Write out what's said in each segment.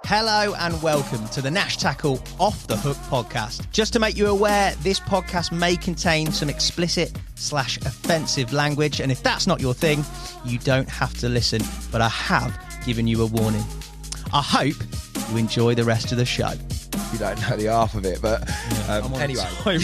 Hello and welcome to the Nash Tackle Off the Hook podcast. Just to make you aware, this podcast may contain some explicit/offensive language, and if that's not your thing, you don't have to listen, but I have given you a warning. I hope you enjoy the rest of the show. You don't know the half of it, but anyway. I'm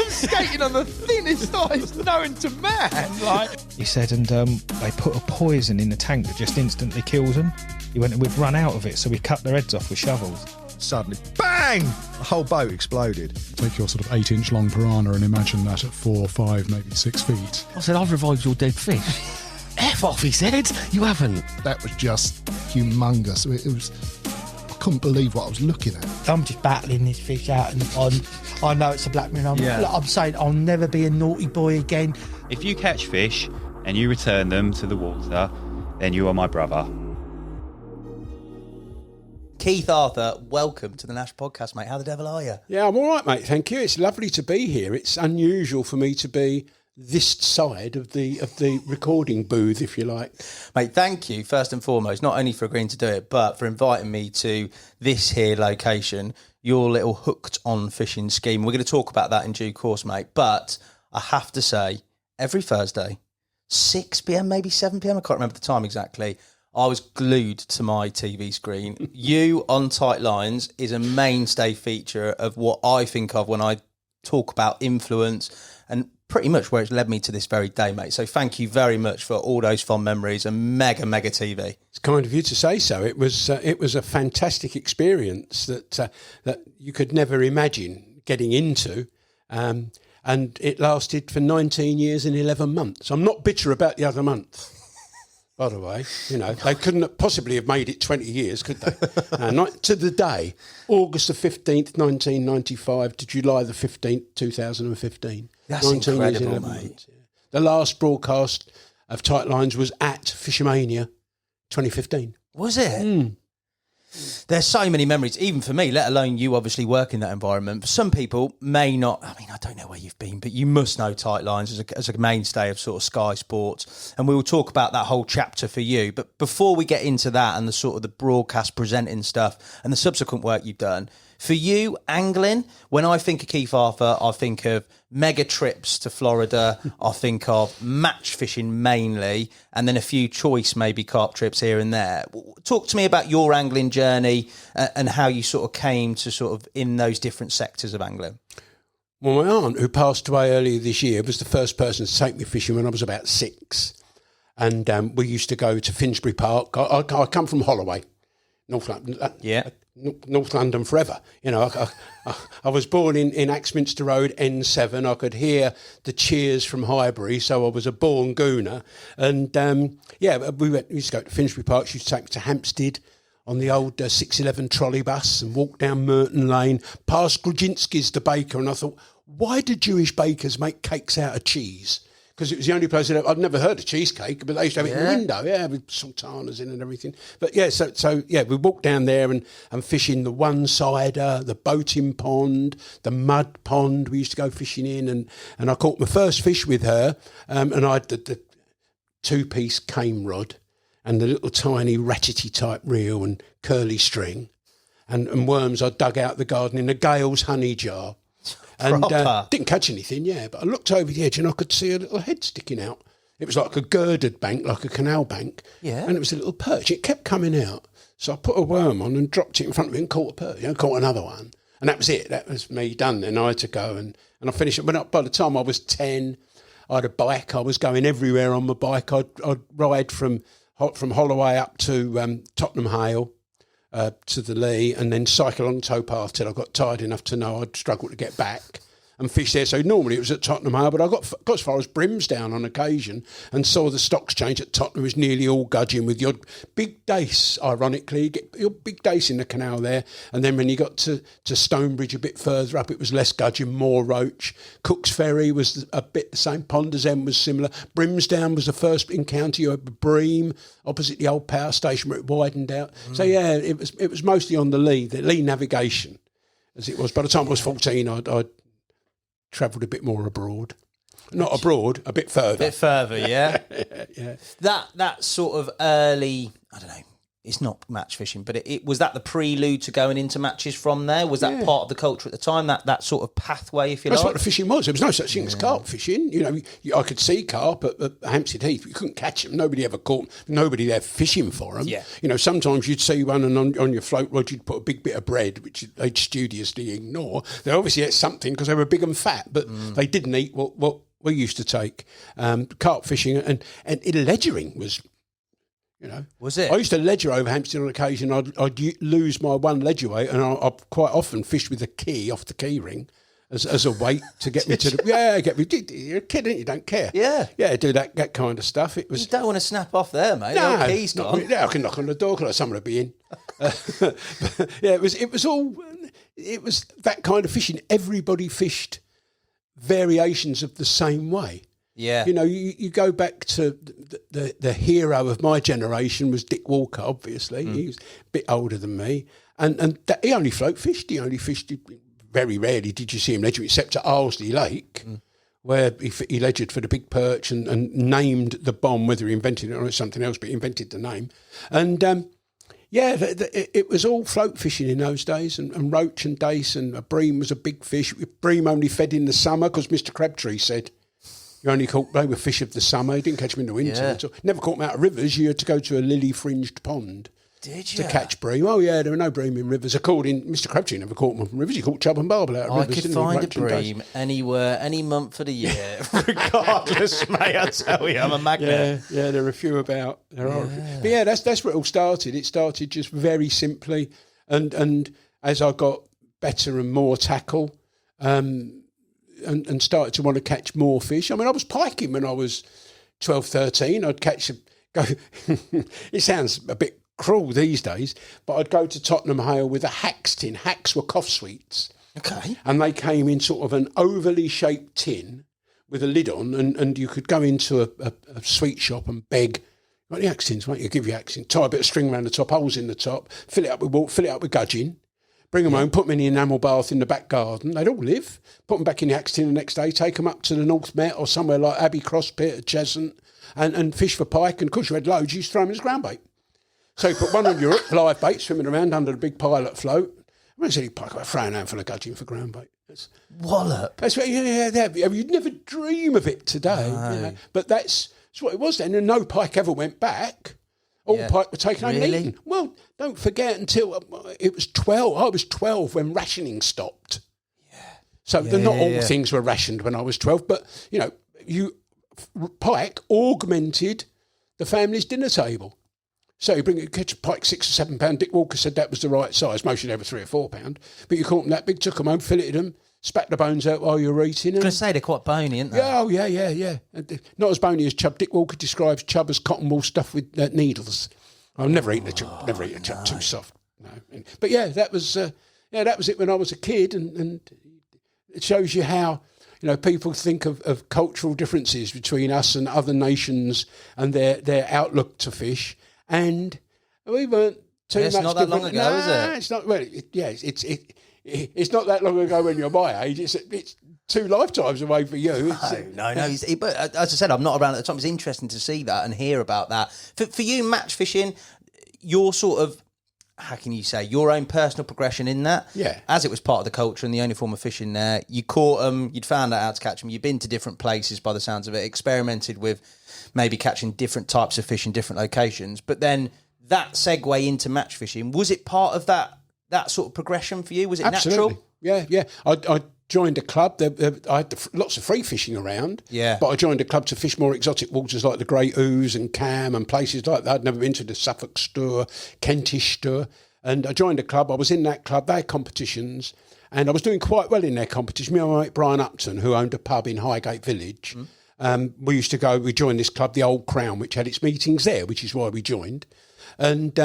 skating on the thinnest ice known to man. He said, and they put a poison in the tank that just instantly kills them. He went and we'd run out of it, so we cut their heads off with shovels. Suddenly, bang! The whole boat exploded. Take your sort of 8-inch long piranha and imagine that at 4, 5, maybe 6 feet. I said, I've revived your dead fish. F off, he said. You haven't. That was just humongous. It was... I couldn't believe what I was looking at. I'm just battling this fish out in the pond. I know it's a black mirror. I'm saying I'll never be a naughty boy again. If you catch fish and you return them to the water, then you are my brother. Keith Arthur, welcome to the Nash podcast, mate. How the devil are you? Yeah, I'm all right, mate. Thank you. It's lovely to be here. It's unusual for me to be this side of the recording booth, if you like. Mate, thank you, first and foremost, not only for agreeing to do it, but for inviting me to this here location, your little hooked on fishing scheme. We're going to talk about that in due course, mate. But I have to say, every Thursday, 6 p.m, maybe 7 p.m, I can't remember the time exactly, I was glued to my TV screen. You on Tight Lines is a mainstay feature of what I think of when I talk about influence, and pretty much where it's led me to this very day, mate. So thank you very much for all those fond memories and mega TV. It's kind of you to say so. It was a fantastic experience that you could never imagine getting into, and it lasted for 19 years and 11 months. I'm not bitter about the other month. By the way, you know, they couldn't possibly have made it 20 years, could they? Not to the day, August the 15th, 1995 to July the 15th, 2015. That's incredible, mate. Yeah. The last broadcast of Tight Lines was at Fishermania 2015. Was it? There's so many memories, even for me, let alone you obviously work in that environment. But some people may not, I mean, I don't know where you've been, but you must know Tight Lines as a mainstay of sort of Sky Sports. And we will talk about that whole chapter for you. But before we get into that and the sort of the broadcast presenting stuff and the subsequent work you've done, for you, angling, when I think of Keith Arthur, I think of mega trips to Florida, I think of match fishing mainly, and then a few choice maybe carp trips here and there. Talk to me about your angling journey and how you sort of came to sort of in those different sectors of angling. Well, my aunt, who passed away earlier this year, was the first person to take me fishing when I was about 6. And we used to go to Finsbury Park. I come from Holloway, North London. Yeah. North London forever. You know, I was born in Axminster Road, N7. I could hear the cheers from Highbury, so I was a born gooner. And, we used to go to Finsbury Park. She used to take me to Hampstead on the old 611 trolley bus and walk down Merton Lane, past Grudzinski's, the baker. And I thought, why do Jewish bakers make cakes out of cheese? Because it was the only place I'd never heard of cheesecake, but they used to have it in the window, with sultanas in and everything. But we walked down there and fish in the one-sider, the boating pond, the mud pond we used to go fishing in, and I caught my first fish with her, and I had the two-piece cane rod and the little tiny ratchety type reel and curly string, and worms I dug out the garden in a Gale's honey jar. And didn't catch anything, but I looked over the edge and I could see a little head sticking out. It was like a girdered bank, like a canal bank, and it was a little perch. It kept coming out. So I put a worm on and dropped it in front of me and caught a perch, caught another one. And that was it. That was me done. Then I had to go and I finished it. By the time I was 10, I had a bike. I was going everywhere on my bike. I'd ride from Holloway up to Tottenham Hale. To the Lee, and then cycle along the towpath till I got tired enough to know I'd struggle to get back and fish there. So normally it was at Tottenham Hale, but I got as far as Brimsdown on occasion and saw the stock exchange at Tottenham was nearly all gudgeon with your big dace, ironically. You get your big dace in the canal there, and then when you got to Stonebridge a bit further up, it was less gudgeon, more roach. Cook's Ferry was a bit the same. Ponders End was similar. Brimsdown was the first encounter. You had Bream opposite the old power station where it widened out. So it was mostly on the Lee navigation as it was. By the time I was 14, I'd travelled a bit more abroad. Not abroad, a bit further. A bit further, yeah. Yeah. That sort of early, I don't know, it's not match fishing, but it was that the prelude to going into matches from there? Was that part of the culture at the time, that sort of pathway, if you like? That's what the fishing was. There was no such thing as carp fishing. You know, I could see carp at Hampstead Heath, but you couldn't catch them. Nobody ever caught them. Nobody there fishing for them. Yeah. You know, sometimes you'd see one and on your float rod you'd put a big bit of bread, which they'd studiously ignore. They obviously ate something because they were big and fat, but they didn't eat what we used to take. Carp fishing and ledgering was... You know, was it? I used to ledger over Hampstead on occasion. I'd lose my one ledger weight, and I'd quite often fish with a key off the key ring as a weight to get me to the. Yeah, get me. You're a kid, ain't you? Don't care. Yeah, do that kind of stuff. It was. You don't want to snap off there, mate. No, the key's gone. I can knock on the door, like someone would be in. It was that kind of fishing. Everybody fished variations of the same way. Yeah. You know, you go back to the hero of my generation was Dick Walker, obviously. He was a bit older than me. And he only float fished. He only fished, very rarely did you see him ledger, except at Arlesey Lake, where he ledgered for the big perch and named the bomb, whether he invented it or something else, but he invented the name. And, it was all float fishing in those days, and roach and dace, and a bream was a big fish. Bream only fed in the summer because Mr. Crabtree said... You only caught, they were fish of the summer. You didn't catch them in the winter. Yeah. Never caught them out of rivers. You had to go to a lily-fringed pond. Did you? To catch bream. Oh, yeah, there were no bream in rivers. Mr. Crabtree never caught them from rivers. He caught chub and barbel out of rivers. I could find a bream anywhere, any month of the year, regardless, mate, I tell you, I'm a magnet. Yeah, there are a few about. There are. But yeah, that's where it all started. It started just very simply. And as I got better and more tackle, and started to want to catch more fish. I mean, I was piking when I was 12, 13. I'd catch it sounds a bit cruel these days, but I'd go to Tottenham Hale with a Hacks tin. Hacks were cough sweets. Okay. And they came in sort of an ovally shaped tin with a lid on, and you could go into a sweet shop and beg, "Got the Hacks tins, mate? You give you Hacks tin. Tie a bit of string around the top, holes in the top, fill it up with water, fill it up with gudgeon. Bring them home, put them in the enamel bath in the back garden. They'd all live. Put them back in the axe tin the next day, take them up to the North Met or somewhere like Abbey Cross Pit at Cheshunt and fish for pike. And of course you had loads, you used to throw them as ground bait. So you put one on your hook, live bait, swimming around under the big pilot float. I said, pike about throwing a handful of gudgeon for ground bait. Wallop. That's what, you'd never dream of it today. No. You know? But that's what it was then. And no pike ever went back. All pike were taken home and eaten. Well, don't forget until it was 12. I was 12 when rationing stopped. Yeah. So not all things were rationed when I was 12, but, you know, pike augmented the family's dinner table. So you catch a pike 6 or 7 pound. Dick Walker said that was the right size. Mostly they were 3 or 4 pound. But you caught them that big, took them home, filleted them, spat the bones out while you were eating them. I was going to say, they're quite bony, aren't they? Yeah. Not as bony as chub. Dick Walker describes chub as cotton wool stuffed with needles. I've never eaten a chub. Never eaten a chub too soft. No. But that was it when I was a kid, and it shows you how, you know, people think of cultural differences between us and other nations and their outlook to fish, and we weren't too much. It's not that long ago, is it? It's not. Well, it's not that long ago when you're my age. It's 2 lifetimes away for you. No. But as I said, I'm not around at the time. It's interesting to see that and hear about that. For you, match fishing, your sort of, how can you say, your own personal progression in that? Yeah. As it was part of the culture and the only form of fishing there, you caught them, you'd found out how to catch them, you'd been to different places by the sounds of it, experimented with maybe catching different types of fish in different locations. But then that segue into match fishing, was it part of that sort of progression for you? Was it Absolutely. natural? Yeah. I joined a club. I had lots of free fishing around. Yeah. But I joined a club to fish more exotic waters like the Great Ouse and Cam and places like that. I'd never been to the Suffolk Stour, Kentish Stour. And I joined a club. I was in that club. They had competitions. And I was doing quite well in their competition. Me and my mate Brian Upton, who owned a pub in Highgate Village, we used to go, we joined this club, the Old Crown, which had its meetings there, which is why we joined. And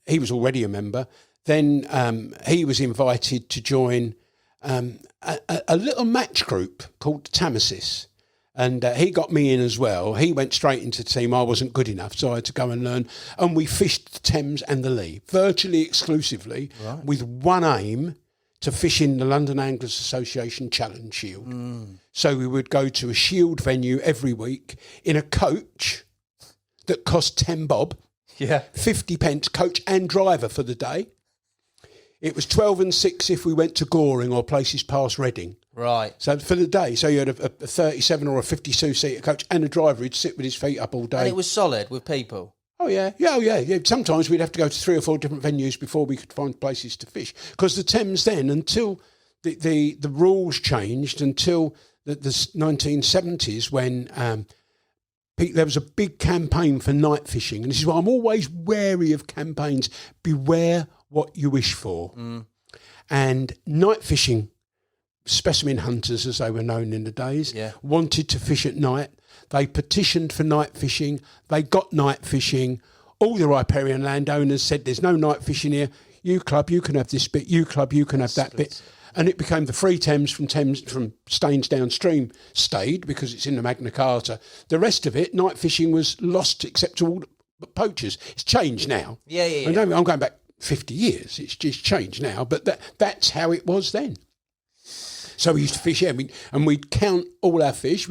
he was already a member. Then he was invited to join a little match group called Thames. And he got me in as well. He went straight into the team. I wasn't good enough, so I had to go and learn. And we fished the Thames and the Lee, virtually exclusively, with one aim, to fish in the London Anglers Association Challenge Shield. So we would go to a Shield venue every week in a coach that cost 10 bob. Yeah. 50 pence coach and driver for the day. It was 12 and 6 if we went to Goring or places past Reading. Right. So for the day, so you had a 37 or a 52-seater coach and a driver who'd sit with his feet up all day. And it was solid with people. Oh, yeah. Yeah. Sometimes we'd have to go to 3 or 4 different venues before we could find places to fish. Because the Thames then, until the rules changed, until the 1970s when there was a big campaign for night fishing. And this is why I'm always wary of campaigns. Beware what you wish for. And night fishing, specimen hunters as they were known in the days, wanted to fish at night. They petitioned for night fishing. They got night fishing. All the riparian landowners said there's no night fishing here. You club, you can have this bit. You club, you can have that bit. And it became the Free Thames from Staines downstream stayed because it's in the Magna Carta. The rest of it, night fishing was lost except to all the poachers. It's changed now. Yeah. I'm going back 50 years. It's just changed now. But that's how it was then. So we used to fish, and we'd count all our fish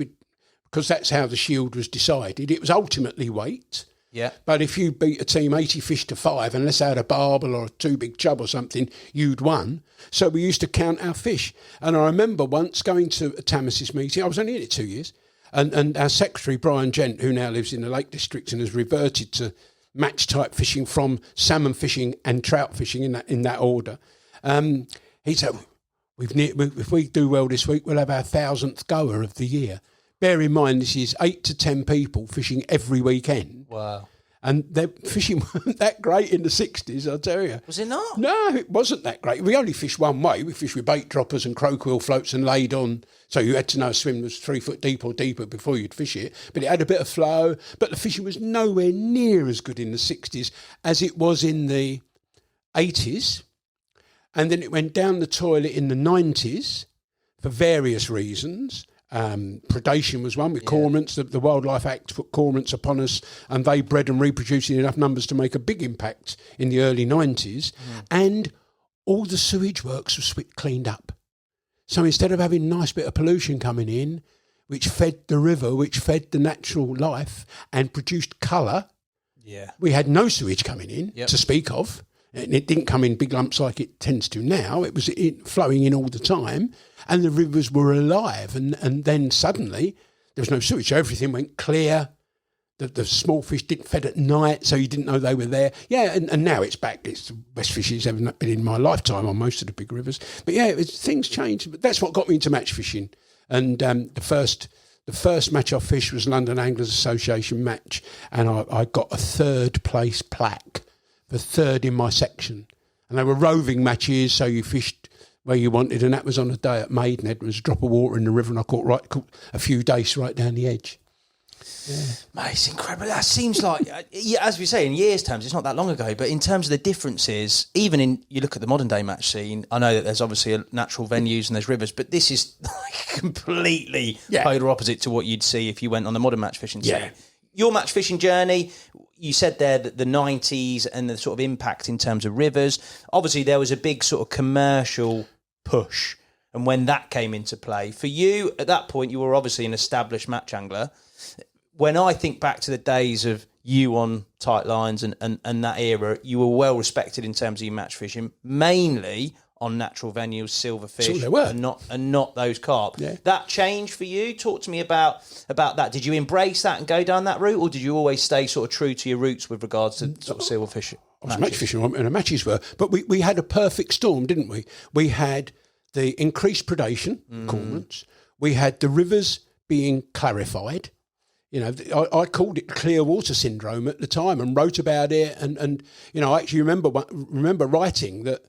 because that's how the Shield was decided. It was ultimately weight. Yeah. But if you beat a team 80 fish to 5, unless they had a barbel or a 2 big chub or something, you'd won. So we used to count our fish. And I remember once going to a Thames meeting. I was only in it 2 years. And our secretary, Brian Gent, who now lives in the Lake District and has reverted to match-type fishing from salmon fishing and trout fishing in that order, he said, if we do well this week, we'll have our 1,000th goer of the year. Bear in mind, this is 8 to 10 people fishing every weekend. Wow. And their fishing weren't that great in the 60s, I'll tell you. Was it not? No, it wasn't that great. We only fished one way. We fished with bait droppers and croquet floats and laid on. So you had to know a swim was 3 foot deep or deeper before you'd fish it. But it had a bit of flow. But the fishing was nowhere near as good in the 60s as it was in the 80s. And then it went down the toilet in the 90s for various reasons. Predation was one with cormorants. The Wildlife Act put cormorants upon us, and they bred and reproduced in enough numbers to make a big impact in the early 90s. And all the sewage works were cleaned up. So instead of having a nice bit of pollution coming in, which fed the river, which fed the natural life and produced colour, we had no sewage coming in to speak of. And it didn't come in big lumps like it tends to now. It was flowing in all the time, and the rivers were alive. And then suddenly there was no sewage, so everything went clear. The small fish didn't fed at night, so you didn't know they were there. Yeah, and now it's back. It's the best fishing it's ever been in my lifetime on most of the big rivers. But yeah, things changed. But that's what got me into match fishing. And the first match I fished was London Anglers Association match, and I got a 3rd place plaque. For 3rd in my section. And they were roving matches, so you fished where you wanted, and that was on a day at Maidenhead. There was a drop of water in the river, and I caught a few dace right down the edge. Yeah. Mate, it's incredible. That seems like, as we say, in years' terms, it's not that long ago, but in terms of the differences, even you look at the modern day match scene, I know that there's obviously natural venues and there's rivers, but this is like completely polar opposite to what you'd see if you went on the modern match fishing scene. Your match fishing journey, you said there that the 90s and the sort of impact in terms of rivers. Obviously, there was a big sort of commercial push. And when that came into play, for you, at that point, you were obviously an established match angler. When I think back to the days of you on tight lines and that era, you were well respected in terms of your match fishing, mainly on natural venues, silverfish, and not those carp. Yeah. That changed for you. Talk to me about that. Did you embrace that and go down that route, or did you always stay sort of true to your roots with regards to sort of silverfish? I was match fishing, and the matches were, but we had a perfect storm, didn't we? We had the increased predation, cormorants. We had the rivers being clarified. You know, I called it clear water syndrome at the time and wrote about it. And you know, I actually remember writing that.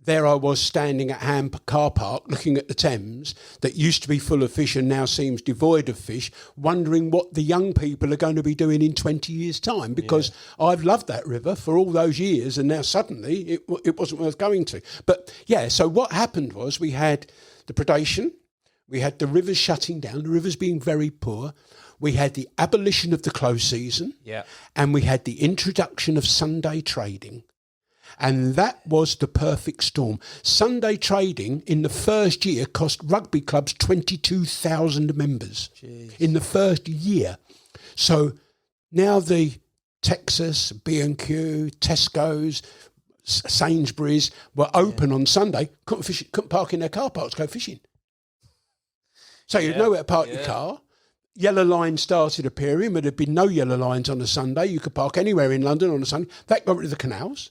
There I was standing at Ham Car Park looking at the Thames that used to be full of fish and now seems devoid of fish, wondering what the young people are going to be doing in 20 years' time, because I've loved that river for all those years and now suddenly it wasn't worth going to. But yeah, so what happened was we had the predation, we had the rivers shutting down, the rivers being very poor, we had the abolition of the close season, and we had the introduction of Sunday trading. And that was the perfect storm. Sunday trading in the first year cost rugby clubs 22,000 members in the first year. So now the Texas, B&Q, Tesco's, Sainsbury's were open on Sunday. Couldn't park in their car parks to go fishing. So you'd know where to park your car. Yellow lines started appearing, but there'd been no yellow lines on a Sunday. You could park anywhere in London on a Sunday. That got rid of the canals.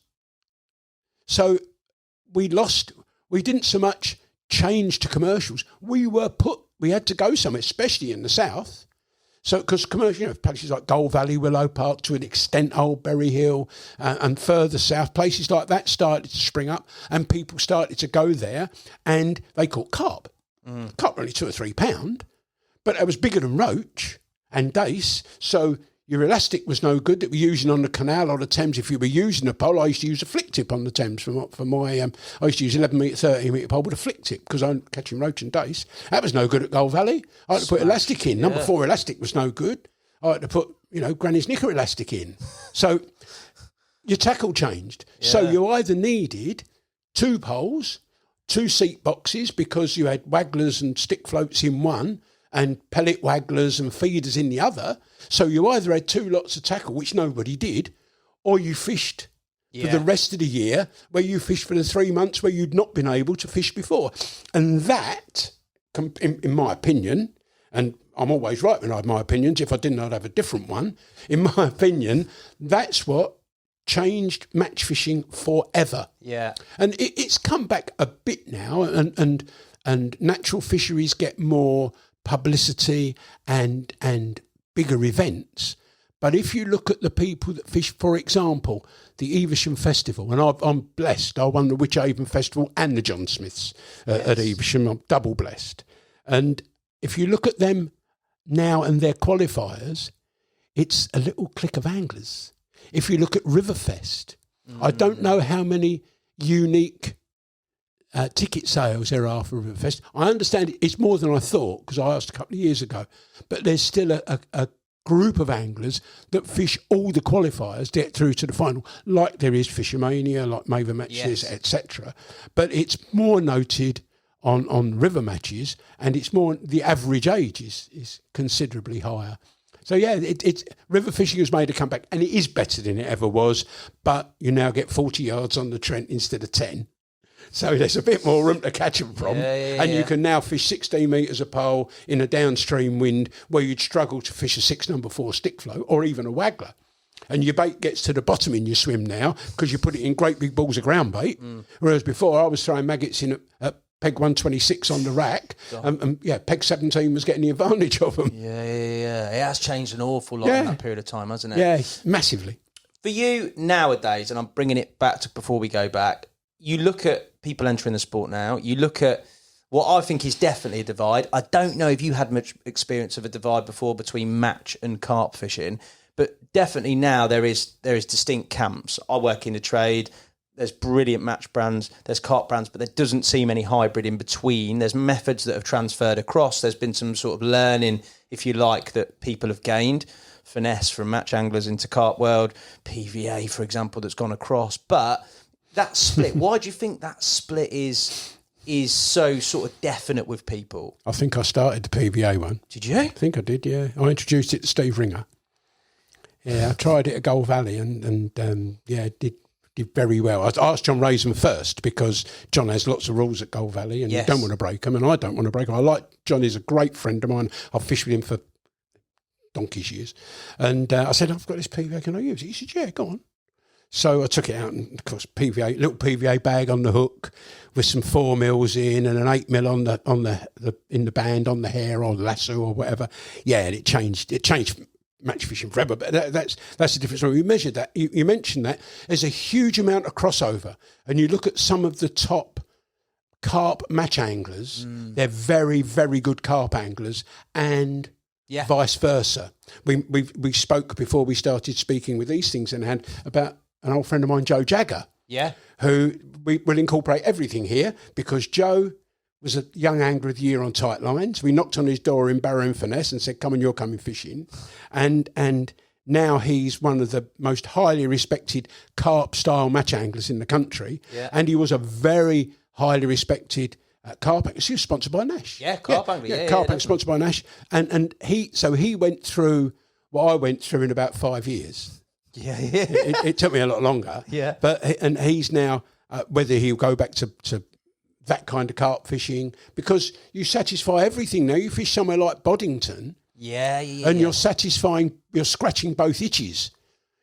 So we didn't so much change to commercials. We had to go somewhere, especially in the south. So, because commercial, places like Gold Valley, Willow Park, to an extent, Old Berry Hill, and further south, places like that started to spring up, and people started to go there, and they caught carp. Carp were only £2 or £3, but it was bigger than roach and dace. So your elastic was no good that we're using on the canal or the Thames. If you were using a pole, I used to use a flick tip on the Thames for my I used to use 11 metre, 30 metre pole with a flick tip because I'm catching roach and dace. That was no good at Gold Valley. I had to put elastic in. Number 4 elastic was no good. I had to put, Granny's Knicker elastic in. So your tackle changed. Yeah. So you either needed 2 poles, 2 seat boxes because you had wagglers and stick floats in one and pellet wagglers and feeders in the other. So you either had 2 lots of tackle, which nobody did, or you fished for the rest of the year, where you fished for the 3 months where you'd not been able to fish before. And that, in my opinion, and I'm always right when I have my opinions. If I didn't, I'd have a different one. In my opinion, that's what changed match fishing forever. Yeah. And it's come back a bit now, and natural fisheries get more publicity and bigger events. But if you look at the people that fish, for example, the Evesham Festival, and I'm blessed. I won the Witchaven Festival and the John Smiths at Evesham. I'm double blessed. And if you look at them now and their qualifiers, it's a little clique of anglers. If you look at Riverfest, I don't know how many unique ticket sales there are for Riverfest. I understand it's more than I thought because I asked a couple of years ago, but there's still a group of anglers that fish all the qualifiers to get through to the final, like there is Fishermania, like Maver Matches, etc. But it's more noted on river matches, and it's more, the average age is considerably higher. So yeah, it's river fishing has made a comeback, and it is better than it ever was. But you now get 40 yards on the Trent instead of 10. So there's a bit more room to catch them from. And you can now fish 16 metres a pole in a downstream wind where you'd struggle to fish a 6 number 4 stick float or even a waggler. And your bait gets to the bottom in your swim now because you put it in great big balls of ground bait. Whereas before I was throwing maggots in at peg 126 on the rack, and peg 17 was getting the advantage of them. Yeah. It has changed an awful lot in that period of time, hasn't it? Yeah, massively. For you nowadays, and I'm bringing it back to before we go back, you look at people entering the sport now, you look at what I think is definitely a divide. I don't know if you had much experience of a divide before between match and carp fishing, but definitely now there is distinct camps. I work in the trade. There's brilliant match brands, there's carp brands, but there doesn't seem any hybrid in between. There's methods that have transferred across. There's been some sort of learning, if you like, that people have gained. Finesse from match anglers into carp world, PVA, for example, that's gone across. But that split, why do you think that split is so sort of definite with people? I think I started the PVA one. Did you? I think I did, yeah. I introduced it to Steve Ringer. Yeah, I tried it at Gold Valley and did very well. I asked John Rayson first because John has lots of rules at Gold Valley and you don't want to break them, and I don't want to break them. John is a great friend of mine. I've fished with him for donkey's years. And I said, I've got this PVA, can I use it? He said, yeah, go on. So I took it out, and of course, little PVA bag on the hook with some 4 mils in and an 8 mil on the in the band on the hair or the lasso or whatever. Yeah, and it changed match fishing forever. But that's the difference. When we measured that, you mentioned that there's a huge amount of crossover, and you look at some of the top carp match anglers. They're very, very good carp anglers, and vice versa. We spoke before we started speaking with these things and had about an old friend of mine, Joe Jagger, who we will incorporate everything here because Joe was a young angler of the year on tight lines. We knocked on his door in Barrow Inverness and said, come on, you're coming fishing. And now he's one of the most highly respected carp-style match anglers in the country. Yeah. And he was a very highly respected carp angler. He was sponsored by Nash. Yeah, carp angler. Carp angler sponsored by Nash. And he went through what I went through in about 5 years. Yeah. It took me a lot longer. Yeah. And he's now, whether he'll go back to that kind of carp fishing, because you satisfy everything now. You fish somewhere like Boddington. And you're scratching both itches.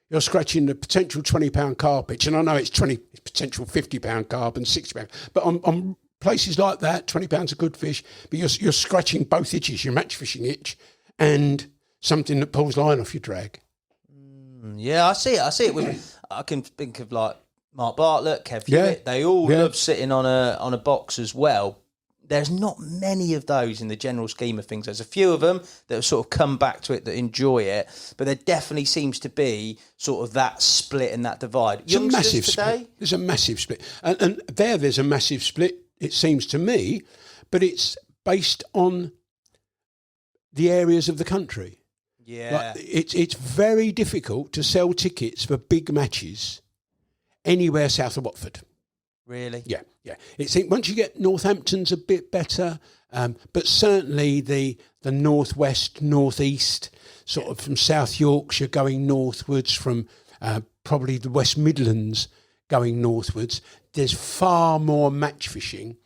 You're scratching the potential £20 carp itch, and I know it's potential £50 carp and £60. But on places like that, £20 a good fish, but you're scratching both itches, your match fishing itch and something that pulls line off your drag. Yeah, I see it. I can think of like Mark Bartlett, Kev Hewitt. They all love sitting on a box as well. There's not many of those in the general scheme of things. There's a few of them that have sort of come back to it, that enjoy it, but there definitely seems to be sort of that split and that divide. It's a massive split. There's a massive split. And there's a massive split, it seems to me, but it's based on the areas of the country. Yeah. Like, it's very difficult to sell tickets for big matches anywhere south of Watford. Really? Yeah. Once you get Northampton's a bit better, but certainly the northwest, northeast, sort of from South Yorkshire going northwards, from probably the West Midlands going northwards, there's far more match fishing,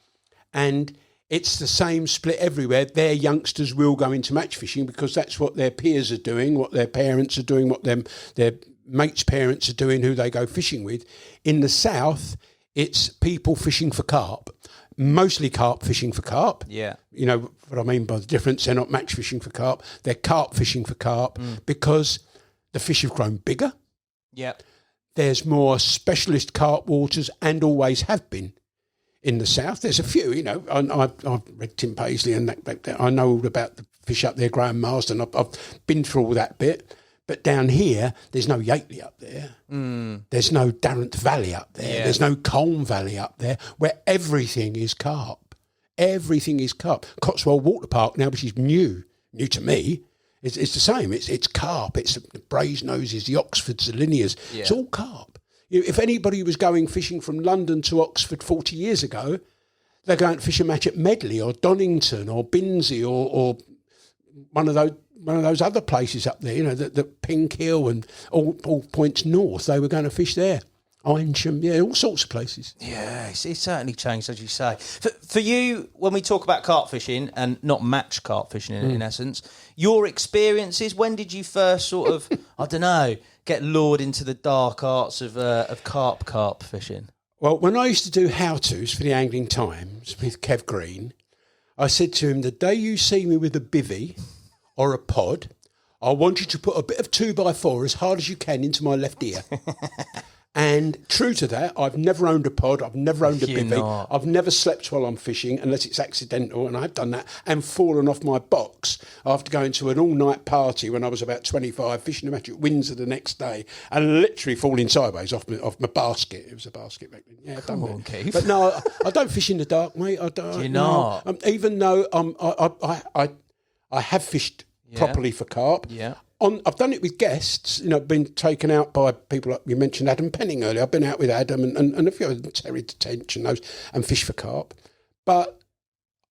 and it's the same split everywhere. Their youngsters will go into match fishing because that's what their peers are doing, what their parents are doing, what their mates' parents are doing, who they go fishing with. In the south, it's people fishing for carp, mostly carp fishing for carp. Yeah. You know what I mean by the difference? They're not match fishing for carp. They're carp fishing for carp because the fish have grown bigger. Yeah. There's more specialist carp waters, and always have been, in the south. There's a few, you know. I've read Tim Paisley and that. I know all about the fish up there, Graham Marsden. I've been through all that bit. But down here, there's no Yateley up there. There's no Darrant Valley up there. There's no Colne Valley up there, where everything is carp. Everything is carp. Cotswold Water Park now, which is new to me, it's the same. It's carp. It's the Brasenoses, the Oxfords, the Linears. Yeah. It's all carp. If anybody was going fishing from London to Oxford 40 years ago, they're going to fish a match at Medley or Donington or Binsey or one of those other places up there, you know, the Pink Hill and all points north. They were going to fish there. Eynsham, all sorts of places. Yeah, it's certainly changed, as you say. For you, when we talk about carp fishing, and not match carp fishing in essence, your experiences, when did you first sort of, I don't know, get lured into the dark arts of carp fishing? Well, when I used to do how-tos for the Angling Times with Kev Green, I said to him, the day you see me with a bivvy or a pod, I want you to put a bit of 2x4 as hard as you can into my left ear. And true to that, I've never owned a pod, I've never owned a bivvy, I've never slept while I'm fishing unless it's accidental, and I've done that and fallen off my box after going to an all-night party when I was about 25, fishing a match at Windsor the next day, and literally falling sideways off my basket. It was a basket back then. Yeah, I've done that. Keith. But no, I don't fish in the dark, mate. I don't. You're not? Even though I have fished properly for carp. Yeah. I've done it with guests, you know, been taken out by people like you mentioned Adam Penning earlier. I've been out with Adam and a few of them, Terry Detention, those, and fished for carp. But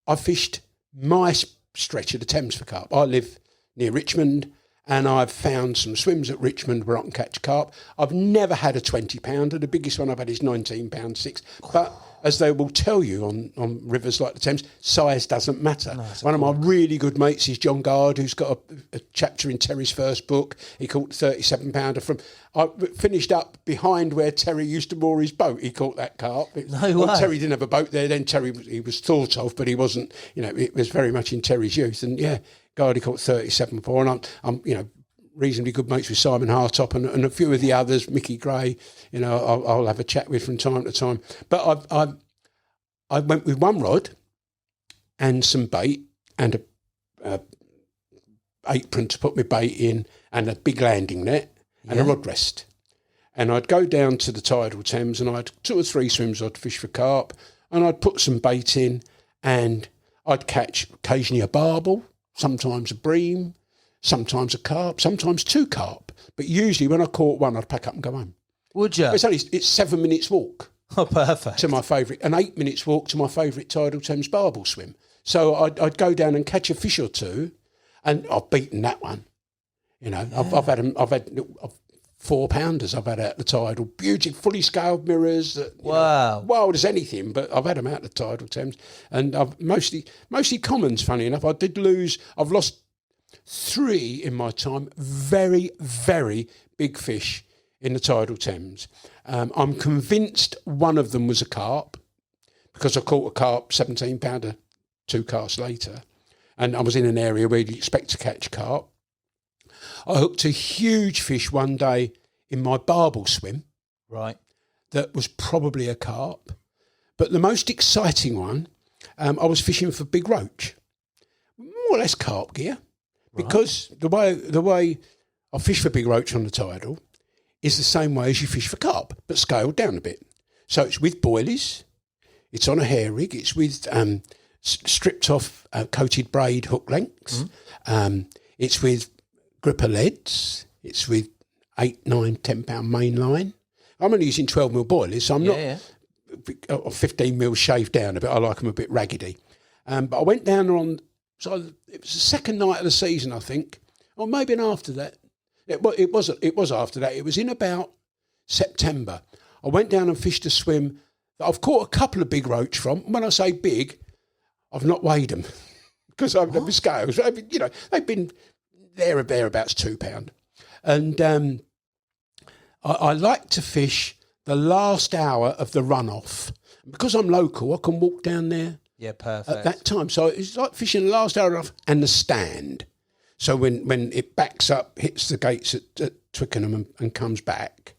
I've fished my stretch of the Thames for carp. I live near Richmond, and I've found some swims at Richmond where I can catch carp. I've never had a 20-pounder. The biggest one I've had is 19-pound 6. But as they will tell you on rivers like the Thames, size doesn't matter. No, one of my really good mates is John Gard, who's got a chapter in Terry's first book. He caught the 37-pounder from... I finished up behind where Terry used to moor his boat. He caught that carp. No way. Terry didn't have a boat there. Then Terry, he was thought of, but he wasn't... You know, it was very much in Terry's youth. And, Gard, he caught 37-4. And I'm you know, reasonably good mates with Simon Hartop and a few of the others, Mickey Gray, you know, I'll have a chat with from time to time. But I went with one rod and some bait and a apron to put my bait in and a big landing net and a rod rest. And I'd go down to the tidal Thames and I'd 2 or 3 swims I'd fish for carp, and I'd put some bait in and I'd catch occasionally a barbel, sometimes a bream, sometimes a carp, sometimes 2 carp. But usually when I caught one, I'd pack up and go home. Would you? It's 7 minutes walk. Oh, perfect. To my favourite, an 8 minutes walk to my favourite tidal Thames barbel swim. So I'd go down and catch a fish or 2, and I've beaten that one. You know, I've 4-pounders I've had out the tidal. Beautiful, fully scaled mirrors. Wow. Wild as anything, but I've had them out the tidal Thames. And I've mostly commons, funny enough. I've lost 3 in my time. Very, very big fish in the tidal Thames. I'm convinced one of them was a carp, because I caught a carp 17-pounder 2 casts later. And I was in an area where you'd expect to catch carp. I hooked a huge fish one day in my barbel swim. Right. That was probably a carp. But the most exciting one, I was fishing for big roach. More or less carp gear. Because the way I fish for big roach on the tidal is the same way as you fish for carp, but scaled down a bit. So it's with boilies, it's on a hair rig, it's with stripped off coated braid hook lengths, it's with gripper leads, it's with 8, 9, 10-pound main line. I'm only using 12mm boilies, so I'm not 15mm shaved down a bit. I like them a bit raggedy. But I went down there so it was the second night of the season, I think, or maybe after that. It was after that. It was in about September. I went down and fished a swim that I've caught a couple of big roach from. When I say big, I've not weighed them because I've never scales. They've been there or thereabouts 2 pound. And I like to fish the last hour of the runoff. Because I'm local, I can walk down there. Yeah, perfect. At that time. So it's like fishing the last hour off and the stand. So when it backs up, hits the gates at Twickenham and comes back,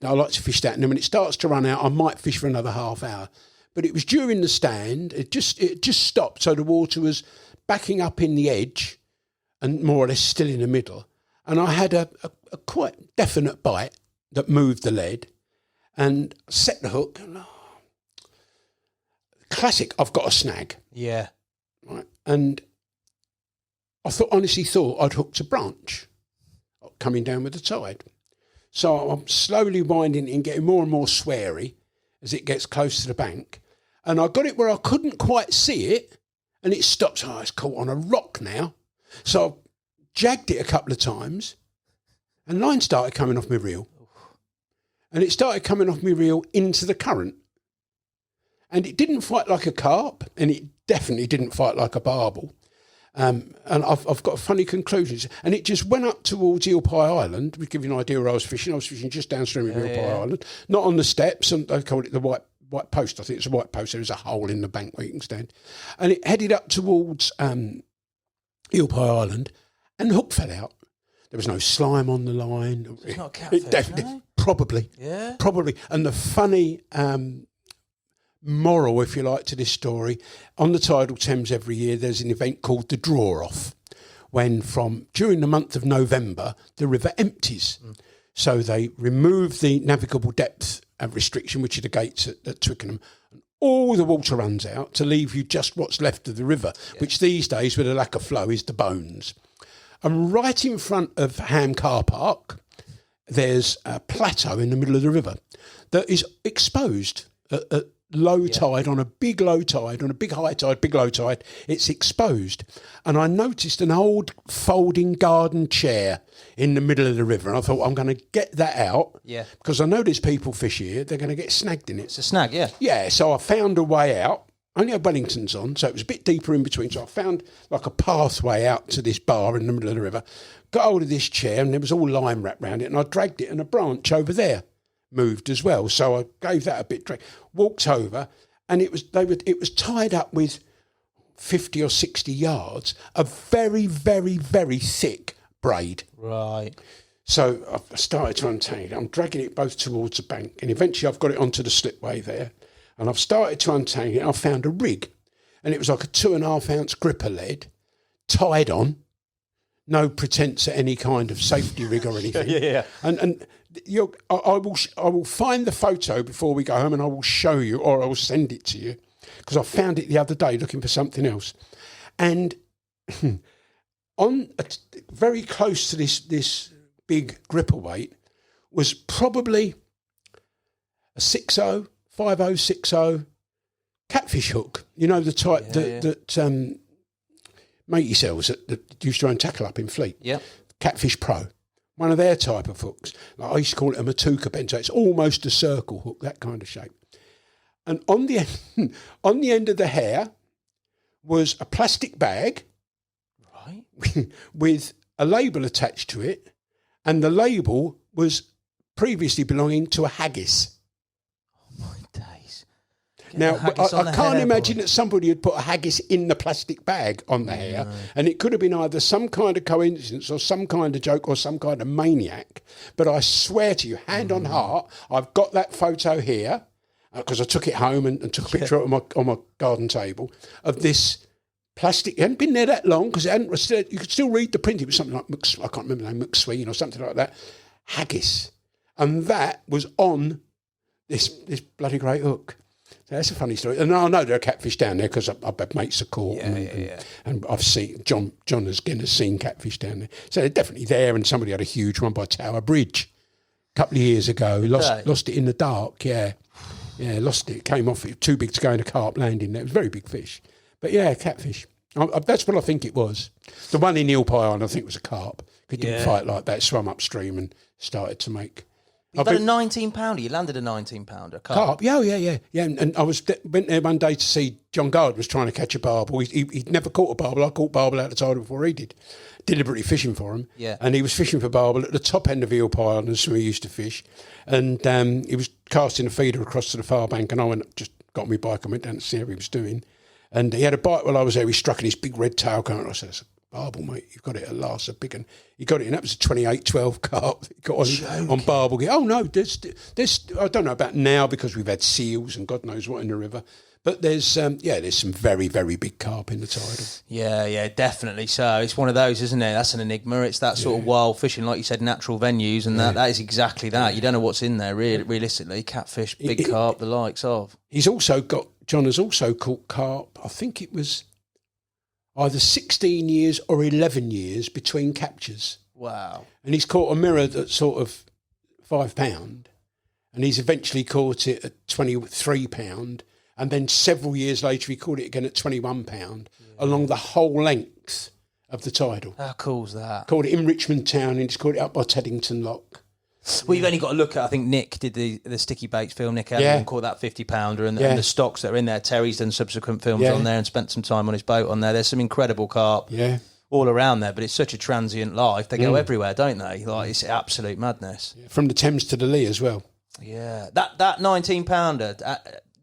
I like to fish that. And then when it starts to run out, I might fish for another half hour. But it was during the stand, it just stopped. So the water was backing up in the edge and more or less still in the middle. And I had a quite definite bite that moved the lead and set the hook. Classic, I've got a snag. Yeah. Right. And I honestly thought I'd hooked a branch coming down with the tide. So I'm slowly winding and getting more and more sweary as it gets close to the bank. And I got it where I couldn't quite see it, and it stops. Oh, it's caught on a rock now. So I jagged it a couple of times, and line started coming off my reel. And it started coming off my reel into the current. And it didn't fight like a carp, and it definitely didn't fight like a barbel. And I've got funny conclusions. And it just went up towards Eel Pie Island. To give you an idea where I was fishing. I was fishing just downstream of Eel Pie Island, not on the steps, and they call it the white post. I think it's a white post. There's a hole in the bank where you can stand. And it headed up towards Eel Pie Island, and the hook fell out. There was no slime on the line. It's not catfish, it definitely, no? Probably. Yeah. Probably. And the funny moral, if you like, to this story, on the tidal Thames every year there's an event called the Draw Off, when during the month of November the river empties. So they remove the navigable depth restriction, which are the gates at Twickenham, and all the water runs out to leave you just what's left of the river, which these days, with a lack of flow, is the bones. And right in front of Ham Car Park there's a plateau in the middle of the river that is exposed at low tide, on a big low tide, on a big high tide, big low tide, it's exposed. And I noticed an old folding garden chair in the middle of the river, and I thought, I'm going to get that out, because I know there's people fish here, they're going to get snagged in it. It's a snag, yeah. Yeah, so I found a way out. I only had Wellingtons on, so it was a bit deeper in between, so I found like a pathway out to this bar in the middle of the river, got hold of this chair, and there was all lime wrapped around it, and I dragged it, and a branch over there moved as well, so I gave that a bit drag, walked over, and it was tied up with 50 or 60 yards of very, very, very thick braid. Right. So I started to untangle it. I'm dragging it both towards the bank, and eventually I've got it onto the slipway there, and I've started to untangle it. I found a rig, and it was like a 2.5 ounce gripper lead tied on, no pretence at any kind of safety rig or anything. Yeah. And I will find the photo before we go home, and I will show you, or I will send it to you, because I found it the other day looking for something else. And very close to this big gripper weight was probably a 6.0, 5.0, 6.0 catfish hook. You know, the type that matey sells that used to own tackle up in Fleet. Yeah. Catfish Pro. one of their type of hooks. Like I used to call it a matuka bend, so it's almost a circle hook, that kind of shape. And on the end of the hair was a plastic bag, Right. with a label attached to it, and the label was previously belonging to a haggis. Oh my days. Now, haggis on I the can't hair, imagine boy. that somebody had put a haggis in the plastic bag on the hair, and it could have been either some kind of coincidence or some kind of joke or some kind of maniac. But I swear to you, hand on heart, I've got that photo here, because I took it home and took a picture of it on my garden table, of this plastic. It hadn't been there that long, because you could still read the print. It was something like, I can't remember the name, McSween or something like that. Haggis. And that was on this bloody great hook. So that's a funny story. And I know there are catfish down there because I've had mates are caught. And I've seen, John has seen catfish down there. So they're definitely there, and somebody had a huge one by Tower Bridge a couple of years ago. Lost it in the dark, yeah. Yeah, lost it. Came off, it was too big to go in a carp landing there. It was a very big fish. But yeah, catfish. That's what I think it was. The one in Eel Pie Island, I think, was a carp. It didn't fight like that. Swam upstream and started to make. You've had a 19-pounder. You landed a 19-pounder. Carp. Yeah. And I went there one day to see John Gard was trying to catch a barbel. He'd never caught a barbel. I caught barbel out of the tide before he did. Deliberately fishing for him. Yeah. And he was fishing for barbel at the top end of Eel Pie Island, as we used to fish. And he was casting a feeder across to the far bank, and I just got on my bike and went down to see how he was doing. And he had a bite while I was there. He struck in his big red tail coming. I said, "It's a barbel, mate. You've got it at last. A big one." He got it, and that was a 28-12 carp. He got on barbel. Oh no, there's I don't know about now because we've had seals and God knows what in the river. But there's some very, very big carp in the tidal. Yeah, definitely. So it's one of those, isn't it? That's an enigma. It's that sort of wild fishing, like you said, natural venues, and that is exactly that. You don't know what's in there, realistically. Catfish, big carp, the likes of. John has also caught carp. I think it was either 16 years or 11 years between captures. Wow. And he's caught a mirror that's sort of £5, and he's eventually caught it at £23. And then several years later, he caught it again at £21 along the whole length of the tidal. How cool's that? Caught it in Richmond Town, and he's caught it up by Teddington Lock. Well, you've only got to look at, I think Nick did the Sticky Baits film, Nick Adam, caught that 50-pounder, and the stocks that are in there. Terry's done subsequent films on there and spent some time on his boat on there. There's some incredible carp all around there, but it's such a transient life. They go everywhere, don't they? Like, it's absolute madness. Yeah. From the Thames to the Lee as well. Yeah. That 19-pounder...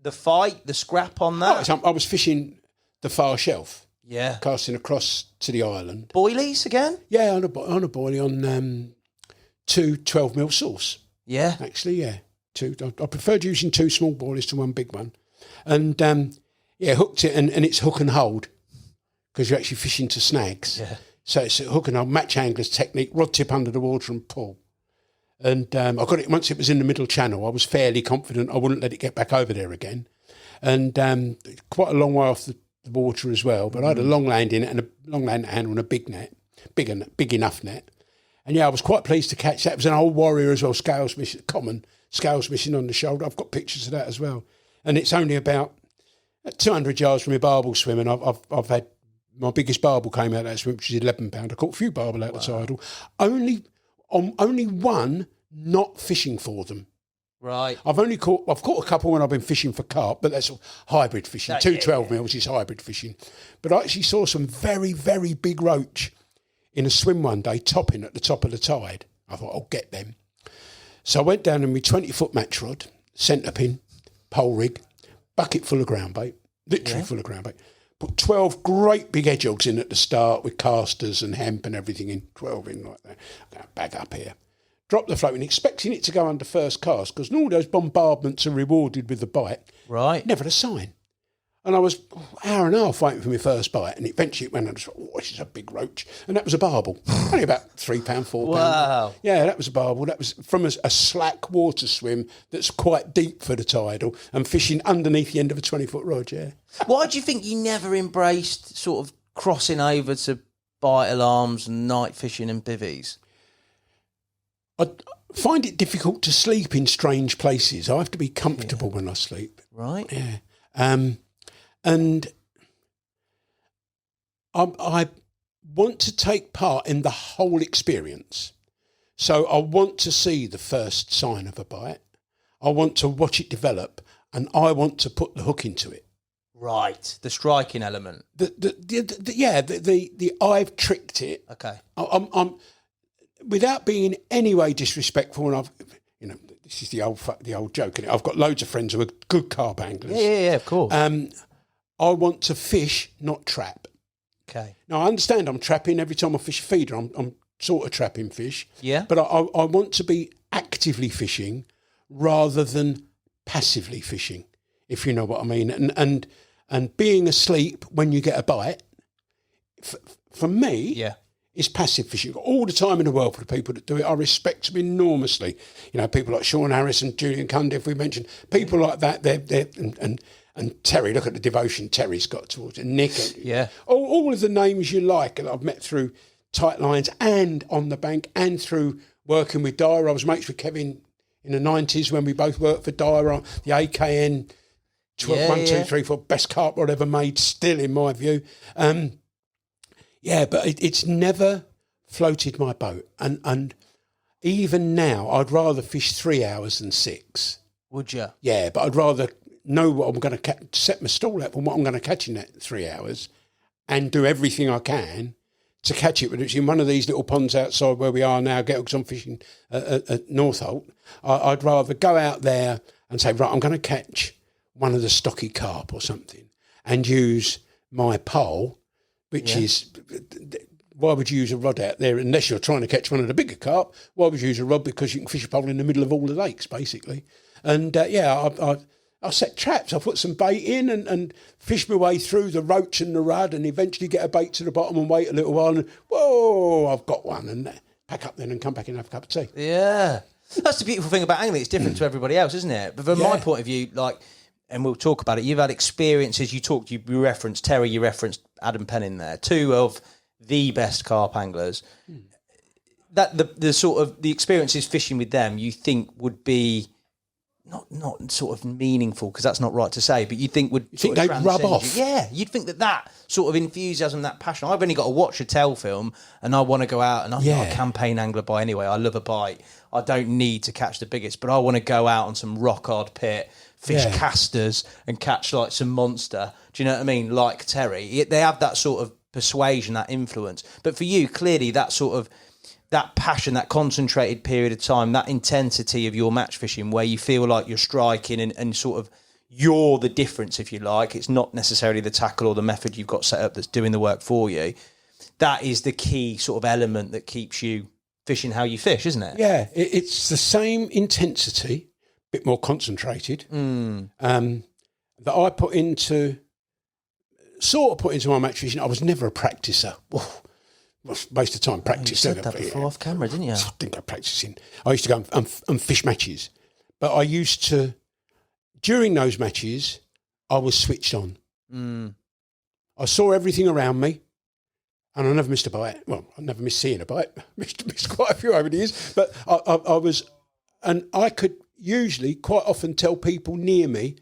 the fight, the scrap on that. I was fishing the far shelf. Yeah. Casting across to the island. Boilies again? Yeah, on a boilie on 2 12mm sauce. Yeah. Actually, yeah. I preferred using 2 small boilies to 1 big one. And, hooked it, and it's hook and hold because you're actually fishing to snags. Yeah. So it's a hook and hold, match angler's technique, rod tip under the water and pull. And I got it once it was in the middle channel. I was fairly confident I wouldn't let it get back over there again. And quite a long way off the water as well. But I had a long landing and a long landing handle and a big net, big enough net. And I was quite pleased to catch that. It was an old warrior as well, scales missing, common scales missing on the shoulder. I've got pictures of that as well. And it's only about 200 yards from my barbel swim, and I've had my biggest barbel came out of that swim, which is £11. I caught a few barbel out the tidal. Only one not fishing for them. Right. I've caught a couple when I've been fishing for carp, but that's hybrid fishing. 12mm is hybrid fishing. But I actually saw some very, very big roach in a swim one day, topping at the top of the tide. I thought, I'll get them. So I went down in my 20-foot match rod, centre pin, pole rig, bucket full of ground bait, literally full of ground bait. Put 12 great big edgehogs in at the start with casters and hemp and everything in, 12 in like that. I'm going to bag up here. Drop the float in, expecting it to go under first cast, because all those bombardments are rewarded with the bite. Right. Never a sign. And I was an hour and a half waiting for my first bite, and eventually it went and I thought, this is a big roach. And that was a barbel. Only about £3, £4. Wow. Yeah, that was a barbel. That was from a slack water swim that's quite deep for the tidal and fishing underneath the end of a 20-foot rod, yeah. Why do you think you never embraced sort of crossing over to bite alarms and night fishing and bivvies? I find it difficult to sleep in strange places. I have to be comfortable when I sleep. Right. Yeah. And I want to take part in the whole experience. So I want to see the first sign of a bite. I want to watch it develop, and I want to put the hook into it. Right, the striking element. The I've tricked it. Okay. I'm without being in any way disrespectful, and this is the old joke, and I've got loads of friends who are good carp anglers. Yeah, of course. I want to fish, not trap. Okay. Now I understand I'm trapping every time I fish a feeder. I'm sort of trapping fish. Yeah. But I want to be actively fishing rather than passively fishing, if you know what I mean. And being asleep when you get a bite, for me, is passive fishing. You've got all the time in the world for the people that do it. I respect them enormously. People like Sean Harris and Julian Cundiff, we mentioned. People like that, and Terry, look at the devotion Terry's got towards it. Nick. All of the names you like that I've met through tight lines and on the bank and through working with Dyer. I was mates with Kevin in the 90s when we both worked for Dyer, the AKN 1, 2, 3, 4 best carp rod ever made, still in my view. But it's never floated my boat. And even now, I'd rather fish 3 hours than 6. Would you? Yeah, but I'd rather know what I'm going to set my stall up and what I'm going to catch in that 3 hours and do everything I can to catch it. Whether it's in one of these little ponds outside where we are now, because I'm fishing at Northolt, I'd rather go out there and say, right, I'm going to catch one of the stocky carp or something and use my pole, which is... Why would you use a rod out there unless you're trying to catch one of the bigger carp? Why would you use a rod? Because you can fish a pole in the middle of all the lakes, basically. And, I set traps. I put some bait in and fish my way through the roach and the rudd and eventually get a bait to the bottom and wait a little while and, whoa, I've got one. And pack up then and come back and have a cup of tea. Yeah. That's the beautiful thing about angling. It's different to everybody else, isn't it? But from my point of view, and we'll talk about it, you've had experiences. You referenced Terry, you referenced Adam Penning there, two of the best carp anglers. That the sort of the experiences fishing with them you think would be not sort of meaningful, because that's not right to say, but you think would think they'd rub off. Yeah, you'd think that sort of enthusiasm, that passion. I've only got to watch a tail film and I want to go out, and I'm not a campaign angler by anyway. I love a bite. I don't need to catch the biggest, but I want to go out on some rock hard pit, fish casters and catch like some monster. Do you know what I mean? Like Terry, they have that sort of persuasion, that influence. But for you, clearly that sort of that passion, that concentrated period of time, that intensity of your match fishing where you feel like you're striking and sort of you're the difference, if you like. It's not necessarily the tackle or the method you've got set up that's doing the work for you. That is the key sort of element that keeps you fishing how you fish, isn't it? Yeah, it's the same intensity, a bit more concentrated, that I put into my match fishing. I was never a practicer. Most of the time practice. You said that before off camera, didn't you? I didn't go practicing. I used to go and fish matches. But I used to, during those matches, I was switched on. I saw everything around me and I never missed a bite. Well, I never missed seeing a bite. Missed quite a few over the years. But I was, and I could usually quite often tell people near me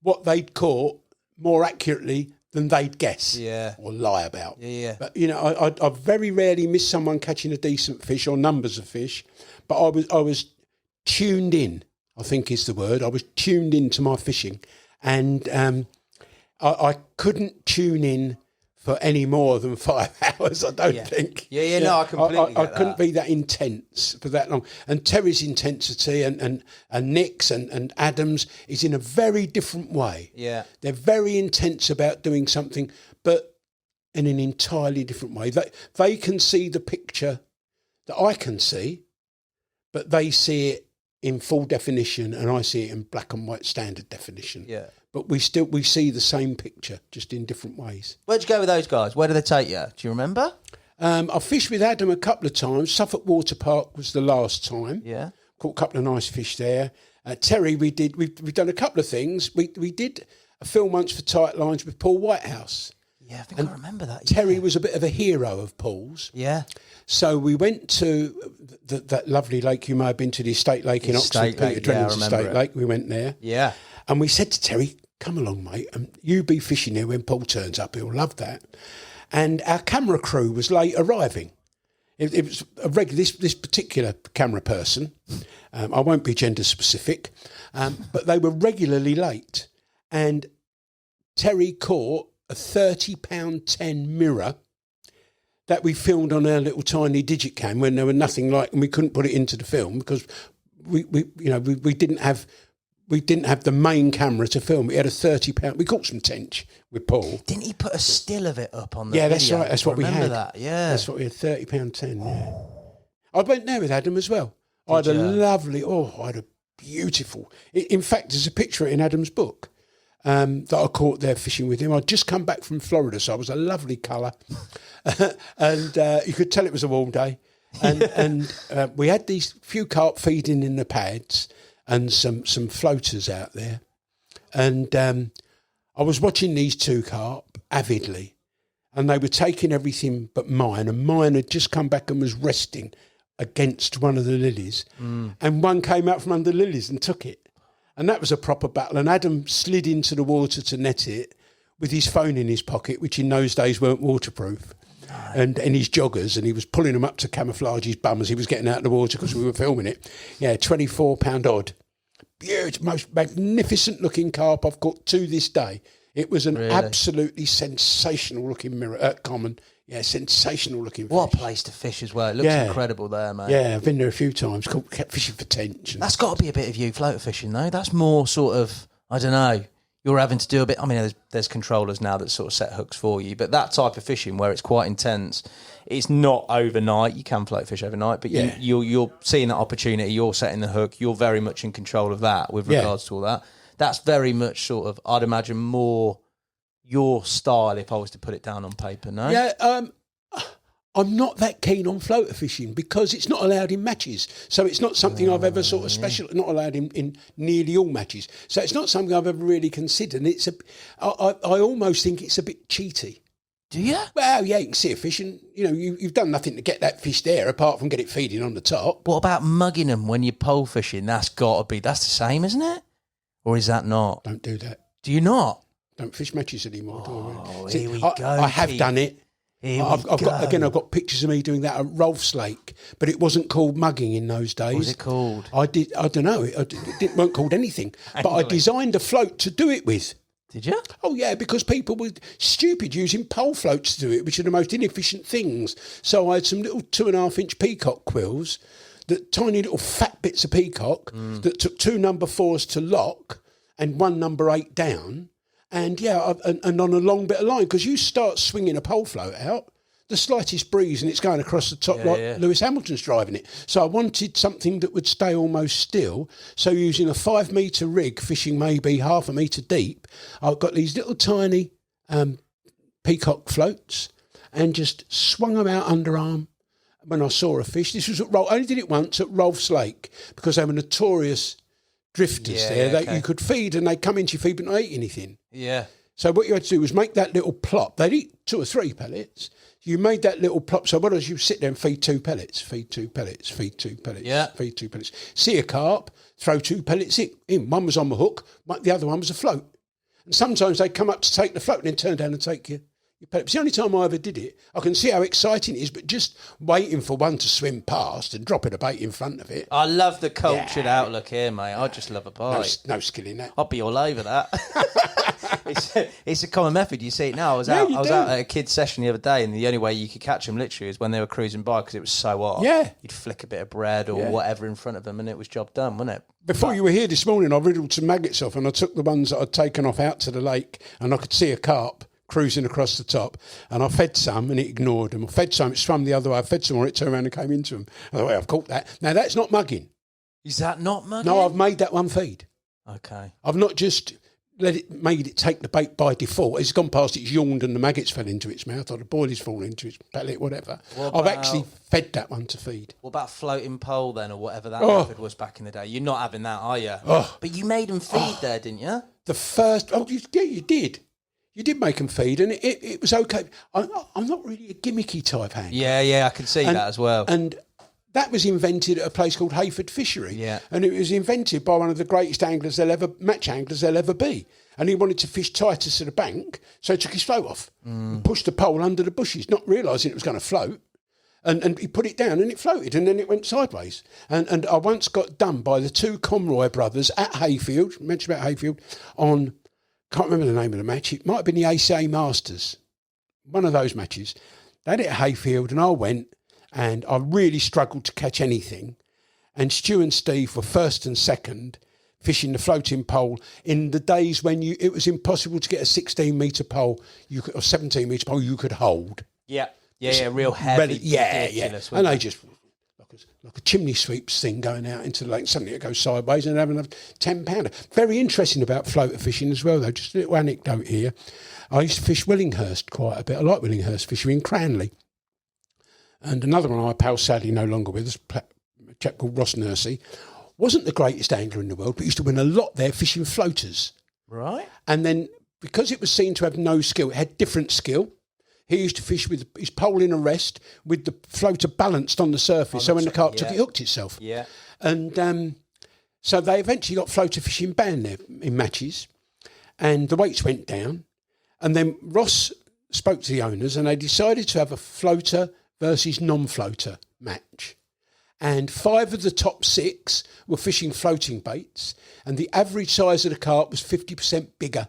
what they'd caught more accurately than they'd guess or lie about. But, I very rarely miss someone catching a decent fish or numbers of fish, but I was tuned in, I think is the word. I was tuned into my fishing, and I couldn't tune in for any more than 5 hours, I don't think. No, I completely get I couldn't be that intense for that long. And Terry's intensity and Nick's and Adam's is in a very different way. Yeah. They're very intense about doing something, but in an entirely different way. They can see the picture that I can see, but they see it in full definition and I see it in black and white standard definition. Yeah. But we see the same picture, just in different ways. Where'd you go with those guys? Where did they take you? Do you remember? I fished with Adam a couple of times. Suffolk Water Park was the last time. Yeah. Caught a couple of nice fish there. Terry, we've done a couple of things. We did a film once for Tight Lines with Paul Whitehouse. Yeah, I think I remember that. Terry was a bit of a hero of Paul's. Yeah. So we went to that lovely lake. You may have been to the Estate Lake in Oxford, Peter Drennan's Estate Lake. We went there. Yeah. And we said to Terry, come along, mate, and you be fishing here when Paul turns up. He'll love that. And our camera crew was late arriving. It was a regular. This particular camera person, I won't be gender specific, but they were regularly late, and Terry caught a £30.10 mirror that we filmed on our little tiny digicam when there were nothing like, and we couldn't put it into the film because we didn't have the main camera to film. We had a £30. We caught some tench with Paul. Didn't he put a still of it up on the Yeah, video? that's right. That's what we had. Remember that? Yeah, that's what we had. £30.10. Yeah, I went there with Adam as well. I had a beautiful. In fact, there's a picture in Adam's book. That I caught there fishing with him. I'd just come back from Florida, so I was a lovely colour. And you could tell it was a warm day. And we had these few carp feeding in the pads and some floaters out there. And I was watching these two carp avidly. And they were taking everything but mine. And mine had just come back and was resting against one of the lilies. And one came out from under the lilies and took it. And that was a proper battle. And Adam slid into the water to net it with his phone in his pocket, which in those days weren't waterproof, and his joggers. And he was pulling them up to camouflage his bum as he was getting out of the water because we were filming it. Yeah, £24 odd. Beautiful, most magnificent looking carp I've caught to this day. It was an absolutely sensational looking common. Yeah, sensational looking fish. What a place to fish as well. It looks incredible there, mate. Yeah, I've been there a few times. Kept fishing for tench. That's got to be a bit of you floater fishing, though. That's more sort of, I don't know, you're having to do a bit. I mean, there's controllers now that sort of set hooks for you, but that type of fishing where it's quite intense, it's not overnight. You can float fish overnight, but you're seeing that opportunity. You're setting the hook. You're very much in control of that with regards to all that. That's very much sort of, I'd imagine, more your style if I was to put it down on paper, no? Yeah, I'm not that keen on floater fishing because it's not allowed in matches. So it's not something I've ever sort of not allowed in nearly all matches. So it's not something I've ever really considered. And I almost think it's a bit cheaty. Do you? Well, yeah, you can see a fish and, you've done nothing to get that fish there apart from get it feeding on the top. What about mugging them when you're pole fishing? That's the same, isn't it? Or is that not? Don't do that. Do you not? Don't fish matches anymore. Oh, here we go. I have done it. I've got pictures of me doing that at Rolf's Lake, but it wasn't called mugging in those days. What was it called? I don't know. It weren't called anything. But I designed a float to do it with. Did you? Oh, yeah, because people were stupid using pole floats to do it, which are the most inefficient things. So I had some little 2.5-inch peacock quills, tiny little fat bits of peacock that took 2 number 4s to lock and 1 number 8 down. And and on a long bit of line, because you start swinging a pole float out, the slightest breeze and it's going across the top like Lewis Hamilton's driving it. So I wanted something that would stay almost still. So using a 5-metre rig, fishing maybe half a metre deep, I've got these little tiny peacock floats and just swung them out underarm when I saw a fish. This was I only did it once at Rolf's Lake because they were notorious drifters there that you could feed and they'd come into your feed but not eat anything. Yeah. So what you had to do was make that little plop. They'd eat 2 or 3 pellets. You made that little plop. So what does you sit there and feed 2 pellets, feed 2 pellets, feed 2 pellets, feed 2 pellets. See a carp, throw 2 pellets in. One was on the hook, the other one was a float. And sometimes they'd come up to take the float and then turn down and take your pellet. It's the only time I ever did it. I can see how exciting it is, but just waiting for one to swim past and dropping a bait in front of it. I love the cultured outlook here, mate. I just love a bite. No skill in that. I'll be all over that. It's a common method. You see it now. I was out at a kids' session the other day, and the only way you could catch them literally is when they were cruising by because it was so hot. Yeah. You'd flick a bit of bread or whatever in front of them, and it was job done, wasn't it? Before you were here this morning, I riddled some maggots off, and I took the ones that I'd taken off out to the lake, and I could see a carp cruising across the top, and I fed some and it ignored them. I fed some, it swam the other way. I fed some more, it turned around and came into them. I thought, I've caught that. Now that's not mugging. Is that not mugging? No, I've made that one feed. Okay. I've not just made it take the bait by default. It's gone past, it's yawned and the maggots fell into its mouth or the boilies fall into its pellet, whatever. I've actually fed that one to feed. What about floating pole then, or whatever that method was back in the day? You're not having that, are you? But you made them feed there, didn't you? The first, you did. You did make them feed, and it was okay. I'm not really a gimmicky type angler. Yeah, I can see that as well. And that was invented at a place called Hayford Fishery. Yeah. And it was invented by one of the greatest match anglers there'll ever be. And he wanted to fish tighter to the bank, so he took his float off and pushed the pole under the bushes, not realising it was going to float. And he put it down and it floated and then it went sideways. And I once got done by the two Conroy brothers at Hayfield, mentioned about Hayfield, on, can't remember the name of the match, it might have been the ACA Masters, one of those matches. They had it at Hayfield and I went and I really struggled to catch anything. And Stu and Steve were first and second, fishing the floating pole in the days when it was impossible to get a 16-metre pole or 17-metre pole you could hold. Yeah. Yeah, real heavy. Ridiculous, and they just like a chimney sweeps thing going out into the lake. Suddenly it goes sideways and having a 10-pounder. Very interesting about floater fishing as well, though. Just a little anecdote here. I used to fish Willinghurst quite a bit. I like Willinghurst fishery in Cranley. And another one I pal sadly no longer with us, a chap called Ross Nursey, wasn't the greatest angler in the world, but used to win a lot there fishing floaters. Right. And then because it was seen to have no skill, it had different skill. He used to fish with his pole in a rest with the floater balanced on the surface. So when the carp took it, hooked itself. Yeah. And so they eventually got floater fishing banned there in matches. And the weights went down. And then Ross spoke to the owners and they decided to have a floater versus non-floater match. And 5 of the top 6 were fishing floating baits. And the average size of the carp was 50% bigger.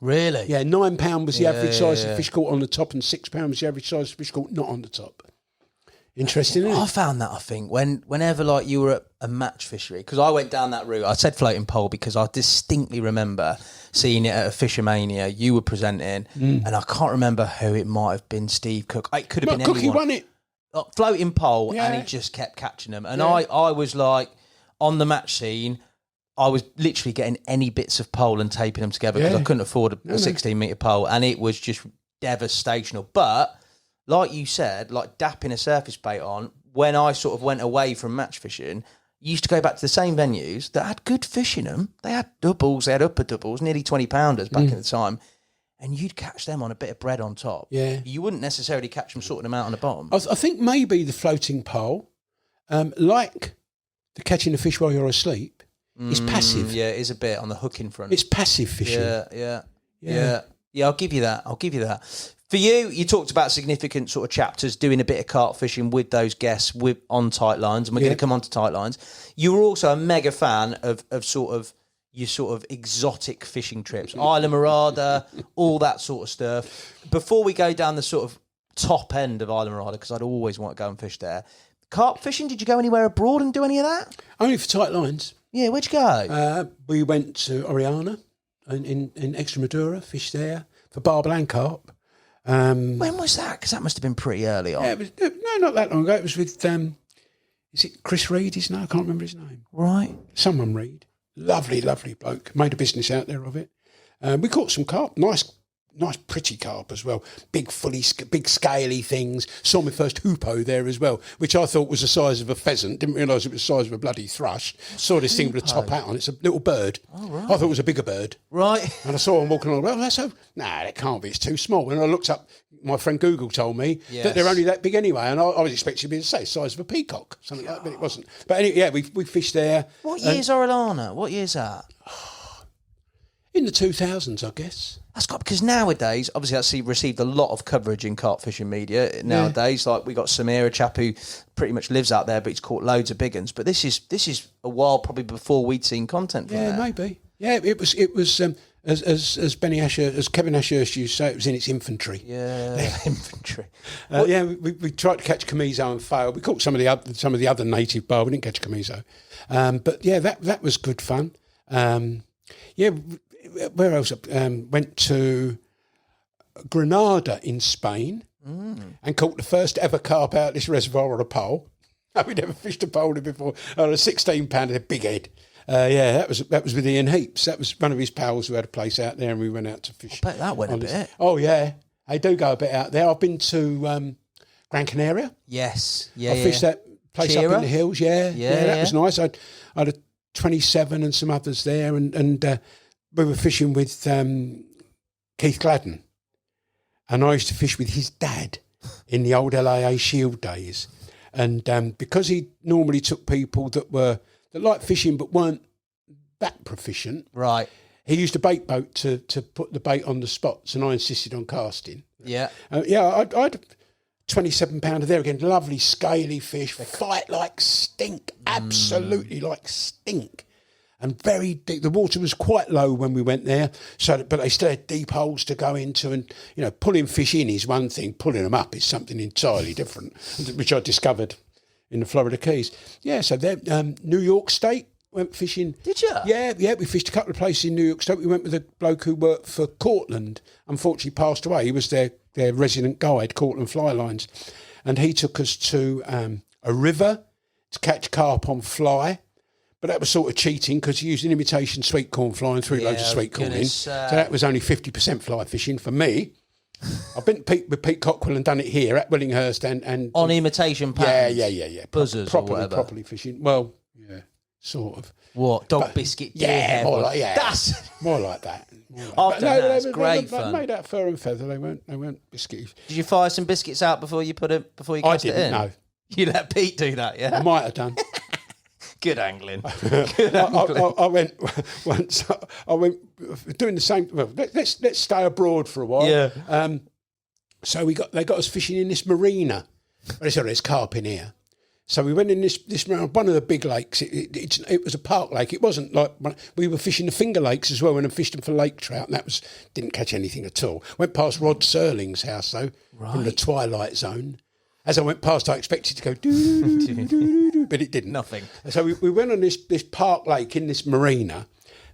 Really? Yeah, £9 was the average size of fish caught on the top, and £6 was the average size of fish caught not on the top. Interesting, isn't it? I found that, I think, whenever like you were at a match fishery, because I went down that route. I said floating pole because I distinctly remember seeing it at a Fishermania. You were presenting, and I can't remember who it might have been. Steve Cook. It could have been Cookie anyone. won it. Floating pole, and he just kept catching them. And I was like, on the match scene, I was literally getting any bits of pole and taping them together because I couldn't afford a 16-metre pole, and it was just devastational. But like you said, like dapping a surface bait on, when I sort of went away from match fishing, you used to go back to the same venues that had good fish in them. They had doubles, they had upper doubles, nearly 20-pounders back in the time, and you'd catch them on a bit of bread on top. Yeah. You wouldn't necessarily catch them sorting them out on the bottom. I think maybe the floating pole, like the catching the fish while you're asleep, is passive. Yeah, it is a bit on the hooking front. It's passive fishing. Yeah, I'll give you that. For you talked about significant sort of chapters, doing a bit of carp fishing with those guests on tight lines, and we're going to come on to tight lines. You were also a mega fan of your sort of exotic fishing trips, Isla Morada, all that sort of stuff. Before we go down the sort of top end of Isla Morada, because I'd always want to go and fish there, carp fishing, did you go anywhere abroad and do any of that? Only for tight lines. Yeah, where'd you go? We went to Oriana in Extremadura, fished there for barbel and carp. When was that? Because that must have been pretty early on. Yeah, no, not that long ago. It was with, is it Chris Reed? I can't remember his name. Right. Someone Reed. Lovely, lovely bloke. Made a business out there of it. We caught some carp. Nice, pretty carp as well. Big, big, scaly things. Saw my first hoopoe there as well, which I thought was the size of a pheasant. Didn't realise it was the size of a bloody thrush. Saw this thing with a top hat on. It's a little bird. Oh, right. I thought it was a bigger bird. Right. And I saw him walking along. Well, that can't be. It's too small. And I looked up. My friend Google told me that they're only that big anyway, and I was expecting to be the size of a peacock, something like that, but it wasn't. But anyway, yeah, we fished there. What year's Orellana? What year's that? In the 2000s, I guess. That's got, because nowadays, obviously, that's received a lot of coverage in carp fishing media nowadays. Like we got Samir, a chap who pretty much lives out there, but he's caught loads of big ones. But this is a while probably before we'd seen content from there. Maybe. Yeah, it was as Kevin Nash used to say, it was in its infantry. Yeah, infantry. We tried to catch Camiso and failed. We caught some of the other native bar. We didn't catch Camiso, but yeah, that was good fun. Where else? Went to Granada in Spain and caught the first ever carp out of this reservoir on a pole. We never fished a pole before. On a 16-pounder, big head. That was with Ian Heaps. That was one of his pals who had a place out there, and we went out to fish. I bet that went a bit. Oh yeah, I do go a bit out there. I've been to Gran Canaria. Yes, I fished that place up in the hills. That was nice. I had a 27 and some others there, and we were fishing with Keith Gladden, and I used to fish with his dad in the old LAA Shield days, and because he normally took people that liked fishing but weren't that proficient, right? He used a bait boat to put the bait on the spots, and I insisted on casting. Yeah, I'd £27 there again, lovely scaly fish, fight like stink, absolutely like stink. And very deep. The water was quite low when we went there, but they still had deep holes to go into. And, pulling fish in is one thing, pulling them up is something entirely different, which I discovered in the Florida Keys. Yeah, so there, New York State, went fishing. Did you? Yeah, we fished a couple of places in New York State. We went with a bloke who worked for Cortland, unfortunately passed away. He was their resident guide, Cortland Fly Lines. And he took us to a river to catch carp on fly. But that was sort of cheating because he used an imitation sweet corn fly and threw loads of sweet corn in. So that was only 50% fly fishing for me. I've been with Pete Cockwell and done it here at Willinghurst and on imitation patterns. Yeah. Buzzers properly fishing. Well, yeah, sort of. What, dog biscuit? Yeah, more like That's more like that. That's great fun. They made out fur and feather. They weren't biscuits. Did you fire some biscuits out before you cast it in? I didn't. No. You let Pete do that, yeah? I might have done. Good angling. I went once. I went doing the same. Well, let's stay abroad for a while. Yeah. So they got us fishing in this marina. There's carp in here. So we went in this one of the big lakes. It was a park lake. It wasn't like we were fishing the Finger Lakes as well, and fished them for lake trout, and didn't catch anything at all. Went past Rod Serling's house though, from the Twilight Zone. As I went past, I expected to go doo, but it didn't. Nothing. So we went on this park lake in this marina,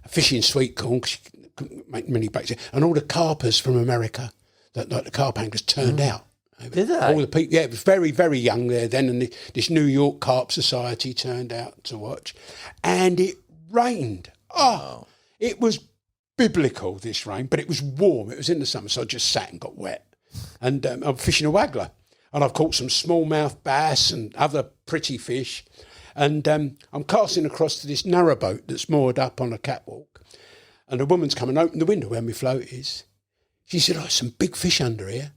fishing sweet corn, because you couldn't make many baits, and all the carpers from America, like the carp anglers, turned out. Did they? All the people, yeah, it was very, very young there then, and this New York Carp Society turned out to watch, and it rained. Oh, it was biblical, this rain, but it was warm. It was in the summer, so I just sat and got wet. And I'm fishing a waggler. And I've caught some smallmouth bass and other pretty fish. And I'm casting across to this narrowboat that's moored up on a catwalk. And a woman's come and opened the window where my float is. She said, some big fish under here.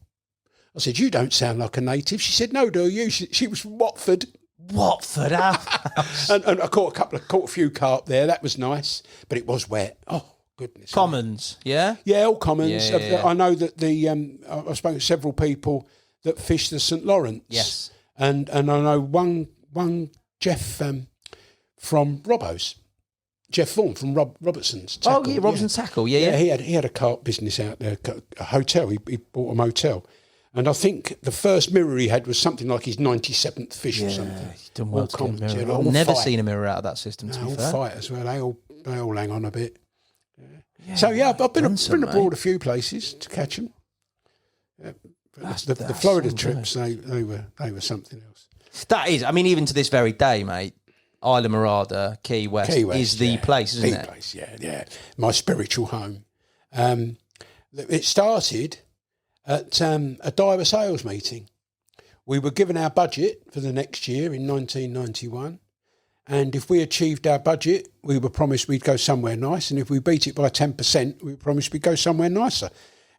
I said, you don't sound like a native. She said, no, do you? She was from Watford. Watford, and I caught a few carp there. That was nice. But it was wet. Oh, goodness. Commons, yeah? Yeah, all commons. Yeah. I know that I've spoken to several people that fish the St. Lawrence. Yes. And I know one Jeff from Robbo's. Jeff Vaughan from Robertson's Tackle. Oh, yeah, Robertson's Tackle, yeah. He had a carp business out there, a hotel. He bought a motel. And I think the first mirror he had was something like his 97th fish or something. He's done well to get a mirror. I've never seen a mirror out of that system, to be fair. All fight as well. They all hang on a bit. Yeah. So, I've been abroad a few places to catch them. The Florida trips, they were something else. That is, I mean, even to this very day, mate, Isla Morada, Key West is the place, isn't it? The place, yeah. My spiritual home. It started at a diver sales meeting. We were given our budget for the next year in 1991, and if we achieved our budget, we were promised we'd go somewhere nice, and if we beat it by 10%, we were promised we'd go somewhere nicer.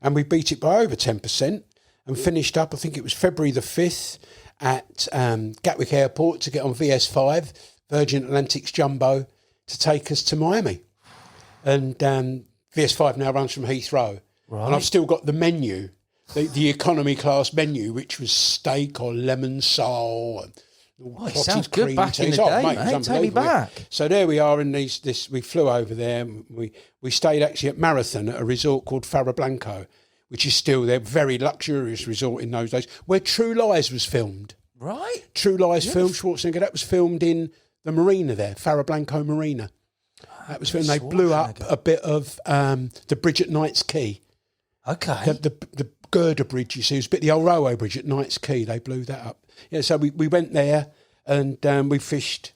And we beat it by over 10%. And finished up, I think it was February the 5th, at Gatwick Airport to get on VS5, Virgin Atlantic's Jumbo, to take us to Miami. And VS5 now runs from Heathrow. Right. And I've still got the menu, the economy class menu, which was steak or lemon sole. And it sounds good back in the day, mate. Take me back. So there we are in this. We flew over there. We stayed actually at Marathon at a resort called Farra Blanco, which is still their very luxurious resort in those days, where True Lies was filmed. Right. True Lies film, Schwarzenegger. That was filmed in the marina there, Farra Blanco Marina. That was filmed. They blew up a bit of the bridge at Knight's Quay. Okay. The girder bridge, you see, it was a bit the old railway bridge at Knight's Quay. They blew that up. Yeah, so we went there and we fished.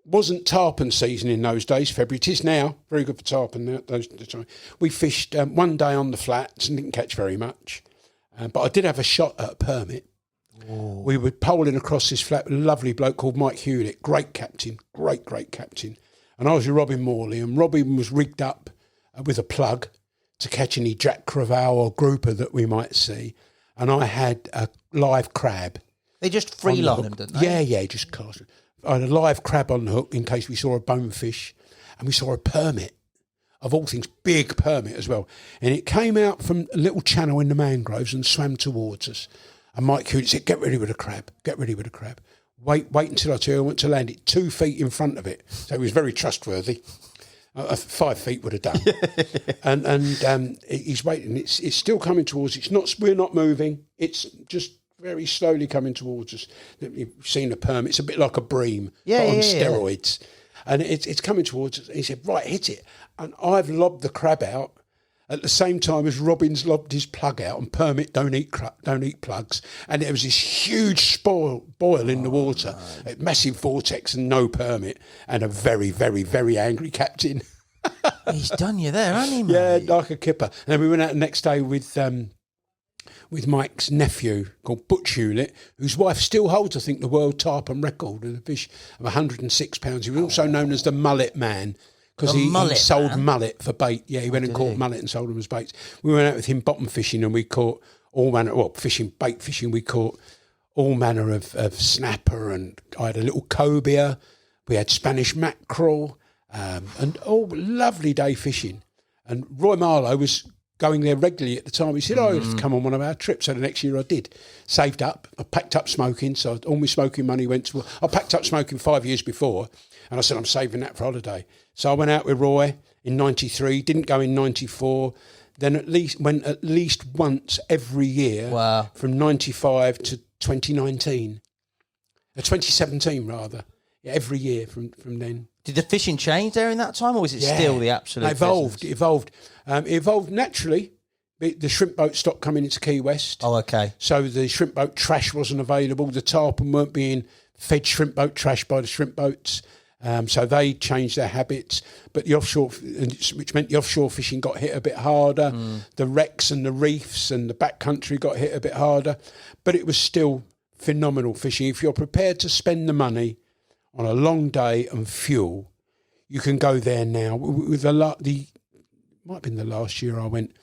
Wasn't tarpon season in those days, February. It is now. Very good for tarpon. We fished one day on the flats and didn't catch very much. But I did have a shot at a permit. Ooh. We were poling across this flat with a lovely bloke called Mike Hewlett. Great captain. Great captain. And I was with Robin Morley, and Robin was rigged up with a plug to catch any Jack Crevalle or grouper that we might see. And I had a live crab. They just free line them, didn't they? Yeah, just cast. I had a live crab on the hook in case we saw a bonefish, and we saw a permit. of all things, big permit as well. And it came out from a little channel in the mangroves and swam towards us. And Mike Hewlett said, get ready with a crab, get ready with a crab. Wait until I tell you I want to land it 2 feet in front of it. So he was very trustworthy. 5 feet would have done. and he's waiting. It's still coming towards us. We're not moving. It's just very slowly coming towards us. You've seen the perm. It's a bit like a bream, but on steroids. And it's coming towards us. He said, right, hit it. And I've lobbed the crab out at the same time as Robin's lobbed his plug out, and Permit don't eat plugs. And there was this huge boil in the water, a massive vortex and no Permit, and a very, very, very angry captain. He's done you there, hasn't he, mate? Yeah, like a kipper. And then we went out the next day with Mike's nephew called Butch Hewlett, whose wife still holds, I think, the world tarpon record with a fish of 106 pounds. He was also known as the Mullet Man, because he sold mullet for bait. Yeah, he went and caught mullet and sold them as baits. We went out with him bottom fishing, and we caught all manner, bait fishing. We caught all manner of snapper, and I had a little cobia. We had Spanish mackerel, and all lovely day fishing. And Roy Marlowe was going there regularly at the time. He said, I'd have to come on one of our trips. So the next year I did. Saved up. I packed up smoking. So all my smoking money went to... I packed up smoking 5 years before, and I said, I'm saving that for holiday. So I went out with Roy in 93, didn't go in 94, then went at least once every year from 95 to 2019. 2017, rather. Yeah, every year from then. Did the fishing change there in that time, or was it still the absolute... It evolved. It evolved naturally. The shrimp boat stopped coming into Key West. Oh, okay. So the shrimp boat trash wasn't available. The tarpon weren't being fed shrimp boat trash by the shrimp boats. So they changed their habits, but the offshore, which meant the offshore fishing got hit a bit harder. The wrecks and the reefs and the backcountry got hit a bit harder, but it was still phenomenal fishing. If you're prepared to spend the money on a long day and fuel, you can go there now. With might have been the last year I went.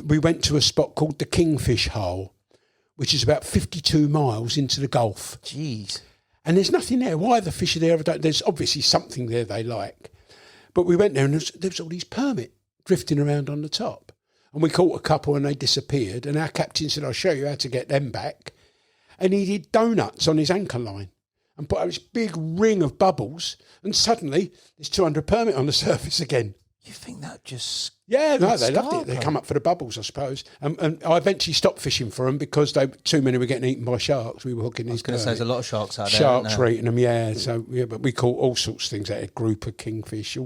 We went to a spot called the Kingfish Hole, which is about 52 miles into the Gulf. Jeez. And there's nothing there. Why the fish are there? There's obviously something there they like. But we went there and there was all these permit drifting around on the top. And we caught a couple and they disappeared. And our captain said, I'll show you how to get them back. And he did donuts on his anchor line and put out this big ring of bubbles. And suddenly there's 200 permit on the surface again. You think that just... Yeah, no, they loved it. They come up for the bubbles, I suppose. And I eventually stopped fishing for them because too many were getting eaten by sharks. We were hooking these. I was going to say there's a lot of sharks out there. Sharks were eating them, yeah. So, yeah, but we caught all sorts of things out of grouper, kingfish,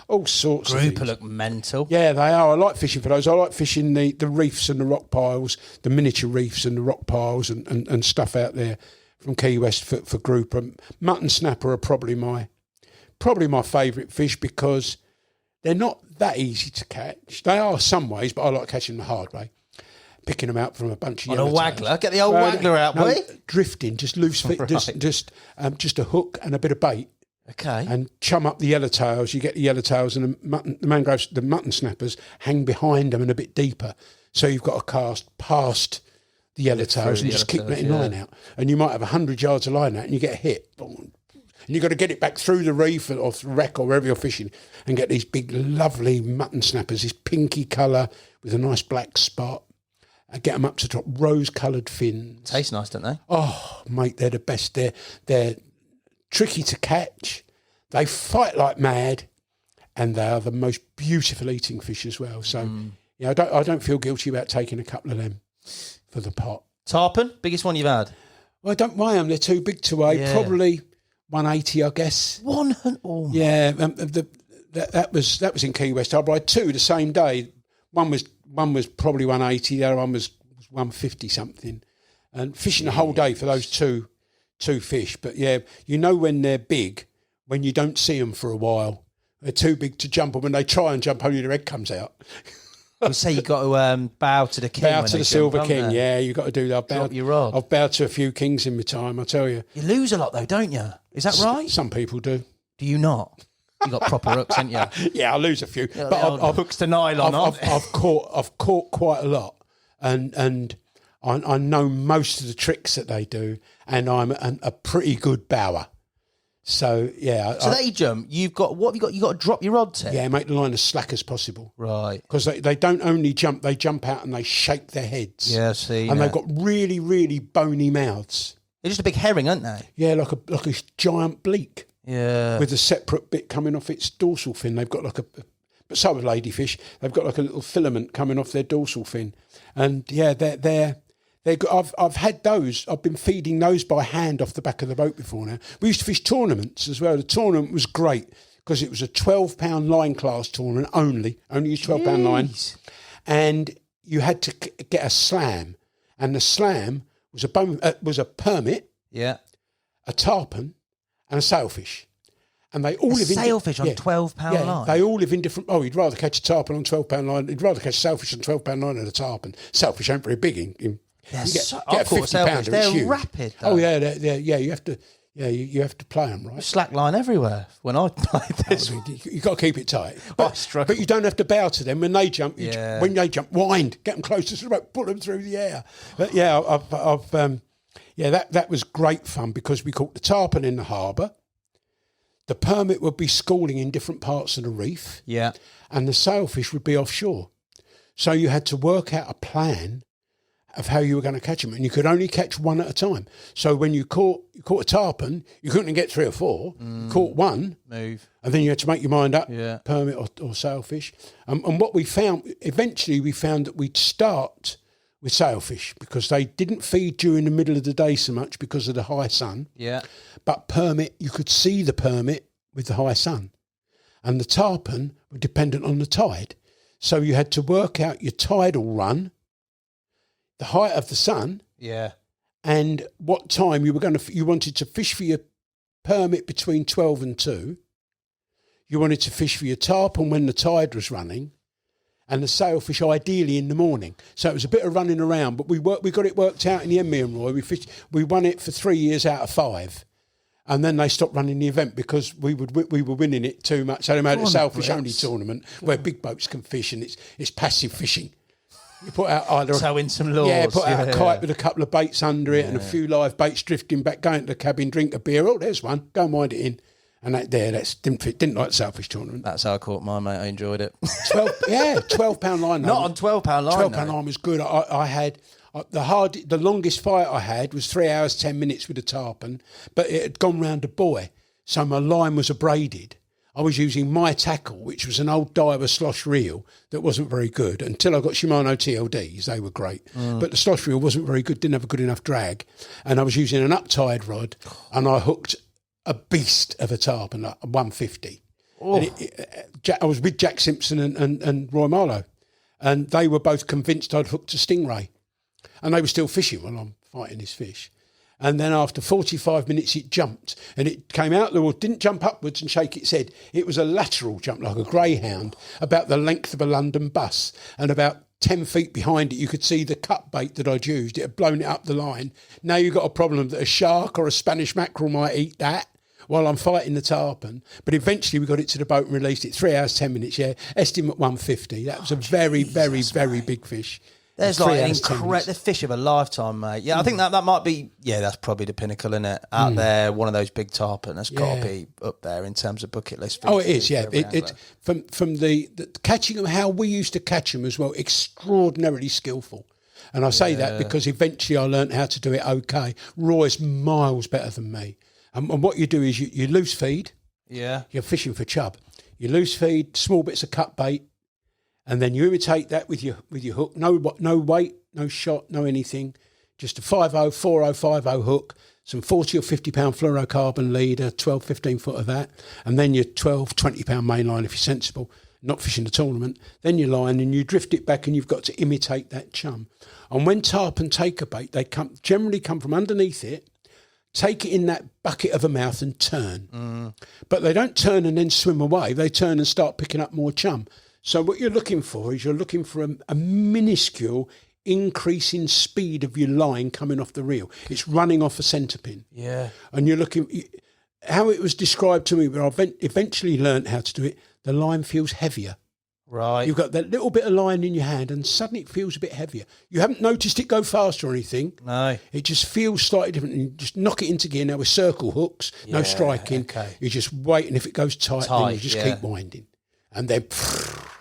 all sorts of things. Grouper look mental. Yeah, they are. I like fishing for those. I like fishing the reefs and the rock piles, the miniature reefs and the rock piles and stuff out there from Key West for grouper. Mutton snapper are probably my favourite fish because they're not that easy to catch. They are some ways, but I like catching them the hard way. Picking them out from a bunch of on a waggler. Get the old waggler out, boy. Drifting, just loose fit, right. just a hook and a bit of bait. Okay. And chum up the yellowtails. You get the yellowtails, and the mutton snappers hang behind them and a bit deeper. So you've got to cast past the yellowtails and just keep letting line out. And you might have 100 yards of line out and you get hit. And you've got to get it back through the reef or the wreck or wherever you're fishing and get these big, lovely mutton snappers, this pinky colour with a nice black spot. And get them up to top, rose-coloured fins. Taste nice, don't they? Oh, mate, they're the best. They're tricky to catch. They fight like mad, and they are the most beautiful eating fish as well. So, I don't feel guilty about taking a couple of them for the pot. Tarpon, biggest one you've had? Well, I don't mind them. They're too big to weigh. Yeah. Probably 180, I guess. 100. Oh. Yeah, that was in Key West. I had two the same day. One was probably 180. The other one was 150 something. And fishing the whole day for those two fish. But yeah, you know when they're big when you don't see them for a while. They're too big to jump, and when they try and jump, only their head comes out. You say you got to bow to the king. Bow to the silver king. Yeah, you got to do that. Drop your rod. I've bowed to a few kings in my time. I tell you. You lose a lot though, don't you? Is that right? Some people do. Do you not? You got proper hooks, haven't you? Yeah, I lose a few. Yeah, but I've hooks to nylon. I've caught quite a lot, and I know most of the tricks that they do, and I'm a pretty good bower. So yeah. So they jump. What have you got? You got to drop your rod tip. Yeah, make the line as slack as possible. Right. Because they don't only jump; they jump out and they shake their heads. Yeah, see. And they've got really, really bony mouths. They're just a big herring, aren't they? Yeah, like a giant bleak. Yeah. With a separate bit coming off its dorsal fin. They've got but so with ladyfish, they've got like a little filament coming off their dorsal fin, and yeah, I've had those. I've been feeding those by hand off the back of the boat before now. We used to fish tournaments as well. The tournament was great because it was a 12-pound line class tournament only used 12-pound line, and you had to get a slam, and the slam was a permit, yeah, a tarpon, and a sailfish. And they all live in sailfish on 12-pound line. They all live in different. Oh, you'd rather catch a tarpon on 12-pound line. You'd rather catch a sailfish on 12-pound line than a tarpon. Sailfish ain't very big. You get a 50-pounder. They're it's huge. rapid. Though. Oh yeah, you have to. Yeah, you have to play them right. Slack line everywhere when I play this. You've got to keep it tight. But you don't have to bow to them when they jump. When they jump, wind, get them closer to the boat, put them through the air. But yeah, that was great fun because we caught the tarpon in the harbour. The permit would be schooling in different parts of the reef. Yeah. And the sailfish would be offshore. So you had to work out a plan of how you were going to catch them. And you could only catch one at a time. So when you caught a tarpon, you couldn't get 3 or 4. You caught one. Move. And then you had to make your mind up, yeah. Permit or sailfish. And what we found, eventually we found that we'd start with sailfish because they didn't feed during the middle of the day so much because of the high sun. Yeah. But permit, you could see the permit with the high sun. And the tarpon were dependent on the tide. So you had to work out your tidal run, the height of the sun, yeah, and what time you wanted to fish for your permit between 12 and 2. You wanted to fish for your tarpon when the tide was running, and the sailfish ideally in the morning. So it was a bit of running around, but we got it worked out in the end, me and Roy. We won it for 3 years out of 5. And then they stopped running the event because we were winning it too much. So they made a sailfish only tournament where big boats can fish, and it's passive fishing. You put out either in some lures. Yeah, put out a kite with a couple of baits under it and a few live baits drifting back, going to the cabin, drink a beer. Oh, there's one. Go and wind it in. And didn't like the sailfish tournament. That's how I caught mine, mate. I enjoyed it. 12-pound line. Not on 12-pound line. 12-pound line was good. I had the longest fight I had was 3 hours 10 minutes with a tarpon, but it had gone round a buoy, so my line was abraded. I was using my tackle, which was an old diver slosh reel that wasn't very good until I got Shimano TLDs. They were great. But the slosh reel wasn't very good, didn't have a good enough drag. And I was using an uptide rod, and I hooked a beast of a tarpon, like a 150. Oh. And I was with Jack Simpson and Roy Marlowe, and they were both convinced I'd hooked a stingray. And they were still fishing while I'm fighting this fish. And then after 45 minutes, it jumped. And it came out the water, didn't jump upwards and shake its head. It was a lateral jump, like a greyhound, about the length of a London bus. And about 10 feet behind it, you could see the cut bait that I'd used. It had blown it up the line. Now you've got a problem that a shark or a Spanish mackerel might eat that while I'm fighting the tarpon. But eventually we got it to the boat and released it. 3 hours, 10 minutes, yeah. Estimate 150. That was a very, very big fish. There's like an incredible fish of a lifetime, mate. Yeah, I think that might be. Yeah, that's probably the pinnacle, isn't it? Out there, one of those big tarpon. That's got to be up there in terms of bucket list. Oh, it is. Yeah, it from the catching them, how we used to catch them as well. Extraordinarily skillful, and I say that because eventually I learnt how to do it. Okay, Roy's miles better than me. And what you do is you loose feed. Yeah, you're fishing for chub. You loose feed, small bits of cut bait. And then you imitate that with your hook. No weight, no shot, no anything. Just a 50, 40, 50 hook, some 40 or 50 pound fluorocarbon leader, 12, 15 foot of that. And then your 12, 20 pound main line if you're sensible, not fishing the tournament. Then your line and you drift it back and you've got to imitate that chum. And when tarpon take a bait, they generally come from underneath it, take it in that bucket of a mouth and turn. But they don't turn and then swim away. They turn and start picking up more chum. So what you're looking for is a minuscule increase in speed of your line coming off the reel. It's running off a centre pin. Yeah. And you're looking... How it was described to me, but I eventually learned how to do it, the line feels heavier. Right. You've got that little bit of line in your hand, and suddenly it feels a bit heavier. You haven't noticed it go faster or anything. No. It just feels slightly different. And you just knock it into gear now with circle hooks, no striking. Okay. You just wait, and if it goes tight then you just keep winding. And then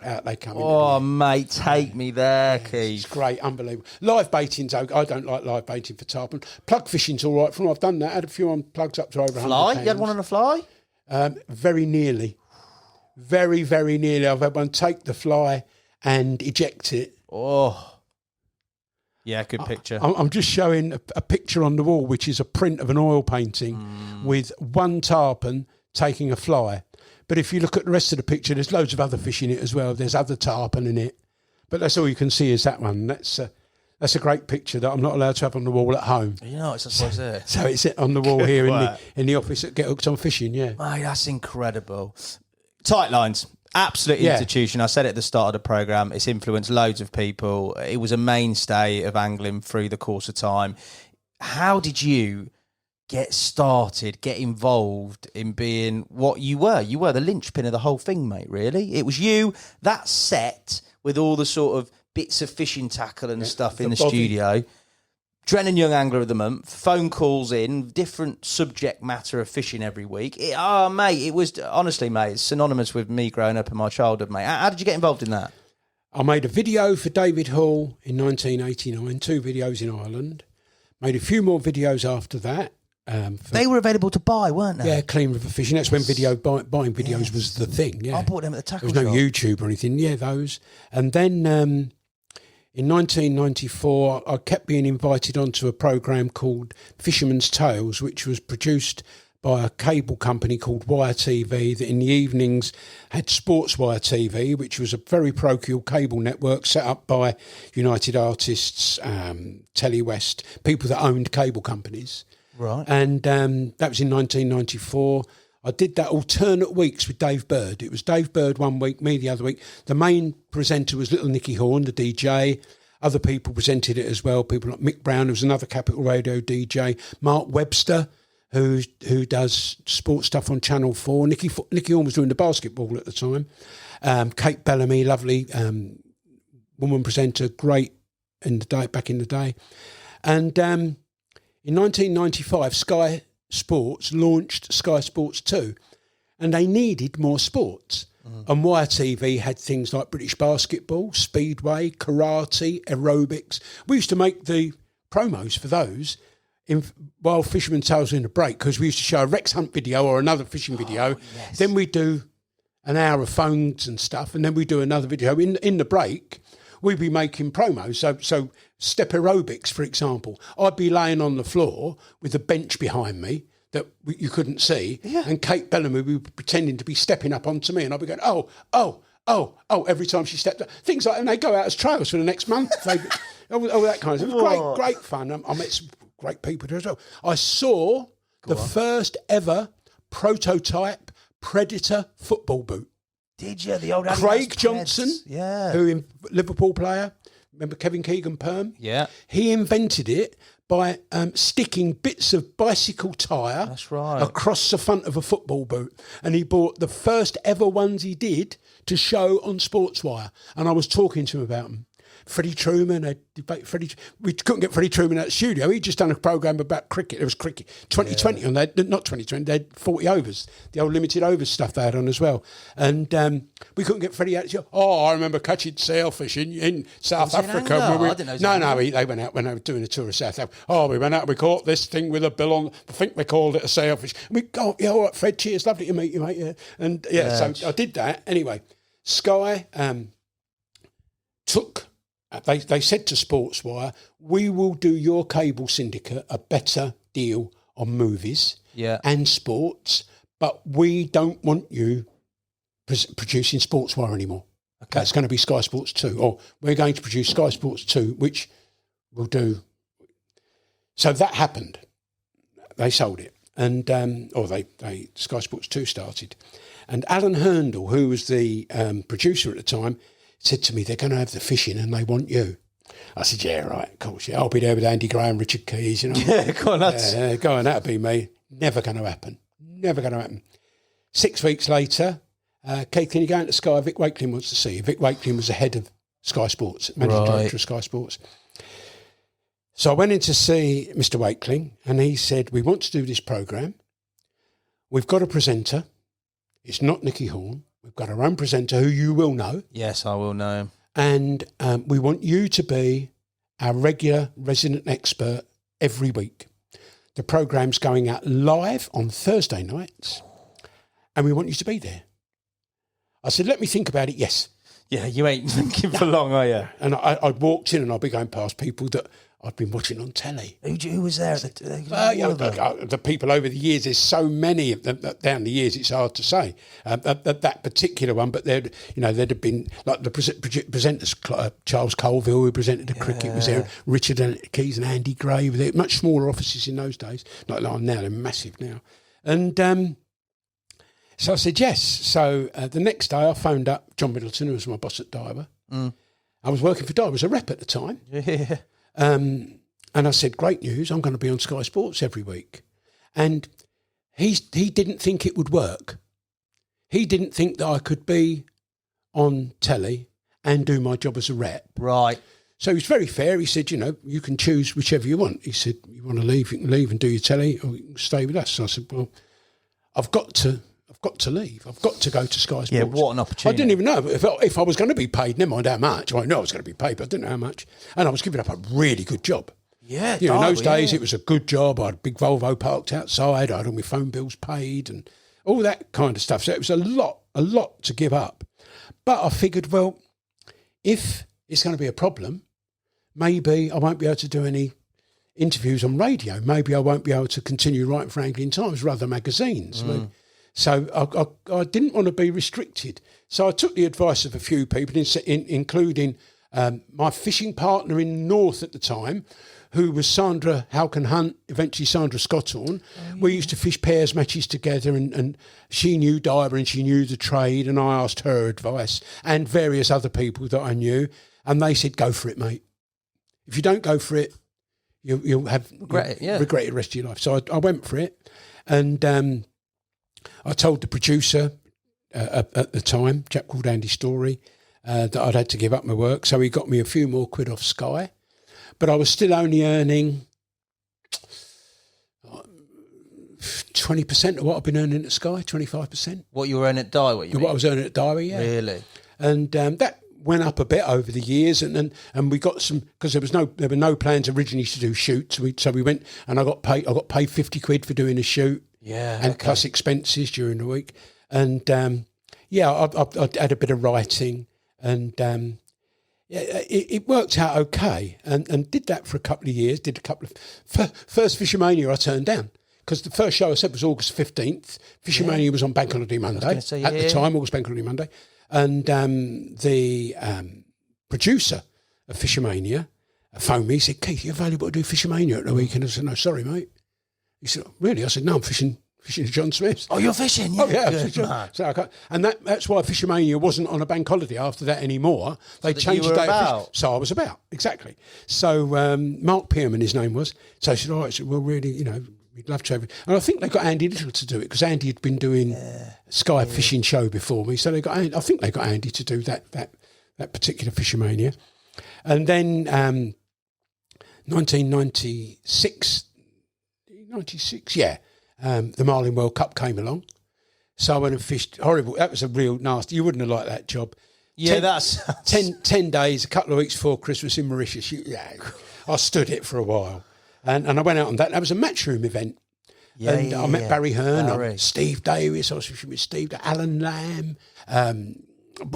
out they come. Oh, mate, take me there, Keith. It's great, unbelievable. Live baiting's okay. I don't like live baiting for tarpon. Plug fishing's all right. From I've done that, I had a few on plugs up to over 100 Fly? pounds. You had one on a fly? Very nearly. Very, very nearly. I've had one take the fly and eject it. Oh. Yeah, good picture. I'm just showing a picture on the wall, which is a print of an oil painting with one tarpon taking a fly. But if you look at the rest of the picture, there's loads of other fish in it as well. There's other tarpon in it. But that's all you can see is that one. That's a great picture that I'm not allowed to have on the wall at home. You know, it's just there. So it's on the wall here in the office at Get Hooked on Fishing, yeah. Mate, that's incredible. Tight lines. Absolute institution. I said it at the start of the programme. It's influenced loads of people. It was a mainstay of angling through the course of time. How did you get started, get involved in being what you were? You were the linchpin of the whole thing, mate, really. It was you, that set with all the sort of bits of fishing tackle and stuff in the studio. Drennan Young Angler of the Month, phone calls in, different subject matter of fishing every week. Mate, it was, honestly, mate, it's synonymous with me growing up in my childhood, mate. How did you get involved in that? I made a video for David Hall in 1989, 2 videos in Ireland. Made a few more videos after that. They were available to buy, weren't they? Yeah, Clean River Fishing. That's when buying videos was the thing, yeah. I bought them at the tackle There was no shop. YouTube or anything, yeah, those. And then in 1994, I kept being invited onto a programme called Fisherman's Tales, which was produced by a cable company called Wire TV that in the evenings had Sports Wire TV, which was a very parochial cable network set up by United Artists, Telly West, people that owned cable companies. Right. And that was in 1994. I did that alternate weeks with Dave Bird. It was Dave Bird one week, me the other week. The main presenter was Little Nicky Horn, the DJ. Other people presented it as well. People like Mick Brown, who was another Capital Radio DJ. Mark Webster, who does sports stuff on Channel 4. Nicky Horn was doing the basketball at the time. Kate Bellamy, lovely woman presenter, great back in the day. And in 1995, Sky Sports launched Sky Sports 2, and they needed more sports. And YTV had things like British basketball, speedway, karate, aerobics. We used to make the promos for those while Fisherman Tales were in the break, because we used to show a Rex Hunt video or another fishing video. Yes. Then we'd do an hour of phones and stuff, and then we'd do another video. In the break, we'd be making promos. So step aerobics, for example. I'd be laying on the floor with a bench behind me that you couldn't see, and Kate Bellamy would be pretending to be stepping up onto me, and I'd be going, oh, every time she stepped up. Things like, and they go out as trials for the next month. All that kind of stuff. It was great fun. I met some great people there as well. I saw the first ever prototype Predator football boot. Did you? The old Craig Johnson, who Liverpool player. Remember Kevin Keegan Perm? Yeah. He invented it by sticking bits of bicycle tyre across the front of a football boot. And he bought the first ever ones he did to show on Sportswire. And I was talking to him about them. Freddie Truman, we couldn't get Freddie Truman out of the studio. He'd just done a programme about cricket. It was cricket. 2020 on that, not 2020, they had 40 overs, the old limited overs stuff they had on as well. And we couldn't get Freddie out of the studio. Oh, I remember catching sailfish in South Africa. They went out when they were doing a tour of South Africa. Oh, we went out, we caught this thing with a bill on, I think they called it a sailfish. And we go, all right, Fred, cheers, lovely to meet you, mate. Yeah. And so I did that. Anyway, Sky took... They said to Sportswire, we will do your cable syndicate a better deal on movies and sports, but we don't want you producing Sportswire anymore. Okay. That's going to be Sky Sports 2, or we're going to produce Sky Sports 2, which we'll do. So that happened. They sold it, and Sky Sports 2 started. And Alan Herndl, who was the producer at the time, said to me, they're going to have the fishing and they want you. I said, yeah, right, of course. Yeah, I'll be there with Andy Graham, Richard Keys, you know. Yeah, go on, go on, that'll be me. Never going to happen. 6 weeks later, Keith, can you go into Sky? Vic Wakeling wants to see you. Vic Wakeling was the head of Sky Sports, managing director of Sky Sports. So I went in to see Mr. Wakeling, and he said, we want to do this programme. We've got a presenter. It's not Nicky Horn. We've got our own presenter who you will know. Yes, I will know him. And we want you to be our regular resident expert every week. The programme's going out live on Thursday nights, and we want you to be there. I said, let me think about it. Yes. Yeah, you ain't thinking for long, are you? And I walked in, and I'd be going past people that I'd been watching on telly. Who was there? The people over the years, there's so many of them down the years, it's hard to say. That particular one, but there'd have been, like the presenters, Charles Colville, who presented the cricket, was there, Richard Keys and Andy Gray were there, much smaller offices in those days, not like now, they're massive now. And so I said yes. So the next day I phoned up John Middleton, who was my boss at Diver. I was working for Diver as a rep at the time. Yeah. And I said, great news, I'm going to be on Sky Sports every week. And he didn't think it would work. He didn't think that I could be on telly and do my job as a rep. Right. So he was very fair. He said, you can choose whichever you want. He said, you want to leave, you can leave and do your telly, or you can stay with us. So I said, well, I've got to leave. I've got to go to Sky Sports. Yeah, what an opportunity. I didn't even know if I was going to be paid, never mind how much. I knew I was going to be paid, but I didn't know how much. And I was giving up a really good job. Yeah, in those days, it was a good job. I had a big Volvo parked outside. I had all my phone bills paid and all that kind of stuff. So it was a lot to give up. But I figured, well, if it's going to be a problem, maybe I won't be able to do any interviews on radio. Maybe I won't be able to continue writing for Anglian Times or other magazines. So I didn't want to be restricted. So I took the advice of a few people, including my fishing partner in North at the time, who was Sandra Halkin Hunt, eventually Sandra Scotthorne. We used to fish pairs matches together, and she knew Diver and she knew the trade, and I asked her advice, and various other people that I knew, and they said, go for it, mate. If you don't go for it, you'll regret it the rest of your life. So I went for it, and I told the producer at the time, a chap called Andy Story, that I'd had to give up my work. So he got me a few more quid off Sky. But I was still only earning 20% of what I've been earning at Sky, 25%. What you were earning at Daiwa, What I was earning at Daiwa, yeah. Really? And that went up a bit over the years, and we got some, because there were no plans originally to do shoots. So we went, and I got paid 50 quid for doing a shoot. Yeah, and plus expenses during the week, and I had a bit of writing, and it worked out okay, and did that for a couple of years. Did a couple of first Fishermania I turned down because the first show I said was August 15th. Fishermania was on Bank Holiday Monday at the time, August Bank Holiday Monday, and the producer of Fishermania phoned me. He said, "Keith, you available to do Fishermania at the weekend?" I said, "No, sorry, mate." He said, "Really?" I said, "No, I'm fishing at John Smith's." Oh, you're fishing? Yeah. Oh, yeah. So that's why Fishermania wasn't on a bank holiday after that anymore. They changed the date. So I was about, exactly. So Mark Pearman, his name was. So I said, all right, so we'll really, we'd love to have it. And I think they got Andy Little to do it because Andy had been doing Sky Fishing Show before me. So I think they got Andy to do that particular Fishermania. And then 1996, the Marlin World Cup came along. So I went and fished. Horrible. That was a real nasty. You wouldn't have liked that job. Yeah, that's 10 days, a couple of weeks before Christmas in Mauritius. I stood it for a while. And I went out on that. That was a matchroom event. I met Barry Hearn, Steve Davis. I was fishing with Steve, Alan Lamb,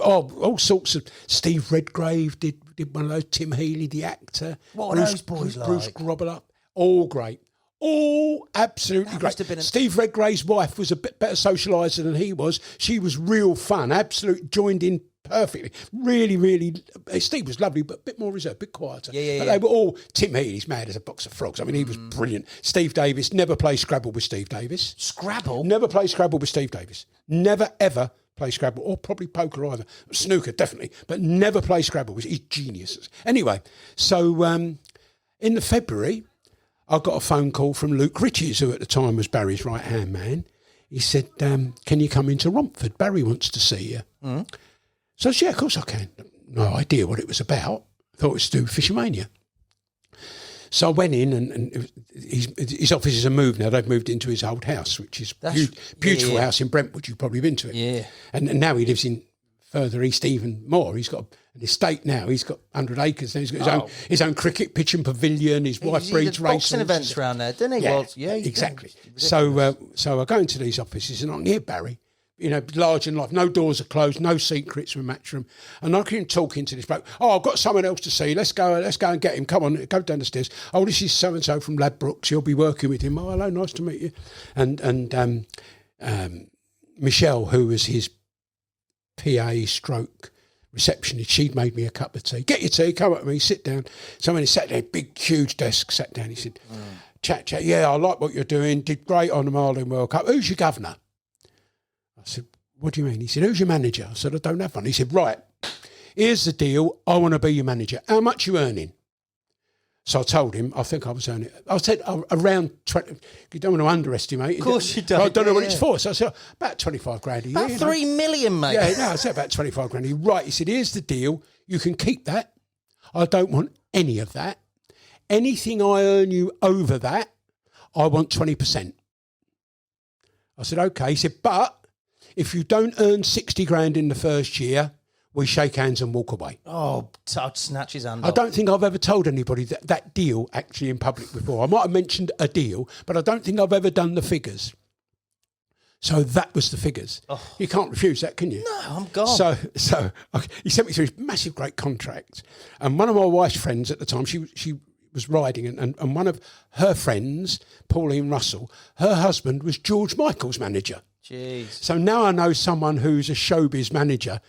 all sorts of. Steve Redgrave did one of those. Tim Healy, the actor. What were those boys like? Bruce Grobbler. All great. All absolutely great. Steve Redgrave's wife was a bit better socialiser than he was. She was real fun, absolutely joined in perfectly. Really, really. Steve was lovely, but a bit more reserved, a bit quieter. But they were all. Tim Healy's mad as a box of frogs. I mean, he was brilliant. Steve Davis, never play Scrabble with Steve Davis. Scrabble? Never play Scrabble with Steve Davis. Never, ever play Scrabble, or probably poker either. Snooker, definitely, but never play Scrabble. He's genius. Anyway, so in the February, I got a phone call from Luke Riches, who at the time was Barry's right-hand man. he said, can you come into Romford? Barry wants to see you. So I said, yeah, of course I can. No idea what it was about. Thought it was to do with Fishermania. So I went in, and his offices are moved now. They've moved into his old house, which is beautiful house in Brentwood. You've probably been to it. Yeah. And now he lives in further east even more. He's got an estate now. He's got 100 acres. He's got his own cricket pitch and pavilion. His wife breeds racehorses. Boxing events around there, didn't he? Yeah, exactly. So I go into these offices and I'm here, Barry. You know, large in life. No doors are closed. No secrets from Matchroom. And I keep talking to this bloke. Oh, I've got someone else to see. Let's go and get him. Come on, go down the stairs. Oh, this is so and so from Ladbrokes. You'll be working with him. Oh, hello, nice to meet you. And Michelle, who was his PA stroke receptionist, she'd made me a cup of tea. Get your tea. Come up with me. Sit down. So when he sat there, big huge desk. Sat down. He said, "Chat. Yeah, I like what you're doing. Did great on the Marlin World Cup. Who's your governor?" I said, "What do you mean?" He said, "Who's your manager?" I said, "I don't have one." He said, "Right, here's the deal. I want to be your manager. How much you earning?" So I told him, I think I was earning, I said around 20, you don't want to underestimate. Of course you don't. I don't know what it's for. So I said, about 25 grand a year. About 3 million, mate. Yeah, no, I said about 25 grand a year. Right, he said, "Here's the deal. You can keep that. I don't want any of that. Anything I earn you over that, I want 20%. I said, "Okay." He said, "But if you don't earn 60 grand in the first year, we shake hands and walk away." Oh, I'd snatch his hand I off. don't think I've ever told anybody that deal actually in public before. I might have mentioned a deal, but I don't think I've ever done the figures. So that was the figures. Oh. You can't refuse that, can you? No, I'm gone. So he sent me through his massive, great contract. And one of my wife's friends at the time, she was riding, and one of her friends, Pauline Russell, her husband was George Michael's manager. Jeez. So now I know someone who's a showbiz manager.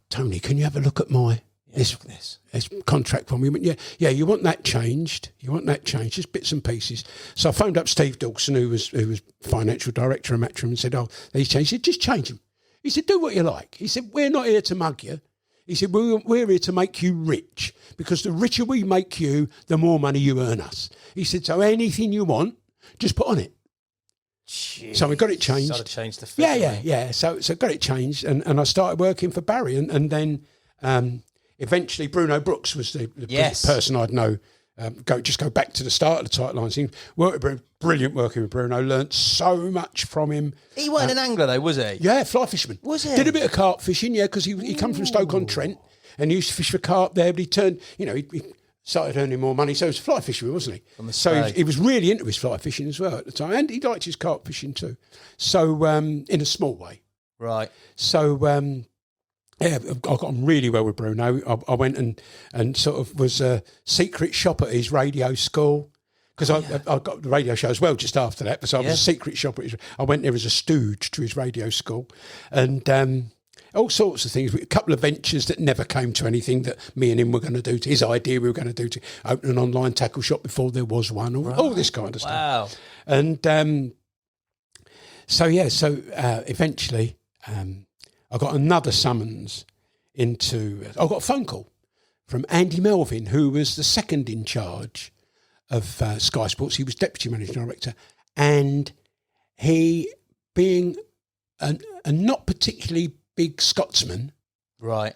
"Tony, can you have a look at my this contract for me?" He went, yeah, you want that changed? You want that changed? Just bits and pieces. So I phoned up Steve Dawson, who was financial director of Matchroom, and said, "Oh, these changed." He said, "Just change them." He said, "Do what you like." He said, "We're not here to mug you." He said, we're here to make you rich, because the richer we make you, the more money you earn us." He said, "So anything you want, just put on it." Jeez. So we got it changed. Sort of changed the figure, Yeah. So got it changed, and I started working for Barry, and then eventually Bruno Brooks was the person I'd know. Go back to the start of the tight line scene. Brilliant working with Bruno. Learnt so much from him. He wasn't an angler though, was he? Yeah, fly fisherman. Was he? Did a bit of carp fishing, yeah, because he come from Stoke-on-Trent and he used to fish for carp there, but he turned, he started earning more money, so he was a fly fisherman, wasn't he? So he was really into his fly fishing as well at the time, and he liked his carp fishing too. So in a small way. Right. So I got on really well with Bruno. I went and sort of was a secret shop at his radio school, because I got the radio show as well just after that. So I was a secret shop at his. I went there as a stooge to his radio school, and all sorts of things. A couple of ventures that never came to anything that me and him were going to do. His idea we were going to do to open an online tackle shop before there was one. All this kind of stuff. Wow. And so eventually. I got another summons I got a phone call from Andy Melvin, who was the second in charge of Sky Sports. He was deputy managing director, and he, being a not particularly big Scotsman, right,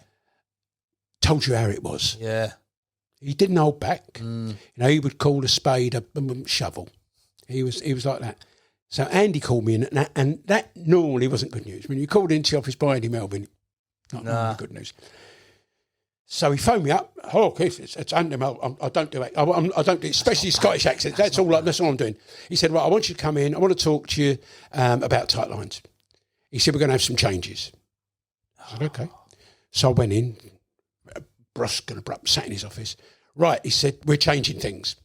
told you how it was. Yeah. He didn't hold back. He would call a spade a shovel. He was like that. So Andy called me in, and that normally wasn't good news. When you called into the office by Andy Melvin, not normally good news. So he phoned me up. "Oh, Keith, it's Andy Melvin. I don't do it. I don't do it, especially Scottish accents. That's all I'm doing." He said, "Right, I want you to come in. I want to talk to you about tight lines." He said, "We're going to have some changes." I said, "Okay." So I went in, brusque and abrupt, sat in his office. "Right," he said, "we're changing things."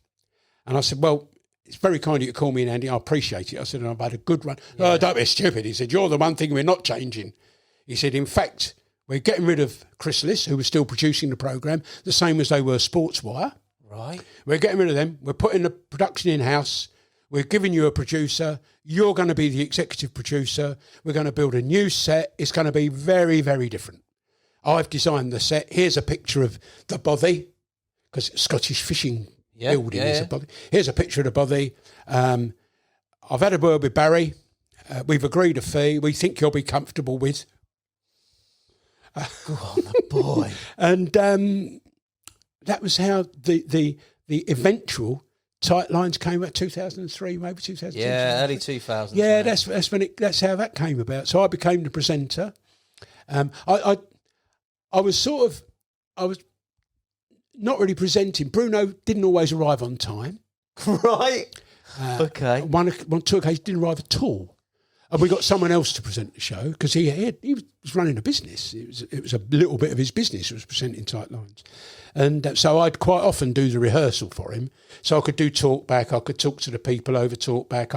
And I said, "Well, it's very kind of you to call me in, Andy. I appreciate it." I said, "I've had a good run." "Oh, don't be stupid." He said, "You're the one thing we're not changing." He said, "In fact, we're getting rid of Chrysalis, who was still producing the programme, the same as they were Sportswire. Right. We're getting rid of them. We're putting the production in-house. We're giving you a producer. You're going to be the executive producer. We're going to build a new set. It's going to be very, very different. I've designed the set. Here's a picture of the bothy, because Scottish fishing building is a bothy. Here's a picture of the bothy. I've had a word with Barry. We've agreed a fee we think you'll be comfortable with. Go on, boy. And that was how the eventual Tight Lines came out, 2003, maybe 2002. Yeah, early 2000s. Yeah, that's how that came about. So I became the presenter. I was not really presenting. Bruno didn't always arrive on time. Right. Okay. Two occasions didn't arrive at all. And we got someone else to present the show because he was running a business. It was a little bit of his business. It was presenting Tight Lines. And so I'd quite often do the rehearsal for him. So I could do talk back. I could talk to the people over talk back.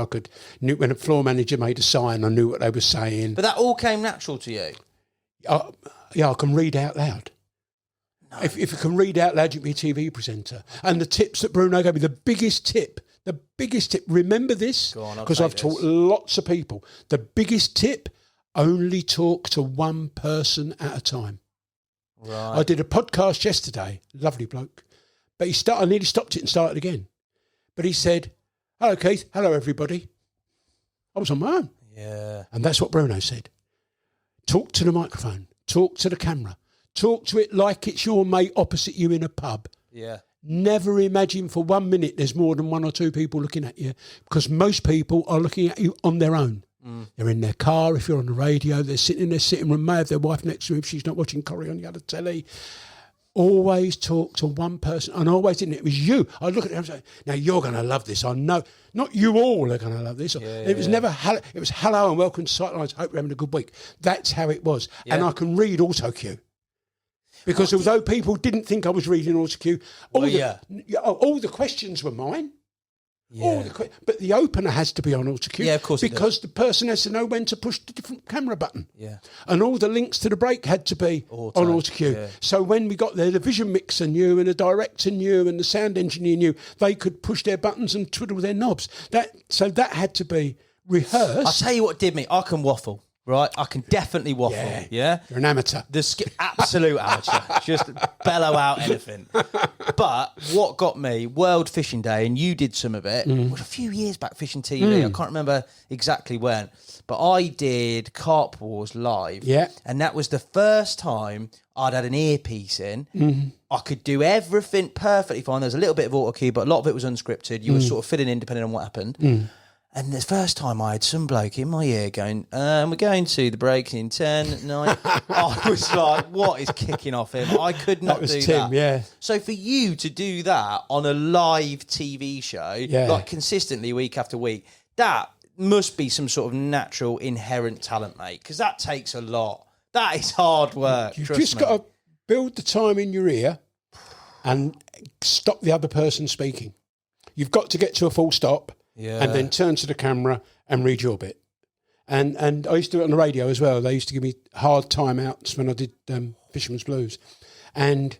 Knew when a floor manager made a sign, I knew what they were saying. But that all came natural to you? Yeah, I can read out loud. No. If you can read out loud, you can be a TV presenter. And the tips that Bruno gave me, the biggest tip, remember this, because I've taught lots of people. The biggest tip, only talk to one person at a time. Right. I did a podcast yesterday, lovely bloke, but I nearly stopped it and started again. But he said, "Hello, Keith. Hello, everybody." I was on my own. Yeah. And that's what Bruno said. Talk to the microphone. Talk to the camera. Talk to it like it's your mate opposite you in a pub. Yeah. Never imagine for 1 minute there's more than one or two people looking at you, because most people are looking at you on their own. They're in their car. If you're on the radio, they're sitting in their sitting room, may have their wife next to them if she's not watching Corrie on the other telly. Always talk to one person. And always didn't it was you. I look at them and say, now you're going to love this. I know. Not you all are going to love this. It was never hello. It was hello and welcome to Sightlines. Hope you're having a good week. That's how it was. Yeah. And I can read autocue. Because although people didn't think I was reading autocue, all the questions were mine. Yeah. But the opener has to be on autocue. Yeah, of course. Because the person has to know when to push the different camera button. Yeah. And all the links to the break had to be on autocue. Yeah. So when we got there, the vision mixer knew, and the director knew, and the sound engineer knew, they could push their buttons and twiddle their knobs. So that had to be rehearsed. I'll tell you what did me. I can waffle. Right, I can definitely waffle. Yeah, you're an amateur. Absolute amateur. Just bellow out anything. But what got me, World Fishing Day, and you did some of it. It was a few years back, Fishing TV. I can't remember exactly when, but I did Carp Wars live. Yeah, and that was the first time I'd had an earpiece in. I could do everything perfectly fine. There was a little bit of auto cue, but a lot of it was unscripted. You were sort of filling in depending on what happened. And the first time I had some bloke in my ear going, we're going to the break in 10, 9. I was like, what is kicking off him? I could not do Tim, that. Yeah. So for you to do that on a live TV show, like consistently week after week, that must be some sort of natural inherent talent, mate, because that takes a lot. That is hard work. You've just got to build the time in your ear and stop the other person speaking. You've got to get to a full stop. Yeah. And then turn to the camera and read your bit. And I used to do it on the radio as well. They used to give me hard timeouts when I did Fisherman's Blues. And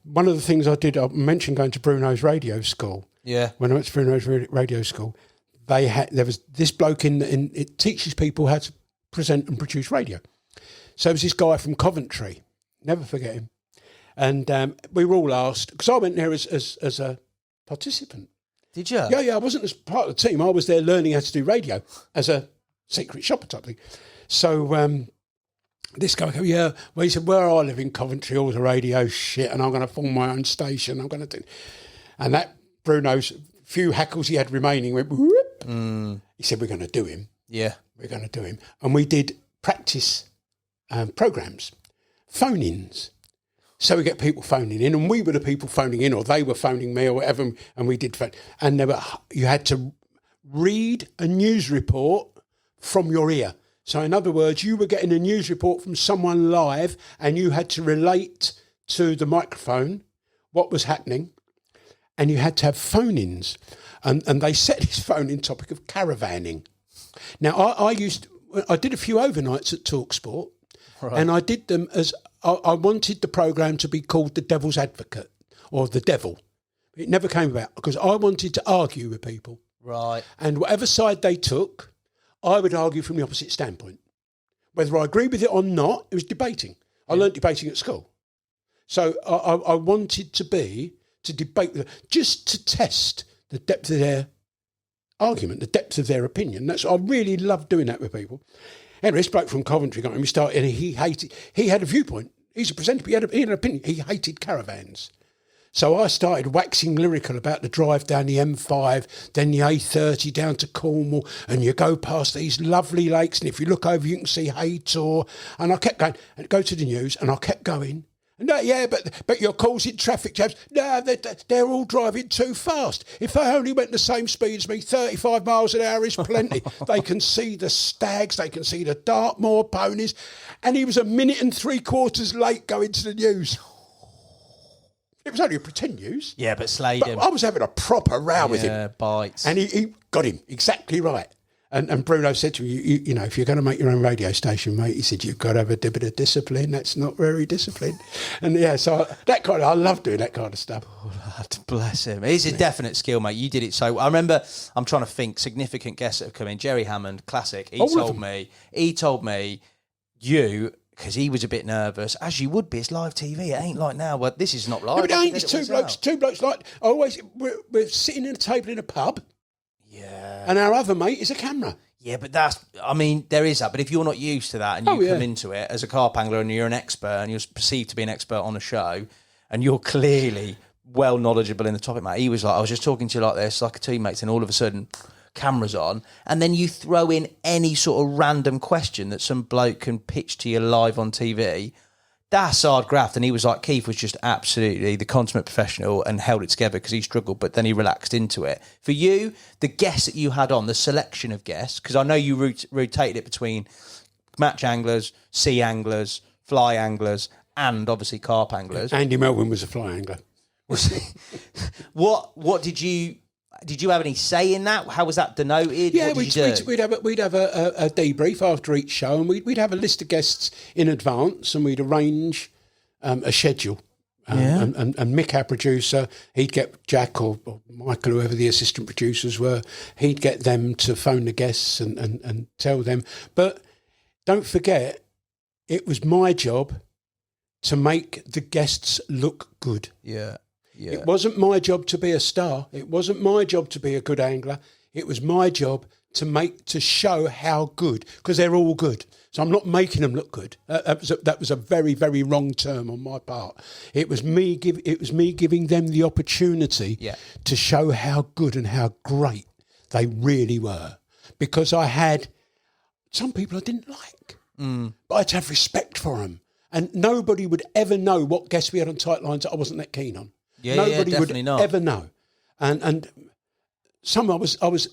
one of the things I did, I mentioned going to Bruno's radio school. Yeah. When I went to Bruno's radio school, there was this bloke in it teaches people how to present and produce radio. So there was this guy from Coventry, never forget him. And we were all asked, because I went there as a participant. Did you? Yeah, I wasn't as part of the team. I was there learning how to do radio as a secret shopper type thing. So this guy came, he said, where I live in Coventry, all the radio shit, and I'm going to form my own station. I'm going to do... And that Bruno's few hackles he had remaining went, whoop. He said, we're going to do him. Yeah. We're going to do him. And we did practice programmes, phone-ins. So we get people phoning in, and we were the people phoning in, or they were phoning me, or whatever, and we did phone. And you had to read a news report from your ear. So in other words, you were getting a news report from someone live, and you had to relate to the microphone what was happening, and you had to have phone-ins. And they set this phone-in topic of caravanning. Now, I did a few overnights at TalkSport, and I did them as... I wanted the programme to be called The Devil's Advocate, or The Devil. It never came about, because I wanted to argue with people. Right. And whatever side they took, I would argue from the opposite standpoint. Whether I agree with it or not, it was debating. I learnt debating at school. So I wanted to debate, just to test the depth of their argument, the depth of their opinion. I really love doing that with people. Anyway, this bloke from Coventry got him. We started, and he had a viewpoint. He's a presenter, but he had an opinion. He hated caravans. So I started waxing lyrical about the drive down the M5, then the A30 down to Cornwall, and you go past these lovely lakes, and if you look over, you can see Haytor. And I kept going, and go to the news, and I kept going. No, yeah, but you're causing traffic jams. No, they're all driving too fast. If they only went the same speed as me, 35 miles an hour is plenty. They can see the stags, they can see the Dartmoor ponies. And he was a minute and 3/4 late going to the news. It was only a pretend news. Yeah, but slayed him. I was having a proper row with him. Yeah, bites. And he got him exactly right. And Bruno said to me, you know, if you're going to make your own radio station, mate, he said, you've got to have a bit of discipline. That's not very disciplined. And yeah, so I love doing that kind of stuff. Oh, lad, bless him. It's a definite skill, mate. You did it so. I remember, I'm trying to think, significant guests that have come in. Jerry Hammond, classic. He told me, because he was a bit nervous, as you would be. It's live TV. It ain't like now. Well, this is not live. No, but it ain't. It's two blokes like, we're sitting at a table in a pub. Yeah. And our other mate is a camera. Yeah, but there is that. But if you're not used to that and you come into it as a carp angler and you're an expert and you're perceived to be an expert on a show and you're clearly well knowledgeable in the topic, mate. He was like, I was just talking to you like this, like a teammate, and all of a sudden, cameras on, and then you throw in any sort of random question that some bloke can pitch to you live on TV. That's hard graft. And he was like, Keith was just absolutely the consummate professional and held it together because he struggled, but then he relaxed into it. For you, the guests that you had on, the selection of guests, because I know you rotated it between match anglers, sea anglers, fly anglers, and obviously carp anglers. Andy Melvin was a fly angler. What did you have any say in that? How was that denoted? Yeah, we'd have a debrief after each show, and we'd have a list of guests in advance, and we'd arrange a schedule. And Mick, our producer, he'd get Jack or Michael, whoever the assistant producers were, he'd get them to phone the guests and tell them. But don't forget, it was my job to make the guests look good. Yeah. Yeah. It wasn't my job to be a star. It wasn't my job to be a good angler. It was my job to show how good, because they're all good. So I'm not making them look good. That was a very, very wrong term on my part. It was me giving them the opportunity to show how good and how great they really were. Because I had some people I didn't like, but I had to have respect for them. And nobody would ever know what guests we had on Tight Lines that I wasn't that keen on. Nobody would ever know, and some I was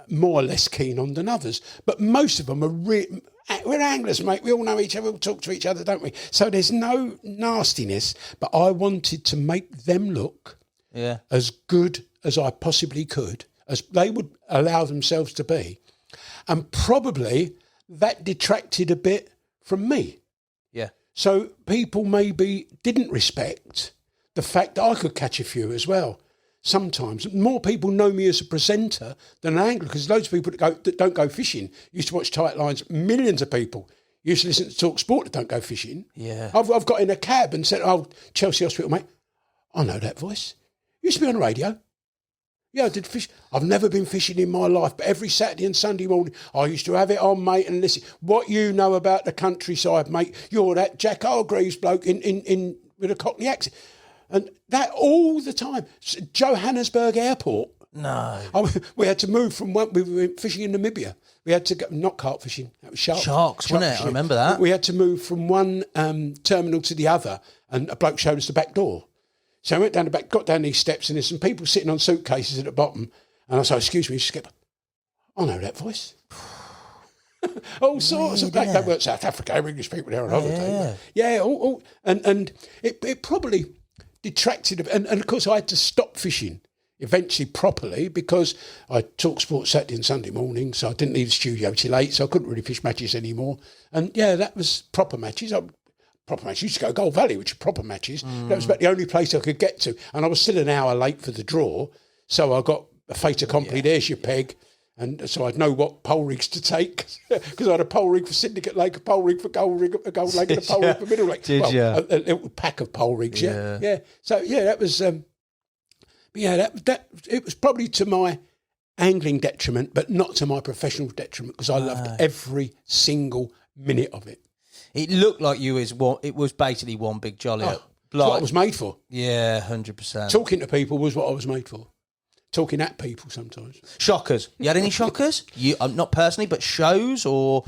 more or less keen on than others, but most of them are we're anglers, mate. We all know each other. We talk to each other, don't we? So there's no nastiness, but I wanted to make them look as good as I possibly could, as they would allow themselves to be, and probably that detracted a bit from me. Yeah. So people maybe didn't respect the fact that I could catch a few as well. Sometimes more people know me as a presenter than an angler, because loads of people that don't go fishing used to watch Tight Lines. Millions of people used to listen to Talk Sport that don't go fishing. Yeah, I've got in a cab and said, "Oh, Chelsea Hospital, mate. I know that voice. Used to be on the radio. Yeah, I did fish. I've never been fishing in my life, but every Saturday and Sunday morning, I used to have it on, mate, and listen. What you know about the countryside, mate? You're that Jack Hargreaves bloke in with a Cockney accent." And that all the time. Johannesburg Airport. No. We had to move from we were fishing in Namibia. We had to go, not carp fishing, that was sharks. Sharks, wasn't it? I remember that. We had to move from one terminal to the other, and a bloke showed us the back door. So I went down the back, got down these steps, and there's some people sitting on suitcases at the bottom. And I said, "Excuse me, skipper, I know that voice." All sorts of black. They weren't South Africa, English people there on holiday. Yeah, and it probably detracted, and of course I had to stop fishing eventually properly, because I talk sports Saturday and Sunday morning, so I didn't leave the studio till 8, so I couldn't really fish matches anymore. And yeah, that was proper matches. Proper matches. I used to go Gold Valley, which are proper matches. That was about the only place I could get to, and I was still an hour late for the draw, so I got a fait accompli. There's your peg. And so I'd know what pole rigs to take, because I had a pole rig for Syndicate Lake, a pole rig for Gold Lake, and a pole rig for Middle Lake. A little pack of pole rigs, yeah. So yeah, that was, that it was probably to my angling detriment, but not to my professional detriment, because I loved every single minute of it. It looked like it was basically one big jolly. That's what I was made for. Yeah, 100%. Talking to people was what I was made for. Talking at people sometimes. Shockers. You had any shockers? Not personally, but shows or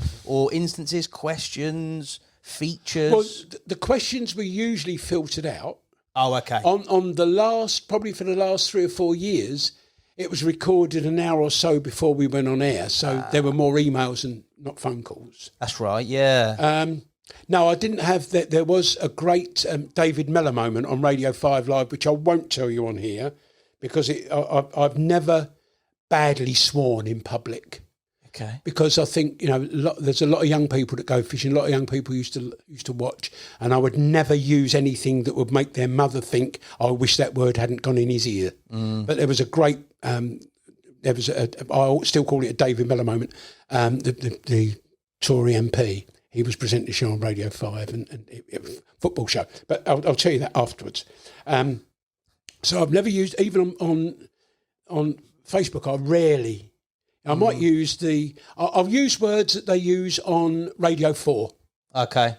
instances, questions, features? Well, the questions were usually filtered out. Oh, okay. On the last, probably for the last 3 or 4 years, it was recorded an hour or so before we went on air. So there were more emails and not phone calls. That's right, yeah. No, I didn't have that. There was a great David Mellor moment on Radio 5 Live, which I won't tell you on here, because I've never badly sworn in public. Okay. Because I think, there's a lot of young people that go fishing, a lot of young people used to watch, and I would never use anything that would make their mother think, I wish that word hadn't gone in his ear. But there was a great, I still call it a David Mellor moment, the Tory MP. He was presenting a show on Radio 5 and it was a football show. But I'll tell you that afterwards. So I've never used, even on Facebook, I might use I'll use words that they use on Radio 4. Okay.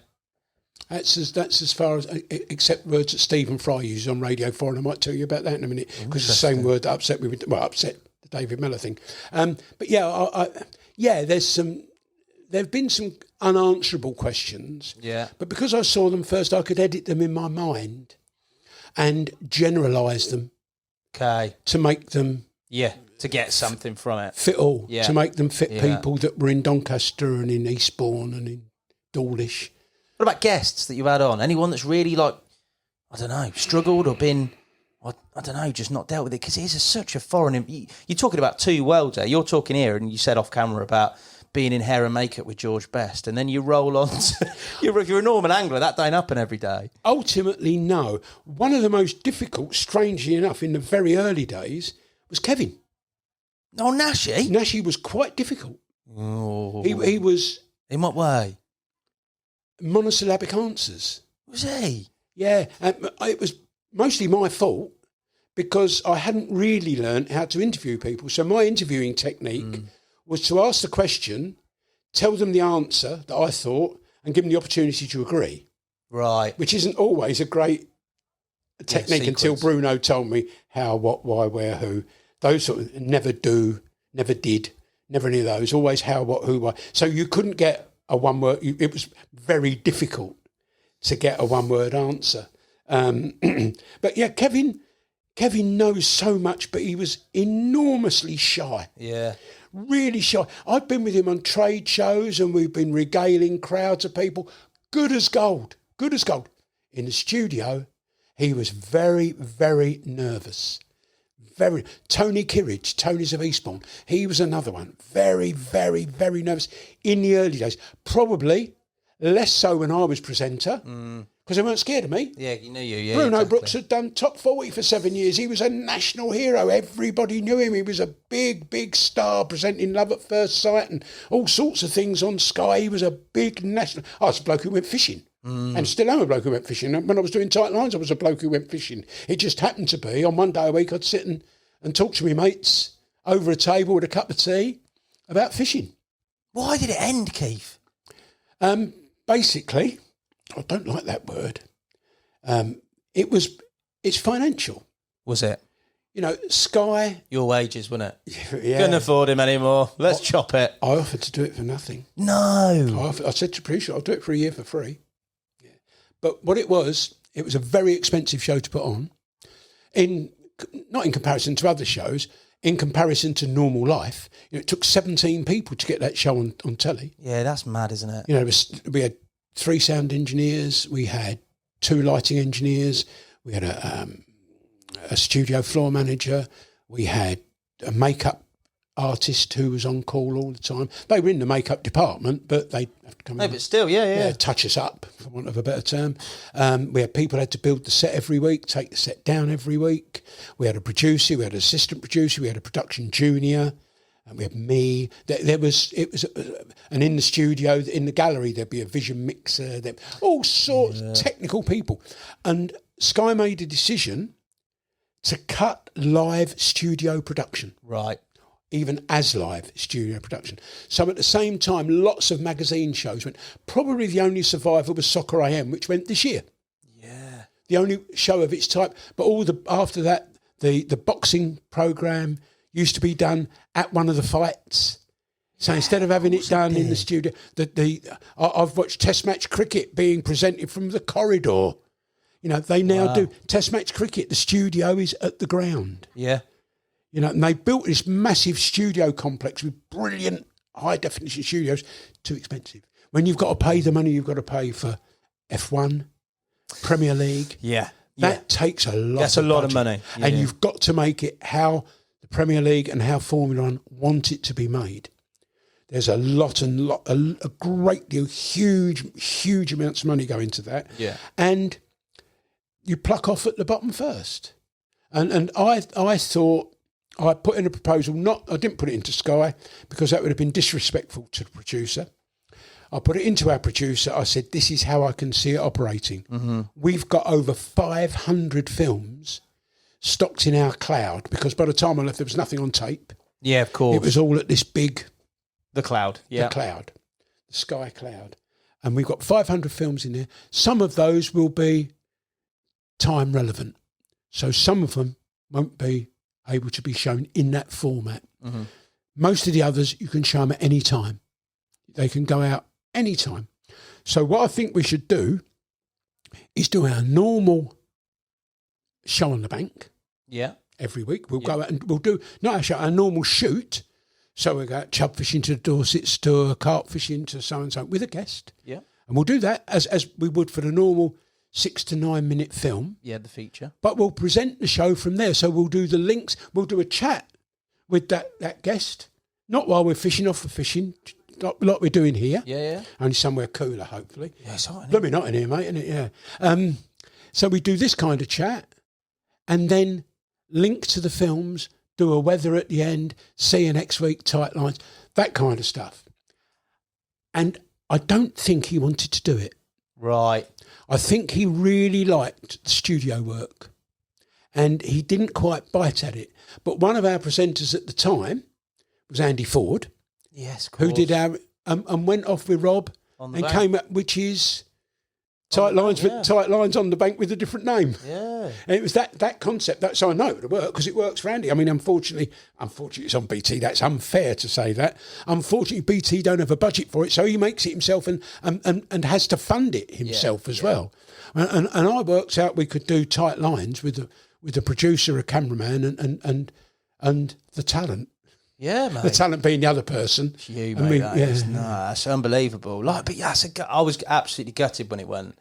That's as far as, except words that Stephen Fry uses on Radio 4, and I might tell you about that in a minute, because it's the same word that upset the David Mellor thing. But yeah, there've been some unanswerable questions. Yeah. But because I saw them first, I could edit them in my mind and generalise them. Okay. To make them... Yeah, to get something from it. Fit all. Yeah. To make them fit people that were in Doncaster and in Eastbourne and in Dawlish. What about guests that you've had on? Anyone that's really, struggled or been... just not dealt with it, because it is such a foreign... You're talking about two worlds there. You're talking here, and you said off camera about being in hair and makeup with George Best, and then you roll on to... You're a normal angler. That don't happen every day. Ultimately, no. One of the most difficult, strangely enough, in the very early days, was Kevin. Oh, Nashy? Nashy was quite difficult. Oh. He was... In what way? Monosyllabic answers. Was he? Yeah. It was mostly my fault, because I hadn't really learned how to interview people. So my interviewing technique was to ask the question, tell them the answer that I thought, and give them the opportunity to agree. Right. Which isn't always a great technique until Bruno told me how, what, why, where, who. Those sort of never do, never did, never any of those. Always how, what, who, why. So you couldn't get a one-word... It was very difficult to get a one-word answer. But yeah, Kevin knows so much, but he was enormously shy. Yeah. Really shy. I've been with him on trade shows, and we've been regaling crowds of people. Good as gold. Good as gold. In the studio, he was very, very nervous. Tony Kirridge, Tony's of Eastbourne. He was another one. Very, very, very nervous in the early days. Probably less so when I was presenter, because they weren't scared of me. Yeah, you knew you. Yeah, Bruno exactly. Brooks had done Top 40 for 7 years. He was a national hero. Everybody knew him. He was a big, big star, presenting Love at First Sight and all sorts of things on Sky. He was a big national... I was a bloke who went fishing. And still am a bloke who went fishing. When I was doing Tight Lines, I was a bloke who went fishing. It just happened to be on one day a week I'd sit and talk to my mates over a table with a cup of tea about fishing. Why did it end, Keith? Basically, I don't like that word. It's financial. Was it? Sky... Your wages, wasn't it? Yeah. Couldn't afford him anymore. Let's chop it. I offered to do it for nothing. No. I said to producer, I'll do it for a year for free. Yeah. But what it was a very expensive show to put on. Not in comparison to other shows, in comparison to normal life. It took 17 people to get that show on telly. Yeah, that's mad, isn't it? We had 3 sound engineers, we had 2 lighting engineers, we had a studio floor manager, we had a makeup artist who was on call all the time. They were in the makeup department, but they have to come in. But still, yeah. Touch us up, for want of a better term. We had people who had to build the set every week, take the set down every week. We had a producer, we had an assistant producer, we had a production junior, and we had me. And in the studio, in the gallery, there'd be a vision mixer, all sorts of technical people. And Sky made a decision to cut live studio production. Right. even as live studio production. So at the same time, lots of magazine shows went. Probably the only survivor was Soccer AM, which went this year. Yeah. The only show of its type. But after that, the boxing programme used to be done at one of the fights. So instead of having it done in the studio, I've watched Test match cricket being presented from the corridor. You know, they now do Test match cricket. The studio is at the ground. Yeah. You know, and they built this massive studio complex with brilliant high definition studios. Too expensive. When you've got to pay the money you've got to pay for F1, Premier League. Yeah. That takes a lot. That's a lot of money. Yeah. And you've got to make it how the Premier League and how Formula One want it to be made. There's a great deal, huge amounts of money go into that. Yeah. And you pluck off at the bottom first. And I thought, I put in a proposal, I didn't put it into Sky because that would have been disrespectful to the producer. I put it into our producer. I said, this is how I can see it operating. Mm-hmm. We've got over 500 films stocked in our cloud because by the time I left, there was nothing on tape. Yeah, of course. It was all at this big... The cloud. Yeah. The cloud. The Sky cloud. And we've got 500 films in there. Some of those will be time relevant. So some of them won't be able to be shown in that format. Mm-hmm. Most of the others, you can show them at any time. They can go out any time. So what I think we should do is do our normal show on the bank. Yeah. Every week. We'll go out and we'll do, not our show, our normal shoot. So we'll go out chub fishing to the Dorset store, carp fishing to so-and-so with a guest. Yeah. And we'll do that as we would for the normal 6 to 9 minute film. Yeah, the feature. But we'll present the show from there. So we'll do the links. We'll do a chat with that guest. Not while we're fishing off for fishing, like we're doing here. Yeah. Only somewhere cooler, hopefully. Yeah, it's hot. Bloody not in here, mate, isn't it? Yeah. So we do this kind of chat and then link to the films, do a weather at the end, see you next week, tight lines, that kind of stuff. And I don't think he wanted to do it. Right. I think he really liked the studio work and he didn't quite bite at it. But one of our presenters at the time was Andy Ford. Yes, of course. Who did our, and went off with Rob and bank. Came up, which is tight lines on the bank with a different name. Yeah. And it was that concept. So I know it would work because it works for Andy. I mean, unfortunately it's on BT. That's unfair to say that. Unfortunately, BT don't have a budget for it, so he makes it himself and has to fund it himself as well. And I worked out we could do tight lines with a producer, a cameraman, and the talent. Yeah, mate. The talent being the other person. It's you, mate. That's unbelievable. I was absolutely gutted when it went.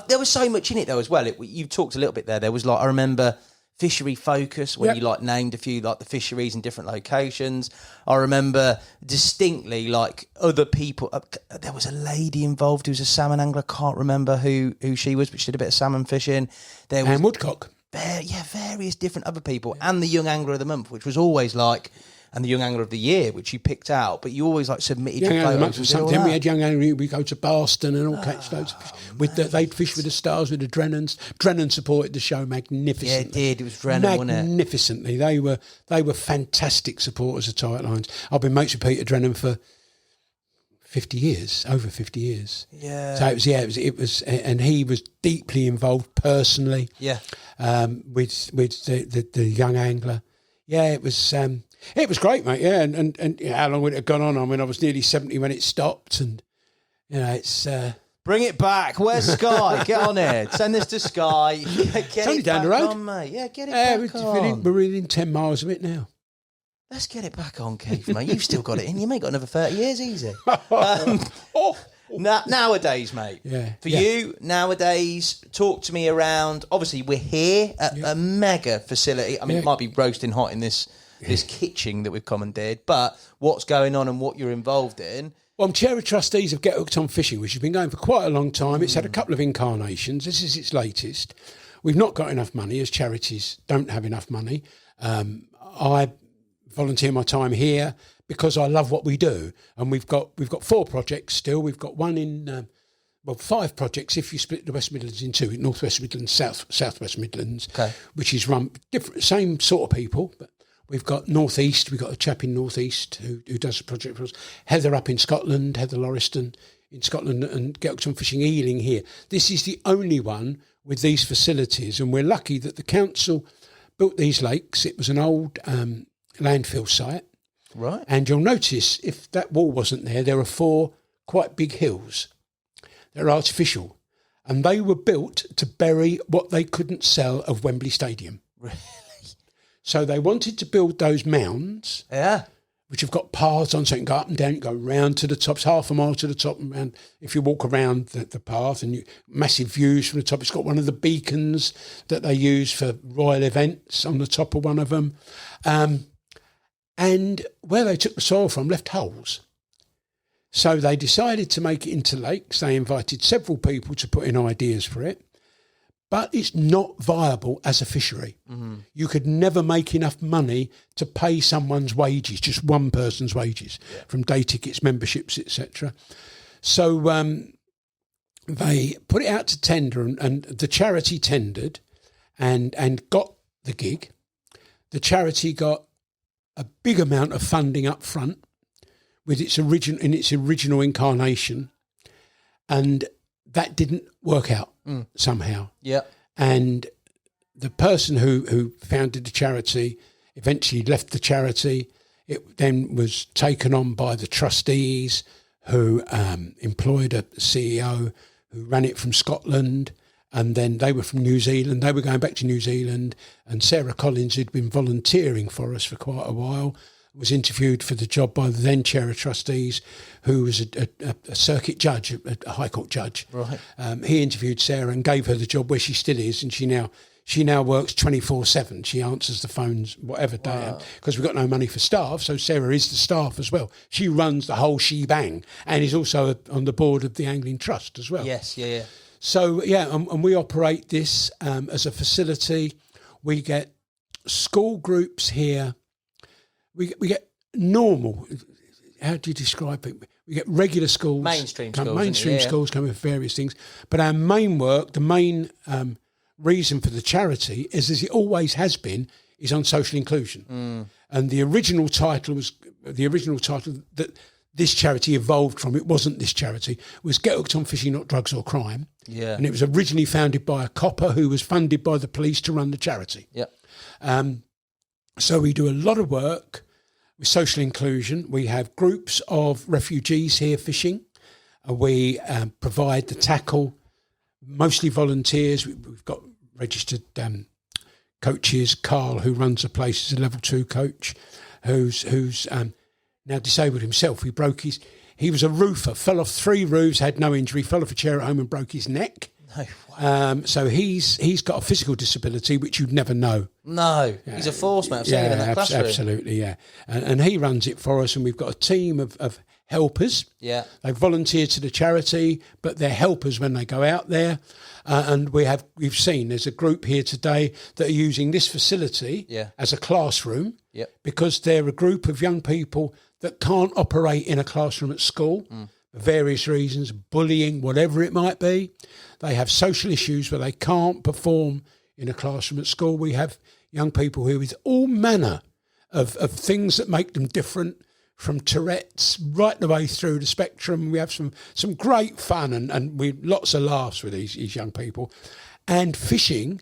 There was so much in it though as well. You talked a little bit there. There was I remember fishery focus when you named a few the fisheries in different locations. I remember distinctly other people. There was a lady involved who was a salmon angler. I can't remember who she was, but she did a bit of salmon fishing. There was Anne Woodcock. Various different other people, and the young angler of the month, which was always and the Young Angler of the Year, which you picked out, but you always submitted Young your Angler photos. Was something. We had Young Angler, we go to Barston and all catch loads of fish. They'd fish with the stars, with the Drennans. Drennan supported the show magnificently. Yeah, it did. It was Drennan, wasn't it? Magnificently. They were fantastic supporters of Tight Lines. I've been mates with Peter Drennan for 50 years, over 50 years. Yeah. So it was, and he was deeply involved personally. Yeah. With the Young Angler. Yeah, it was great, mate. Yeah, and how long would it have gone on? I mean, I was nearly 70 when it stopped, and it's bring it back. Where's Sky? Get on it. Send this to Sky. Get it's only it down back the road, on, mate. Yeah, get it back on. We're within 10 miles of it now. Let's get it back on, Keith, mate. You've still got it in you, mate. Got another 30 years, easy. Nowadays, mate. Yeah. For you, nowadays, talk to me around. Obviously, we're here at a mega facility. I mean, it might be roasting hot in this kitchen that we've commandeered, but what's going on and what you're involved in. Well, I'm chair of trustees of Get Hooked on Fishing, which has been going for quite a long time. It's had a couple of incarnations. This is its latest. We've not got enough money, as charities don't have enough money. I volunteer my time here because I love what we do, and we've got 4 projects still. We've got one in 5 projects if you split the West Midlands in 2, North West Midlands, South West Midlands, which is run different, same sort of people, but We've got North East. We've got a chap in North East who does a project for us. Heather up in Scotland, Heather Lauriston in Scotland, and Gelton Fishing Ealing here. This is the only one with these facilities, and we're lucky that the council built these lakes. It was an old landfill site. Right. And you'll notice if that wall wasn't there are 4 quite big hills. They're artificial. And they were built to bury what they couldn't sell of Wembley Stadium. Really? So they wanted to build those mounds, which have got paths on, so you can go up and down, you go round to the top. It's half a mile to the top and round. If you walk around the path, and massive views from the top. It's got one of the beacons that they use for royal events on the top of one of them. And where they took the soil from left holes. So they decided to make it into lakes. They invited several people to put in ideas for it. But it's not viable as a fishery. Mm-hmm. You could never make enough money to pay someone's wages, just one person's wages, from day tickets, memberships, etc. So they put it out to tender, and the charity tendered and got the gig. The charity got a big amount of funding up front with its original incarnation, and that didn't work out somehow. Yeah. And the person who founded the charity eventually left the charity. It then was taken on by the trustees, who employed a CEO who ran it from Scotland, and then they were from New Zealand. They were going back to New Zealand, and Sarah Collins, who'd been volunteering for us for quite a while, was interviewed for the job by the then chair of trustees, who was a circuit judge, a High Court judge. Right. He interviewed Sarah and gave her the job where she still is, and she now works 24/7. She answers the phones whatever day, because we've got no money for staff, so Sarah is the staff as well. She runs the whole shebang, and is also on the board of the Angling Trust as well. Yes, yeah. So, and we operate this as a facility. We get school groups here. We get normal, how do you describe it? We get regular schools. Mainstream schools come with various things. But our main work, the main reason for the charity is, as it always has been, is on social inclusion. And the original title that this charity evolved from, it wasn't this charity, was Get Hooked on Fishing, Not Drugs or Crime. Yeah. And it was originally founded by a copper who was funded by the police to run the charity. Yep. So we do a lot of work with social inclusion. We have groups of refugees here fishing. We provide the tackle, mostly volunteers. We've got registered coaches. Carl, who runs the place, is a level 2 coach, who's now disabled himself. He was a roofer, fell off 3 roofs, had no injury, fell off a chair at home and broke his neck. No, wow. So he's got a physical disability which you'd never know. No, he's a force, mate. I've seen him in that classroom. Absolutely, yeah. And he runs it for us, and we've got a team of helpers. Yeah. They volunteer to the charity, but they're helpers when they go out there. And we've seen there's a group here today that are using this facility as a classroom, because they're a group of young people that can't operate in a classroom at school for various reasons, bullying, whatever it might be. They have social issues where they can't perform in a classroom at school. We have young people who with all manner of things that make them different, from Tourette's right the way through the spectrum. We have some great fun and we lots of laughs with these young people. And fishing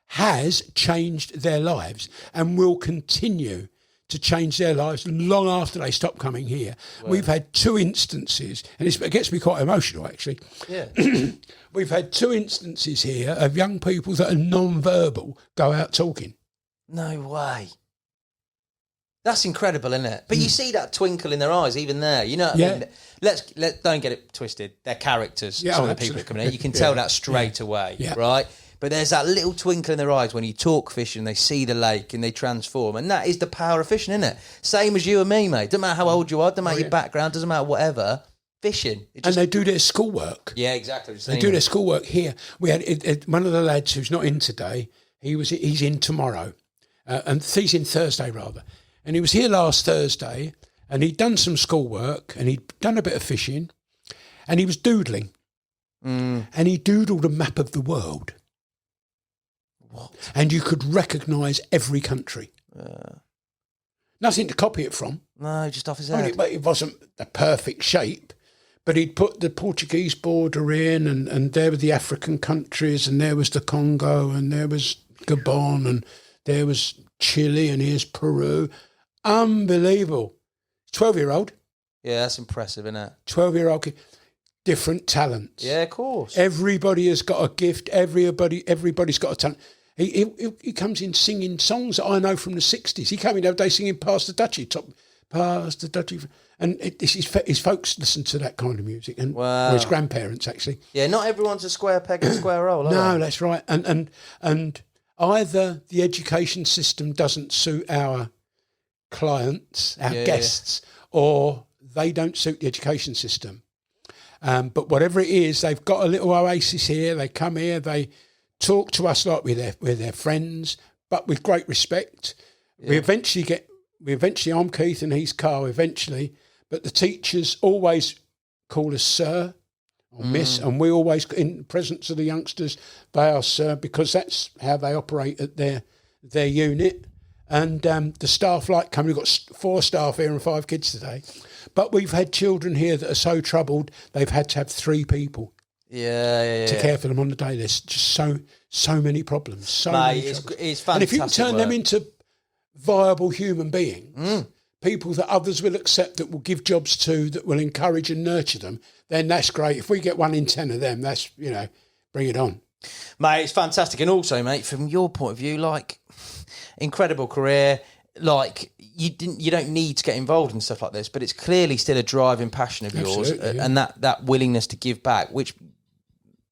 has changed their lives and will continue to change their lives long after they stop coming here. Wow. We've had 2 instances, and it gets me quite emotional actually. Yeah. We've had 2 instances here of young people that are non-verbal go out talking. No way. That's incredible, isn't it? But you see that twinkle in their eyes, even there. You know what I mean? Let's don't get it twisted. They're characters. Some of the people that come in. You can tell that straight away, right? But there's that little twinkle in their eyes when you talk fishing, they see the lake and they transform. And that is the power of fishing, isn't it? Same as you and me, mate. Doesn't matter how old you are, doesn't matter your background, doesn't matter whatever. Fishing. And they do their schoolwork. Yeah, exactly. They do their schoolwork here. We had one of the lads who's not in today. He's in tomorrow. And he's in Thursday, rather. And he was here last Thursday, and he'd done some schoolwork, and he'd done a bit of fishing, and he was doodling. And he doodled a map of the world. What? And you could recognise every country. Nothing to copy it from. No, just off his I head. mean, it wasn't the perfect shape, but he'd put the Portuguese border in, and there were the African countries, and there was the Congo, and there was Gabon, and there was Chile, and here's Peru. Unbelievable. 12-year-old. Yeah, that's impressive, isn't it? 12-year-old kid. Different talents. Yeah, of course. Everybody has got a gift. Everybody's got a talent. He comes in singing songs that I know from the 60s. He came in the other day singing Pass the Dutchie, Pass the Dutchie. And his folks listen to that kind of music, and or his grandparents, actually. Yeah, not everyone's a square peg and square hole, are No, they? that's right. And either the education system doesn't suit our clients, our guests, or they don't suit the education system. But whatever it is, they've got a little oasis here. They come here, they talk to us like we're their friends, but with great respect. Yeah. We eventually, I'm Keith and he's Carl eventually, but the teachers always call us sir or miss, and we always, in the presence of the youngsters, they are sir, because that's how they operate at their unit. And the staff like coming. We've got 4 staff here and 5 kids today. But we've had children here that are so troubled, they've had to have 3 people to care for them on the day. There's just so many problems. Mate, it's fantastic. And if you can turn them into viable human beings, people that others will accept, that will give jobs to, that will encourage and nurture them, then that's great. If we get 1 in 10 of them, that's, bring it on. Mate, it's fantastic. And also, mate, from your point of view, like, incredible career. Like, you don't need to get involved in stuff like this, but it's clearly still a driving passion of yours. Absolutely, yeah. And that willingness to give back, which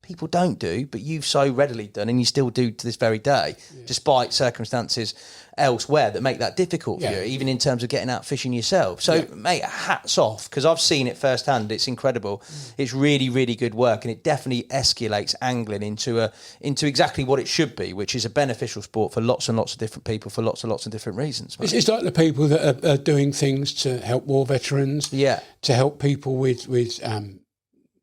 people don't do, but you've so readily done, and you still do to this very day, despite circumstances elsewhere that make that difficult for you, even in terms of getting out fishing yourself. So, mate, hats off, because I've seen it firsthand. It's incredible. It's really, really good work, and it definitely escalates angling into exactly what it should be, which is a beneficial sport for lots and lots of different people for lots and lots of different reasons. It's like the people that are doing things to help war veterans, to help people with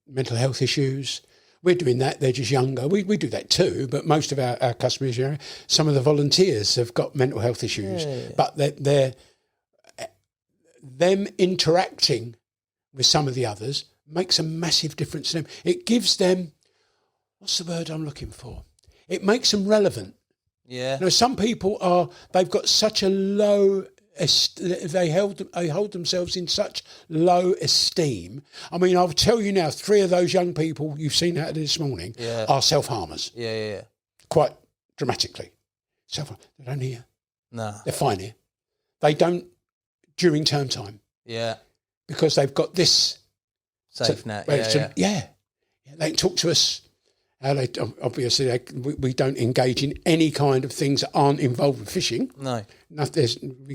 mental health issues. We're doing that. They're just younger. We do that too, but most of our customers, some of the volunteers have got mental health issues, but they're them interacting with some of the others makes a massive difference to them. It gives them, what's the word I'm looking for? It makes them relevant. Yeah. Some people they've got such a low, they hold themselves in such low esteem. I mean, I'll tell you now, 3 of those young people you've seen out of this morning are self-harmers. Yeah. Quite dramatically. They don't hear. No. They're fine here. They don't during term time. Yeah. Because they've got this safe net. Yeah. They can talk to us. Obviously, we don't engage in any kind of things that aren't involved with fishing. No.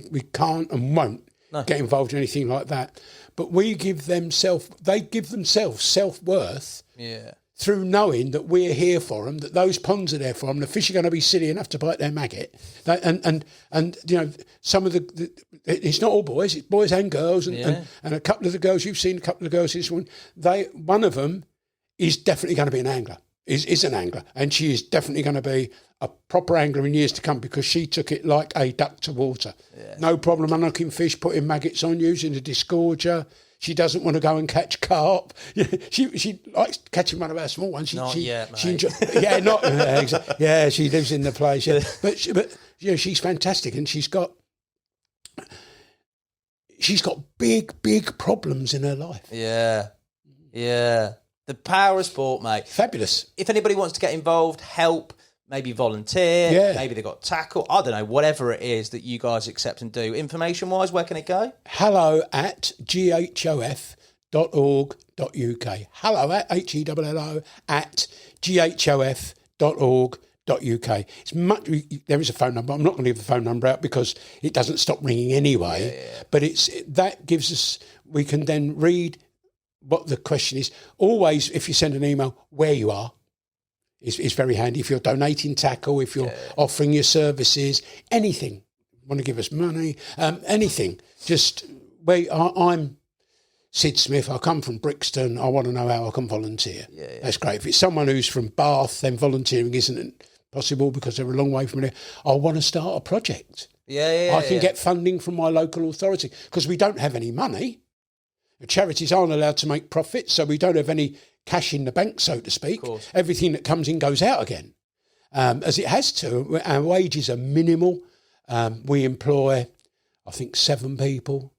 We can't and won't get involved in anything like that. But they give themselves self-worth through knowing that we're here for them, that those ponds are there for them, the fish are going to be silly enough to bite their maggot. And some of it's not all boys, it's boys and girls, and a couple of the girls, you've seen a couple of girls this one, one of them is definitely going to be an angler. Is an angler, and she is definitely going to be a proper angler in years to come, because she took it like a duck to water. Yeah. No problem unhooking fish, putting maggots on, using a disgorger. She doesn't want to go and catch carp. She likes catching one of our small ones. She lives in the place. Yeah. but she's fantastic, and she's got big problems in her life. Yeah. The power of sport, mate. Fabulous. If anybody wants to get involved, help, maybe volunteer, maybe they've got tackle, I don't know, whatever it is that you guys accept and do. Information-wise, where can it go? hello@ghof.org.uk. hello@HELLO @ghof.org.uk. There is a phone number. I'm not going to give the phone number out because it doesn't stop ringing anyway. But that gives us, we can then read what the question is. Always, if you send an email, where you are is very handy. If you're donating tackle, if you're offering your services, anything, want to give us money, anything. Just I'm Sid Smith. I come from Brixton. I want to know how I can volunteer. That's great. If it's someone who's from Bath, then volunteering isn't possible because they're a long way from there. I want to start a project. I can get funding from my local authority because we don't have any money. The charities aren't allowed to make profits, so we don't have any cash in the bank, so to speak. Everything that comes in goes out again, as it has to. Our wages are minimal. We employ, I think, 7 people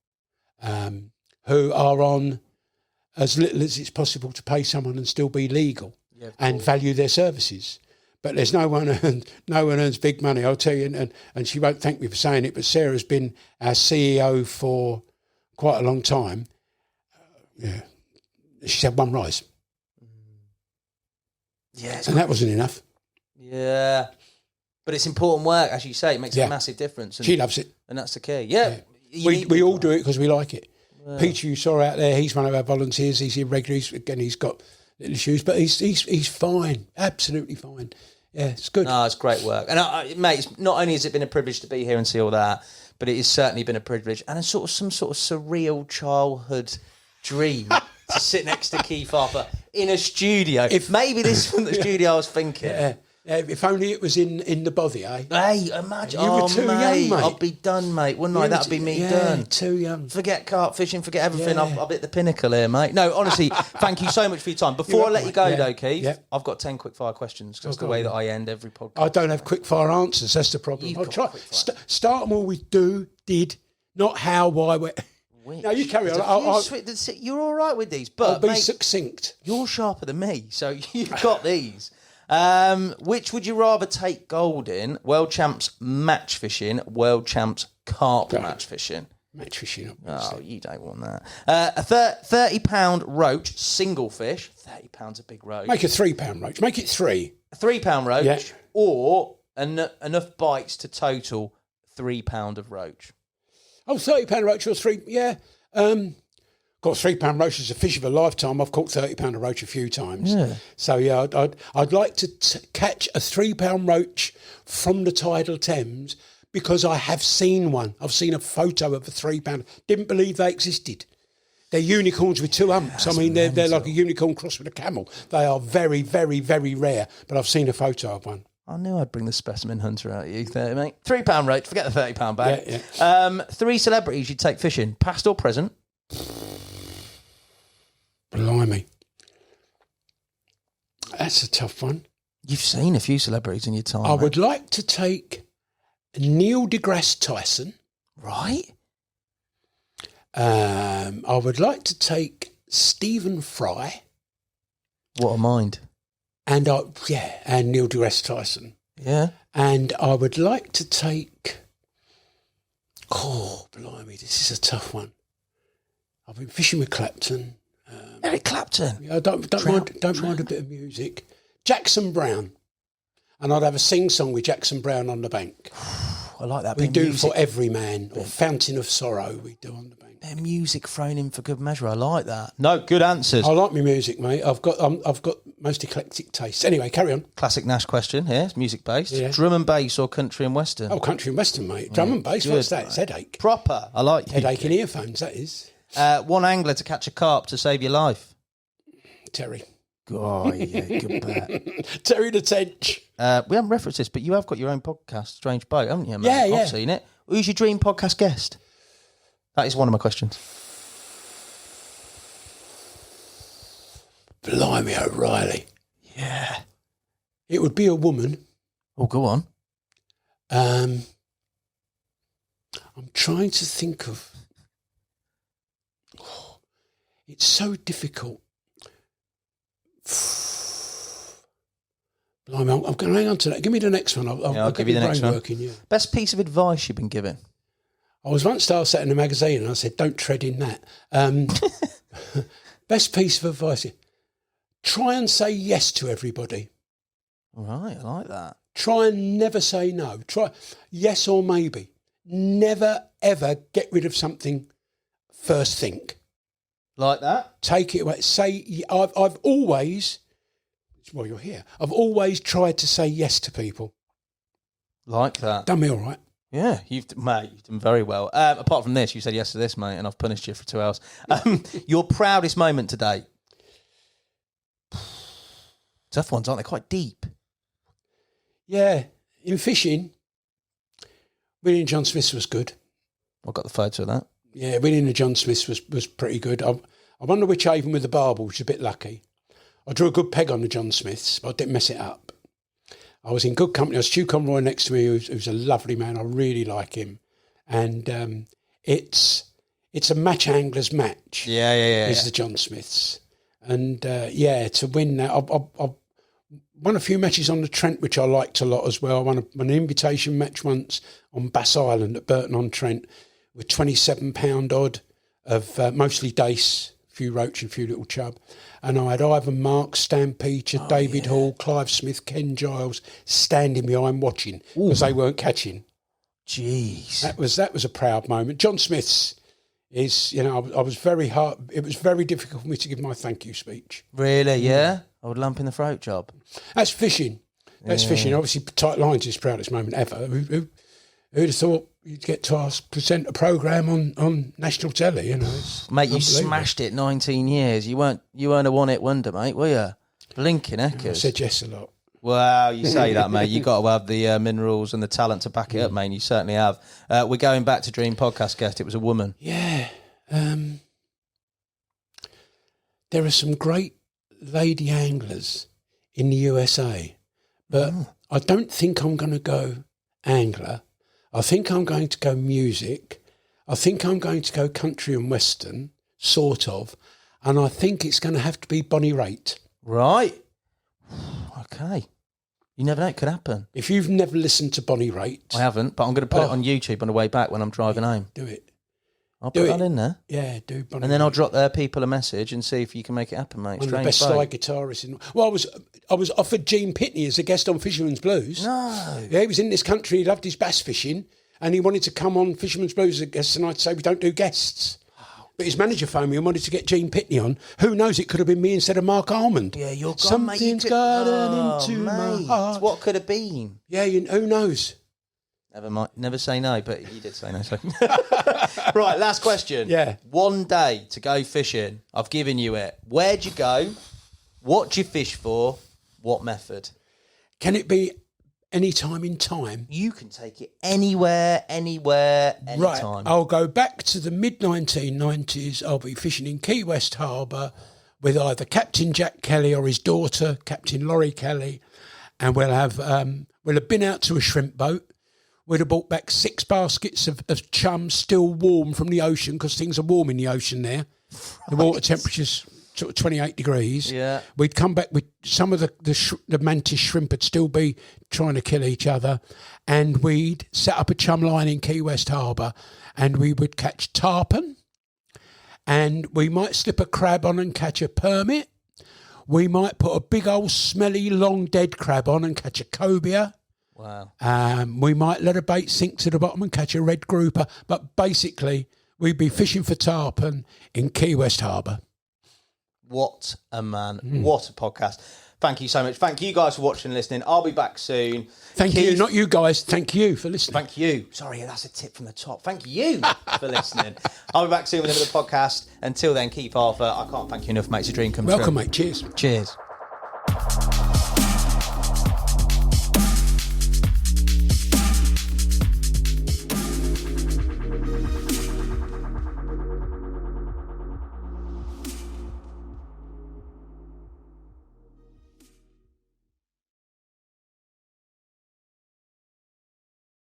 who are on as little as it's possible to pay someone and still be legal and value their services. But there's no one earns big money, I'll tell you, and she won't thank me for saying it, but Sarah's been our CEO for quite a long time. She's had 1 rise. Yeah. And that wasn't enough. Yeah. But it's important work, as you say. It makes a massive difference. And, she loves it. And that's the key. Yeah. We all do it because we like it. Yeah. Peter, you saw out there, he's one of our volunteers. He's irregular. He's got little issues, but he's fine. Absolutely fine. Yeah, it's good. No, it's great work. And, mate, it's, not only has it been a privilege to be here and see all that, but it has certainly been a privilege and some sort of surreal childhood dream to sit next to Keith Harper in a studio. If maybe this wasn't the studio I was thinking. Yeah. If only it was in the bothy, eh? Hey, imagine. You were too young, mate. I'd be done, mate, wouldn't I? That'd be me done. Too young. Forget carp fishing, forget everything. I'll be at the pinnacle here, mate. No, honestly, thank you so much for your time. Before I let you go, though, Keith, I've got 10 quickfire questions. That's the way that I end every podcast. I don't have quickfire answers. That's the problem. I'll try. Start them all with do, did, not how, why, where. No, you carry on. You're all right with these, but I'll be succinct. You're sharper than me, so you've got these. Which would you rather take gold in? World champs match fishing, world champs carp match fishing. Match fishing, obviously. Oh, you don't want that. A £30 roach, single fish. £30 a big roach. Make a £3 roach. Make it 3. A £3 roach, or enough bites to total £3 of roach. Oh, £30 roach or 3, yeah. Got a £3 roach as a fish of a lifetime. I've caught £30 a roach a few times. Yeah. So yeah, I'd like to catch a £3 roach from the tidal Thames because I have seen one. I've seen a photo of a £3. Didn't believe they existed. They're unicorns with 2 humps. I mean, they're like a unicorn crossed with a camel. They are very, very, very rare. But I've seen a photo of one. I knew I'd bring the specimen hunter out of you, mate. £3 roach. Forget the £30 bag. Yeah. 3 celebrities you'd take fishing, past or present. Blimey. That's a tough one. You've seen a few celebrities in your time. I would like to take Neil deGrasse Tyson. Right. I would like to take Stephen Fry. What a mind. And Neil deGrasse Tyson. Yeah. And I would like to take... Oh, blimey, this is a tough one. I've been fishing with Clapton. Eric Clapton. Yeah, don't mind a bit of music. Jackson Brown. And I'd have a sing-song with Jackson Brown on the bank. I like that. We do music. For Every Man, or Fountain of Sorrow, we do on the bank. Bit of music thrown in for good measure. I like that. No, good answers. I like my music, mate. I've got most eclectic taste. Anyway, carry on. Classic Nash question here. It's music-based. Yeah. Drum and bass or country and western? Oh, country and western, mate. Drum and bass, what's that? It's headache. Proper. I like headache in earphones, that is. One angler to catch a carp to save your life. Terry. Oh, yeah, good bet. Terry the Tench. We haven't referenced this, but you have got your own podcast, Strange Boat, haven't you, mate? Yeah. I've seen it. Who's your dream podcast guest? That is one of my questions. Blimey O'Reilly. Yeah. It would be a woman. Oh, go on. I'm trying to think of... Oh, it's so difficult. Blimey, I'm going to hang on to that. Give me the next one. I'll give you the next one. Yeah. Best piece of advice you've been given? I was once sat in a magazine and I said, don't tread in that. Best piece of advice. Try and say yes to everybody. All right, I like that. Try and never say no. Try yes or maybe. Never, ever get rid of something first think. Like that? Take it away. Say, I've always, well, you're here. I've always tried to say yes to people. Like that. Done me all right. Yeah, you've done very well. Apart from this, you said yes to this, mate, and I've punished you for 2 hours. Your proudest moment today? Tough ones, aren't they? Quite deep. Yeah, in fishing, Winning John Smith's was good. I've got the photo of that. Yeah, winning the John Smith's was pretty good. I wonder which haven with the barbel, which is a bit lucky. I drew a good peg on the John Smith's, but I didn't mess it up. I was in good company. I was Stu Conroy next to me, who's a lovely man. I really like him. And it's a match angler's match. Yeah. Is the John Smith's. And, to win that, I've won a few matches on the Trent, which I liked a lot as well. I won an invitation match once on Bass Island at Burton-on-Trent with 27 odd of mostly dace, a few roach and a few little chub. And I had Ivan Marks, Stan Peacher, David Hall, Clive Smith, Ken Giles standing behind watching because they weren't catching. Jeez. That was a proud moment. John Smith's is, I was very hard. It was very difficult for me to give my thank you speech. Really? Yeah? Old lump in the throat job. That's fishing. That's fishing. Obviously, Tight Lines is proudest moment ever. Who'd have thought you'd get to present a programme on national telly? It's mate, you smashed it 19 years. You weren't a one-hit wonder, mate, were you? Blinking heckers. I said yes a lot. Well, you say that, mate. You've got to have the minerals and the talent to back it up, mate. You certainly have. We're going back to Dream Podcast guest. It was a woman. Yeah. There are some great lady anglers in the USA, but I don't think I'm going to go angler. I think I'm going to go music. I think I'm going to go country and western, sort of. And I think it's going to have to be Bonnie Raitt. Right. Okay. You never know, it could happen. If you've never listened to Bonnie Raitt... I haven't, but I'm going to put it on YouTube on the way back when I'm driving home. Do it. I'll put that in there. Yeah, do Bonnie And then Raitt. I'll drop people a message and see if you can make it happen, mate. One of the best slide guitarists in... Well, I was offered Gene Pitney as a guest on Fisherman's Blues. No. Yeah, he was in this country, he loved his bass fishing, and he wanted to come on Fisherman's Blues as a guest, and I'd say we don't do guests. But his manager phoned me and wanted to get Gene Pitney on. Who knows, it could have been me instead of Mark Almond. Yeah, you're gone, mate. Something's gotten into my heart. What could have been? Yeah, who knows? Never mind. Never say no, but you did say no. So. Right, last question. Yeah. One day to go fishing. I've given you it. Where'd you go? What do you fish for? What method? Can it be any time in time? You can take it anywhere, anytime. Right, I'll go back to the mid-1990s. I'll be fishing in Key West Harbour with either Captain Jack Kelly or his daughter, Captain Laurie Kelly, and we'll have been out to a shrimp boat. We'd have brought back 6 baskets of chum still warm from the ocean because things are warm in the ocean there. Right. The water temperature's sort of 28 degrees. Yeah. We'd come back with some of the mantis shrimp would still be trying to kill each other, and we'd set up a chum line in Key West Harbour, and we would catch tarpon, and we might slip a crab on and catch a permit. We might put a big old smelly long dead crab on and catch a cobia. Wow. We might let a bait sink to the bottom and catch a red grouper, but basically we'd be fishing for tarpon in Key West Harbour. What a man. What a podcast. Thank you so much. Thank you guys for watching and listening. I'll be back soon. Thank you, not you guys. Thank you for listening. Thank you. Sorry, that's a tip from the top. Thank you for listening. I'll be back soon with another podcast. Until then, keep Arthur. I can't thank you enough, mate. It's a dream come true. Welcome, mate. Cheers. Cheers.